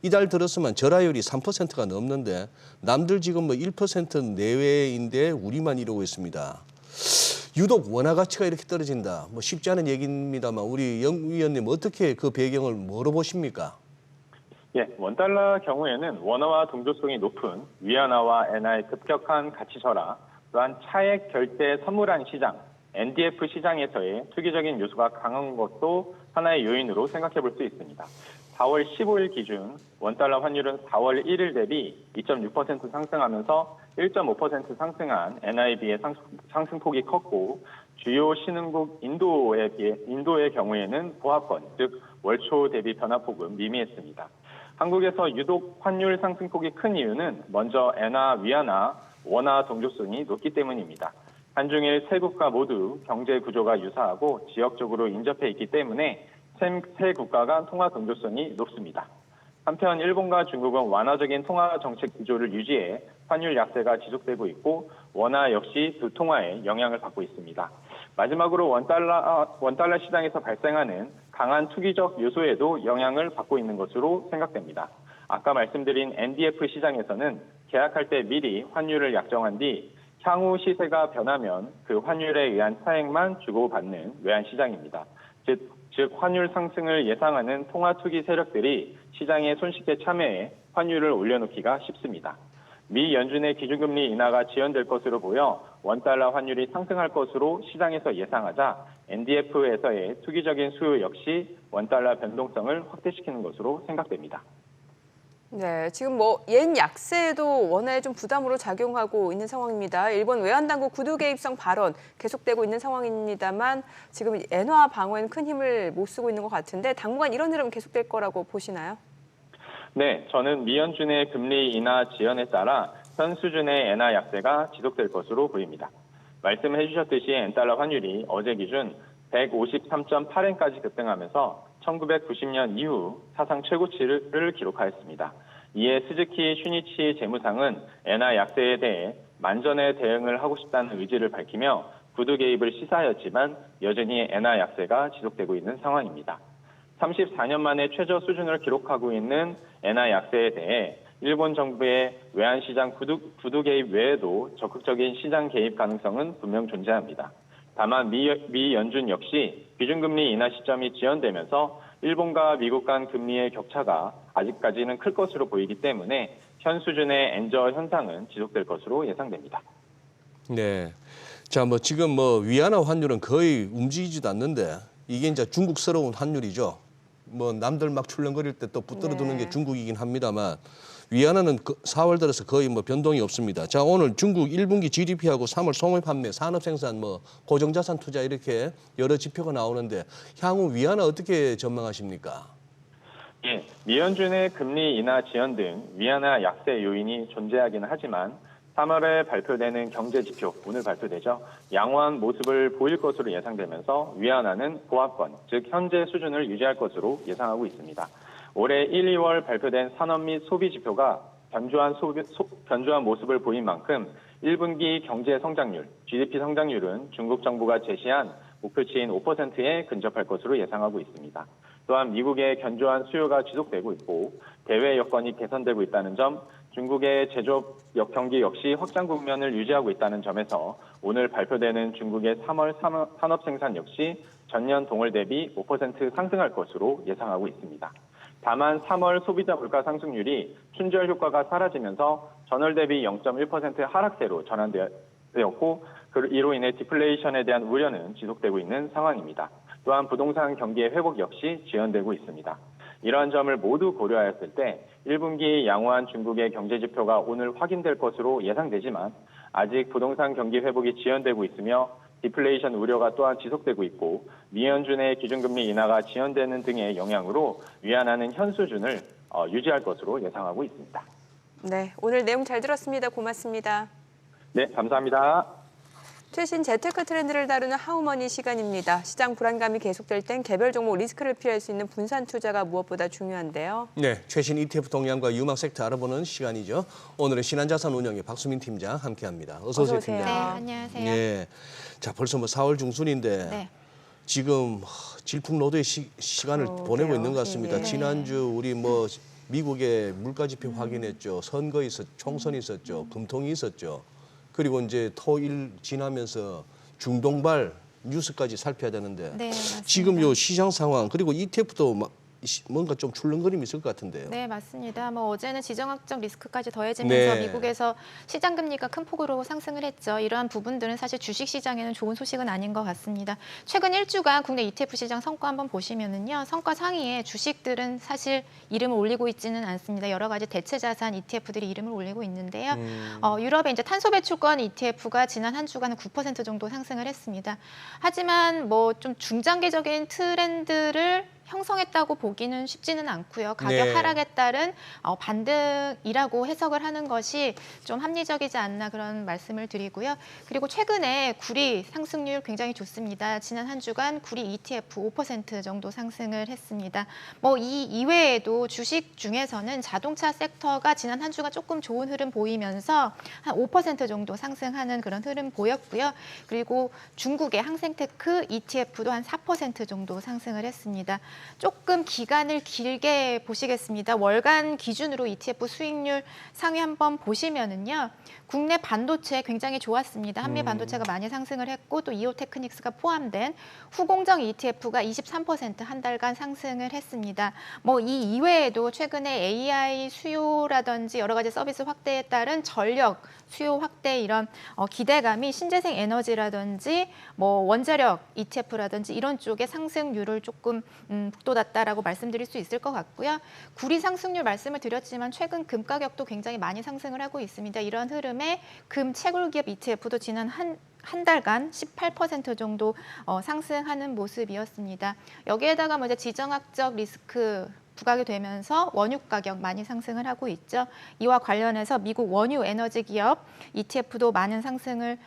이달 들었으면 절하율이 3%가 넘는데 남들 지금 뭐 1% 내외인데 우리만 이러고 있습니다. 유독 원화 가치가 이렇게 떨어진다. 뭐 쉽지 않은 얘기입니다만 우리 영 위원님 어떻게 그 배경을 뭐로 보십니까? 예, 원달러 경우에는 원화와 동조성이 높은 위안화와 엔화의 급격한 가치 절하, 또한 차액 결제 선물한 시장, NDF 시장에서의 투기적인 요소가 강한 것도 하나의 요인으로 생각해 볼 수 있습니다. 4월 15일 기준 원달러 환율은 4월 1일 대비 2.6% 상승하면서 1.5% 상승한 엔화에 비해 상승폭이 컸고 주요 신흥국 인도의 경우에는 보합권, 즉 월초 대비 변화폭은 미미했습니다. 한국에서 유독 환율 상승폭이 큰 이유는 먼저 엔화, 위안화, 원화 동조성이 높기 때문입니다. 한중일 세 국가 모두 경제 구조가 유사하고 지역적으로 인접해 있기 때문에 세 국가 간 통화 동조성이 높습니다. 한편 일본과 중국은 완화적인 통화 정책 구조를 유지해 환율 약세가 지속되고 있고 원화 역시 두 통화에 영향을 받고 있습니다. 마지막으로 원달러 시장에서 발생하는 강한 투기적 요소에도 영향을 받고 있는 것으로 생각됩니다. 아까 말씀드린 NDF 시장에서는 계약할 때 미리 환율을 약정한 뒤 향후 시세가 변하면 그 환율에 의한 차액만 주고받는 외환 시장입니다. 즉 환율 상승을 예상하는 통화 투기 세력들이 시장에 손쉽게 참여해 환율을 올려놓기가 쉽습니다. 미 연준의 기준금리 인하가 지연될 것으로 보여 원달러 환율이 상승할 것으로 시장에서 예상하자 NDF에서의 투기적인 수요 역시 원달러 변동성을 확대시키는 것으로 생각됩니다. 네, 지금 뭐 옌 약세도 원화에 좀 부담으로 작용하고 있는 상황입니다. 일본 외환당국 구두 개입성 발언 계속되고 있는 상황입니다만 지금 엔화 방어에는 큰 힘을 못 쓰고 있는 것 같은데 당분간 이런 흐름 계속될 거라고 보시나요? 네, 저는 미 연준의 금리 인하 지연에 따라 현 수준의 엔화 약세가 지속될 것으로 보입니다. 말씀해 주셨듯이 엔달러 환율이 어제 기준 153.8엔까지 급등하면서 1990년 이후 사상 최고치를 기록하였습니다. 이에 스즈키 슈니치 재무상은 엔화 약세에 대해 만전에 대응을 하고 싶다는 의지를 밝히며 구두 개입을 시사하였지만 여전히 엔화 약세가 지속되고 있는 상황입니다. 34년 만에 최저 수준을 기록하고 있는 엔화 약세에 대해 일본 정부의 외환시장 구두 개입 외에도 적극적인 시장 개입 가능성은 분명 존재합니다. 다만 미 연준 역시 기준금리 인하 시점이 지연되면서 일본과 미국 간 금리의 격차가 아직까지는 클 것으로 보이기 때문에 현 수준의 엔저 현상은 지속될 것으로 예상됩니다. 네. 자, 뭐 지금 뭐 위안화 환율은 거의 움직이지도 않는데 이게 이제 중국스러운 환율이죠. 뭐 남들 막 출렁거릴 때 또 붙들어 두는 게 중국이긴 합니다만 위안화는 4월 들어서 거의 뭐 변동이 없습니다. 자, 오늘 중국 1분기 GDP하고 3월 소매 판매, 산업 생산, 뭐 고정자산 투자 이렇게 여러 지표가 나오는데 향후 위안화 어떻게 전망하십니까? 예, 미 연준의 금리 인하 지연 등 위안화 약세 요인이 존재하기는 하지만 3월에 발표되는 경제 지표, 오늘 발표되죠. 양호한 모습을 보일 것으로 예상되면서 위안화는 보합권, 즉 현재 수준을 유지할 것으로 예상하고 있습니다. 올해 1, 2월 발표된 산업 및 소비 지표가 견조한 모습을 보인 만큼 1분기 경제 성장률, GDP 성장률은 중국 정부가 제시한 목표치인 5%에 근접할 것으로 예상하고 있습니다. 또한 미국의 견조한 수요가 지속되고 있고 대외 여건이 개선되고 있다는 점, 중국의 제조업 경기 역시 확장 국면을 유지하고 있다는 점에서 오늘 발표되는 중국의 3월 산업 생산 역시 전년 동월 대비 5% 상승할 것으로 예상하고 있습니다. 다만 3월 소비자 물가 상승률이 춘절 효과가 사라지면서 전월 대비 0.1% 하락세로 전환되었고 이로 인해 디플레이션에 대한 우려는 지속되고 있는 상황입니다. 또한 부동산 경기의 회복 역시 지연되고 있습니다. 이러한 점을 모두 고려하였을 때 1분기 양호한 중국의 경제 지표가 오늘 확인될 것으로 예상되지만 아직 부동산 경기 회복이 지연되고 있으며 디플레이션 우려가 또한 지속되고 있고 미 연준의 기준금리 인하가 지연되는 등의 영향으로 위안화는 현 수준을 유지할 것으로 예상하고 있습니다. 네, 오늘 내용 잘 들었습니다. 고맙습니다. 네, 감사합니다. 최신 재테크 트렌드를 다루는 하우머니 시간입니다. 시장 불안감이 계속될 땐 개별 종목 리스크를 피할 수 있는 분산 투자가 무엇보다 중요한데요. 네, 최신 ETF 동향과 유망 섹터 알아보는 시간이죠. 오늘은 신한자산운용의 박수민 팀장 함께합니다. 어서 오세요, 어서 오세요. 팀장. 네, 안녕하세요. 네, 자 벌써 뭐 4월 중순인데 네. 지금 질풍노도의 시간을 보내고 있는 것 같습니다. 네. 지난주 우리 뭐 미국의 물가지표 확인했죠. 선거 총선이 있었죠. 금통이 있었죠. 그리고 이제 토일 지나면서 중동발 뉴스까지 살펴야 되는데 네, 맞습니다. 지금 요 시장 상황 그리고 ETF도 뭔가 좀 출렁거림이 있을 것 같은데요. 네, 맞습니다. 뭐 어제는 지정학적 리스크까지 더해지면서 네. 미국에서 시장 금리가 큰 폭으로 상승을 했죠. 이러한 부분들은 사실 주식 시장에는 좋은 소식은 아닌 것 같습니다. 최근 1주간 국내 ETF 시장 성과 한번 보시면은요. 성과 상위에 주식들은 사실 이름을 올리고 있지는 않습니다. 여러 가지 대체 자산 ETF들이 이름을 올리고 있는데요. 유럽의 이제 탄소 배출권 ETF가 지난 한 주간은 9% 정도 상승을 했습니다. 하지만 뭐 좀 중장기적인 트렌드를 형성했다고 보기는 쉽지는 않고요. 가격 네. 하락에 따른 반등이라고 해석을 하는 것이 좀 합리적이지 않나 그런 말씀을 드리고요. 그리고 최근에 구리 상승률 굉장히 좋습니다. 지난 한 주간 구리 ETF 5% 정도 상승을 했습니다. 뭐 이 이외에도 주식 중에서는 자동차 섹터가 지난 한 주간 조금 좋은 흐름 보이면서 한 5% 정도 상승하는 그런 흐름 보였고요. 그리고 중국의 항생테크 ETF도 한 4% 정도 상승을 했습니다. 조금 기간을 길게 보시겠습니다. 월간 기준으로 ETF 수익률 상위 한번 보시면은요. 국내 반도체 굉장히 좋았습니다. 한미 반도체가 많이 상승을 했고 또 이오테크닉스가 포함된 후공정 ETF가 23% 한 달간 상승을 했습니다. 뭐 이 이외에도 최근에 AI 수요라든지 여러 가지 서비스 확대에 따른 전력 수요 확대 이런 기대감이 신재생 에너지라든지 뭐 원자력 ETF라든지 이런 쪽의 상승률을 조금 북돋았다라고 말씀드릴 수 있을 것 같고요. 구리 상승률 말씀을 드렸지만 최근 금 가격도 굉장히 많이 상승을 하고 있습니다. 이런 흐름에 금 채굴기업 ETF도 지난 한 달간 18% 정도 상승하는 모습이었습니다. 여기에다가 뭐 이제 지정학적 리스크 부각이 되면서 원유 가격 많이 상승을 하고 있죠. 이와 관련해서 미국 원유 에너지 기업 ETF도 많은 상승을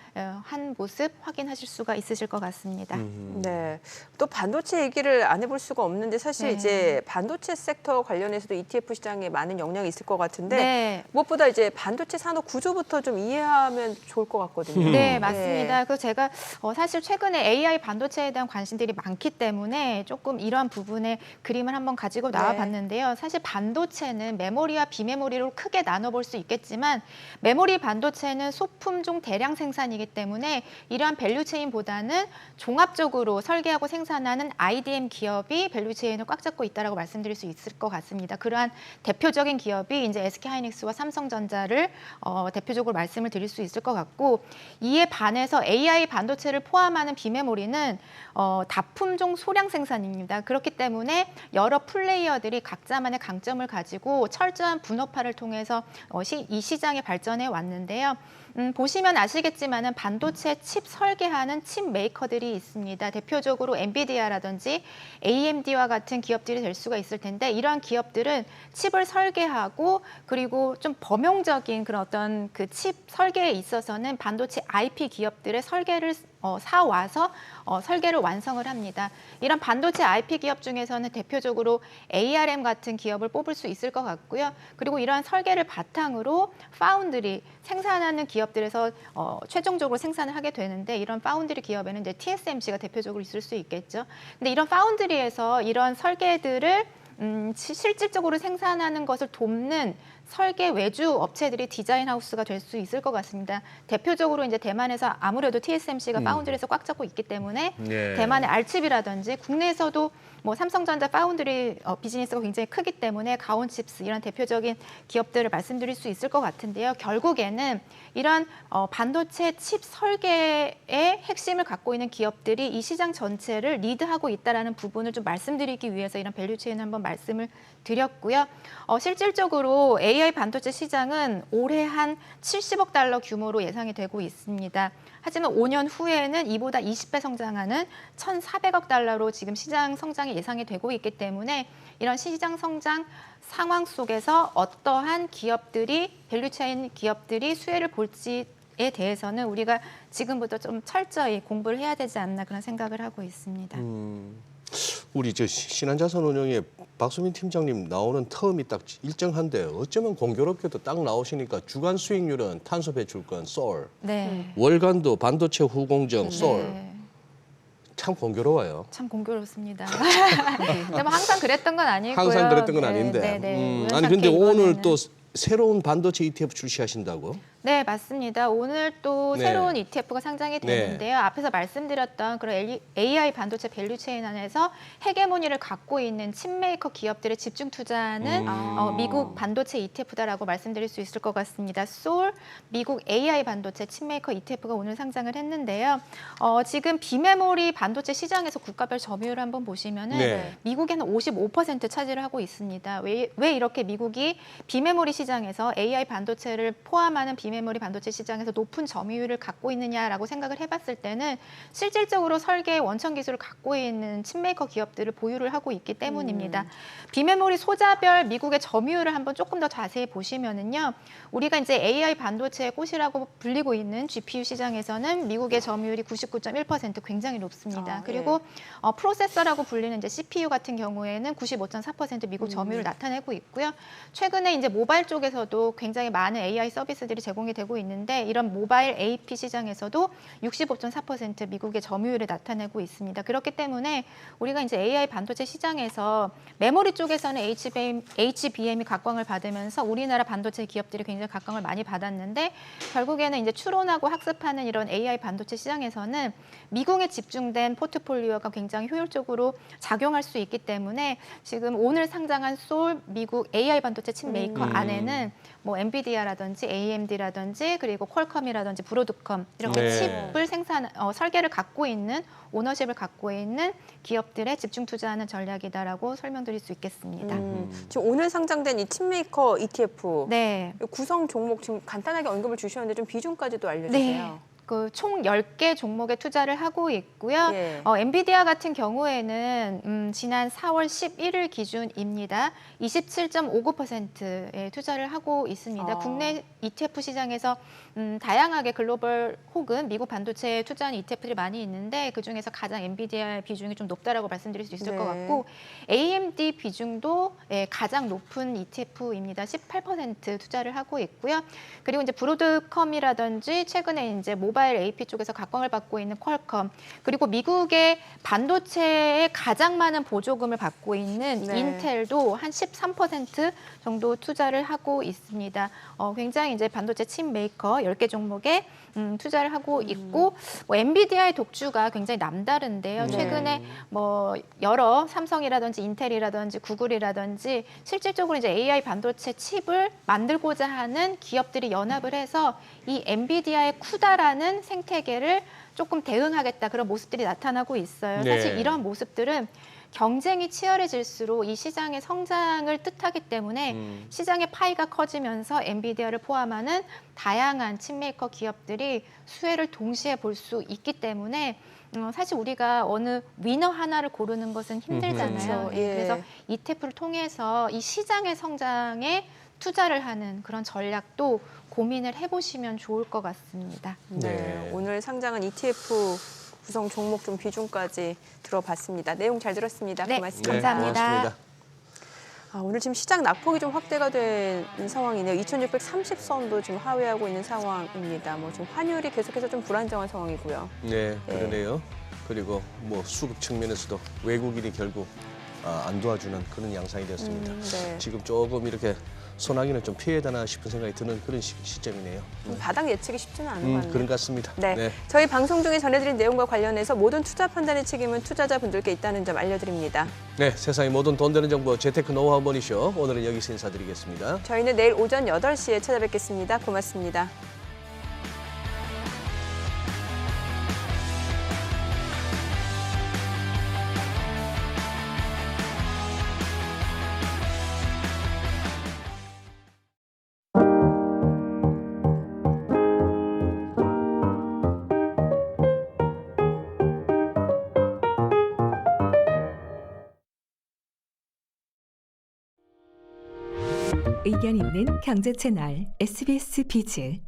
한 모습 확인하실 수가 있으실 것 같습니다. 네. 또 반도체 얘기를 안 해볼 수가 없는데 사실 네. 이제 반도체 섹터 관련해서도 ETF 시장에 많은 영향이 있을 것 같은데 네. 무엇보다 이제 반도체 산업 구조부터 좀 이해하면 좋을 것 같거든요. 네, 맞습니다. 그래서 제가 사실 최근에 AI 반도체에 대한 관심들이 많기 때문에 조금 이러한 부분의 그림을 한번 가지고 나와봤는데요. 사실 반도체는 메모리와 비메모리로 크게 나눠볼 수 있겠지만 메모리 반도체는 소품종 대량 생산이기 때문에 이러한 밸류체인보다는 종합적으로 설계하고 생산하는 IDM 기업이 밸류체인을 꽉 잡고 있다라고 말씀드릴 수 있을 것 같습니다. 그러한 대표적인 기업이 이제 SK하이닉스와 삼성전자를 대표적으로 말씀을 드릴 수 있을 것 같고 이에 반해서 AI 반도체를 포함하는 비메모리는 다품종 소량 생산입니다. 그렇기 때문에 여러 플레이어들이 각자만의 강점을 가지고 철저한 분업화를 통해서 이 시장에 발전해 왔는데요. 보시면 아시겠지만은 반도체 칩 설계하는 칩 메이커들이 있습니다. 대표적으로 엔비디아라든지 AMD와 같은 기업들이 될 수가 있을 텐데 이러한 기업들은 칩을 설계하고 그리고 좀 범용적인 그런 어떤 그 칩 설계에 있어서는 반도체 IP 기업들의 설계를 사와서 설계를 완성을 합니다. 이런 반도체 IP 기업 중에서는 대표적으로 ARM 같은 기업을 뽑을 수 있을 것 같고요. 그리고 이러한 설계를 바탕으로 파운드리 생산하는 기업들에서 최종적으로 생산을 하게 되는데 이런 파운드리 기업에는 이제 TSMC가 대표적으로 있을 수 있겠죠. 근데 이런 파운드리에서 이런 설계들을 실질적으로 생산하는 것을 돕는 설계 외주 업체들이 디자인 하우스가 될 수 있을 것 같습니다. 대표적으로 이제 대만에서 아무래도 TSMC가 파운드리에서 꽉 잡고 있기 때문에 네. 대만의 알칩이라든지 국내에서도 뭐 삼성전자 파운드리 비즈니스가 굉장히 크기 때문에 가온칩스 이런 대표적인 기업들을 말씀드릴 수 있을 것 같은데요. 결국에는 이런 반도체 칩 설계의 핵심을 갖고 있는 기업들이 이 시장 전체를 리드하고 있다는 부분을 좀 말씀드리기 위해서 이런 밸류체인을 한번 말씀을 드렸고요. 실질적으로 AI 반도체 시장은 올해 한 70억 달러 규모로 예상이 되고 있습니다. 하지만 5년 후에는 이보다 20배 성장하는 1,400억 달러로 지금 시장 성장이 예상이 되고 있기 때문에 이런 시장 성장 상황 속에서 어떠한 기업들이 밸류체인 기업들이 수혜를 볼지 대해서는 우리가 지금부터 좀 철저히 공부를 해야 되지 않나 그런 생각을 하고 있습니다. 우리 저 신한자산운용의 박수민 팀장님 나오는 텀이 딱 일정한데 어쩌면 공교롭게도 딱 나오시니까 주간 수익률은 탄소 배출권 쏠, 네. 월간도 반도체 후공정 쏠. 네. 참 공교로워요. 참 공교롭습니다. 근데 뭐 항상 그랬던 건 아니고요. 항상 그랬던 건 네, 아닌데. 네, 네. 아니 근데 오늘 이번에는- 또 새로운 반도체 ETF 출시하신다고? 네, 맞습니다. 오늘 또 네. 새로운 ETF가 상장이 네. 되는데요. 앞에서 말씀드렸던 그런 AI 반도체 밸류체인 안에서 헤게모니를 갖고 있는 칩메이커 기업들의 집중 투자하는 미국 반도체 ETF다라고 말씀드릴 수 있을 것 같습니다. 솔 미국 AI 반도체 칩메이커 ETF가 오늘 상장을 했는데요. 지금 비메모리 반도체 시장에서 국가별 점유율을 한번 보시면은 네. 미국에는 55% 차지를 하고 있습니다. 왜 이렇게 미국이 비메모리 시장에서 AI 반도체를 포함하는 비메모리 반도체 시장에서 높은 점유율을 갖고 있느냐라고 생각을 해봤을 때는 실질적으로 설계의 원천 기술을 갖고 있는 칩메이커 기업들을 보유를 하고 있기 때문입니다. 비메모리 소자별 미국의 점유율을 한번 조금 더 자세히 보시면은요, 우리가 이제 AI 반도체의 꽃이라고 불리고 있는 GPU 시장에서는 미국의 점유율이 99.1% 굉장히 높습니다. 그리고 프로세서라고 불리는 이제 CPU 같은 경우에는 95.4% 미국 점유율을 나타내고 있고요. 최근에 이제 모바일 쪽에서도 굉장히 많은 AI 서비스들이 제공이 되고 있는데 이런 모바일 AP 시장에서도 65.4% 미국의 점유율을 나타내고 있습니다. 그렇기 때문에 우리가 이제 AI 반도체 시장에서 메모리 쪽에서는 HBM이 각광을 받으면서 우리나라 반도체 기업들이 굉장히 각광을 많이 받았는데 결국에는 이제 추론하고 학습하는 이런 AI 반도체 시장에서는 미국에 집중된 포트폴리오가 굉장히 효율적으로 작용할 수 있기 때문에 지금 오늘 상장한 솔 미국 AI 반도체 칩 메이커 안에는 뭐 엔비디아라든지 AMD라든지 그리고 퀄컴이라든지 브로드컴 이렇게 네. 칩을 설계를 갖고 있는 오너십을 갖고 있는 기업들에 집중 투자하는 전략이다라고 설명드릴 수 있겠습니다. 지금 오늘 상장된 이 칩메이커 ETF 네. 구성 종목 지금 간단하게 언급을 주셨는데 좀 비중까지도 알려주세요. 총 10개 종목에 투자를 하고 있고요. 예. 엔비디아 같은 경우에는 지난 4월 11일 기준입니다. 27.59%에 투자를 하고 있습니다. 국내 ETF 시장에서 다양하게 글로벌 혹은 미국 반도체에 투자하는 ETF들이 많이 있는데 그중에서 가장 엔비디아의 비중이 좀 높다라고 말씀드릴 수 있을 것 같고 AMD 비중도 가장 높은 ETF입니다. 18% 투자를 하고 있고요. 그리고 이제 브로드컴이라든지 최근에 이제 모바일 AP 쪽에서 각광을 받고 있는 퀄컴 그리고 미국의 반도체에 가장 많은 보조금을 받고 있는 인텔도 한 13% 정도 투자를 하고 있습니다. 굉장히 이제 반도체 칩 메이커 10개 종목에 투자를 하고 있고 엔비디아의 독주가 굉장히 남다른데요. 최근에 뭐 여러 삼성이라든지 인텔이라든지 구글이라든지 실질적으로 이제 AI 반도체 칩을 만들고자 하는 기업들이 연합을 해서 이 엔비디아의 쿠다라는 생태계를 조금 대응하겠다 그런 모습들이 나타나고 있어요. 사실 이런 모습들은 경쟁이 치열해질수록 이 시장의 성장을 뜻하기 때문에 시장의 파이가 커지면서 엔비디아를 포함하는 다양한 칩메이커 기업들이 수혜를 동시에 볼 수 있기 때문에 사실 우리가 어느 위너 하나를 고르는 것은 힘들잖아요. 그래서 ETF를 통해서 이 시장의 성장에 투자를 하는 그런 전략도 고민을 해보시면 좋을 것 같습니다. 오늘 상장한 ETF 구성 종목 좀 비중까지 들어봤습니다. 내용 잘 들었습니다. 네, 고맙습니다. 감사합니다. 고맙습니다. 오늘 지금 시장 낙폭이 좀 확대가 된 상황이네요. 2,630선도 지금 하회하고 있는 상황입니다. 뭐 지금 환율이 계속해서 좀 불안정한 상황이고요. 네, 그러네요. 그리고 뭐 수급 측면에서도 외국인이 결국 안 도와주는 그런 양상이 됐습니다. 지금 조금 이렇게 소나기는 좀 피해야 되나 싶은 생각이 드는 그런 시점이네요. 바닥 예측이 쉽지는 않은 것 같네요. 그런 것 같습니다. 네. 저희 방송 중에 전해드린 내용과 관련해서 모든 투자 판단의 책임은 투자자분들께 있다는 점 알려드립니다. 네, 세상의 모든 돈 되는 정보 재테크 노하우 머니쇼 오늘은 여기서 인사드리겠습니다. 저희는 내일 오전 8시에 찾아뵙겠습니다. 고맙습니다. 의견 있는 경제 채널 SBS 비즈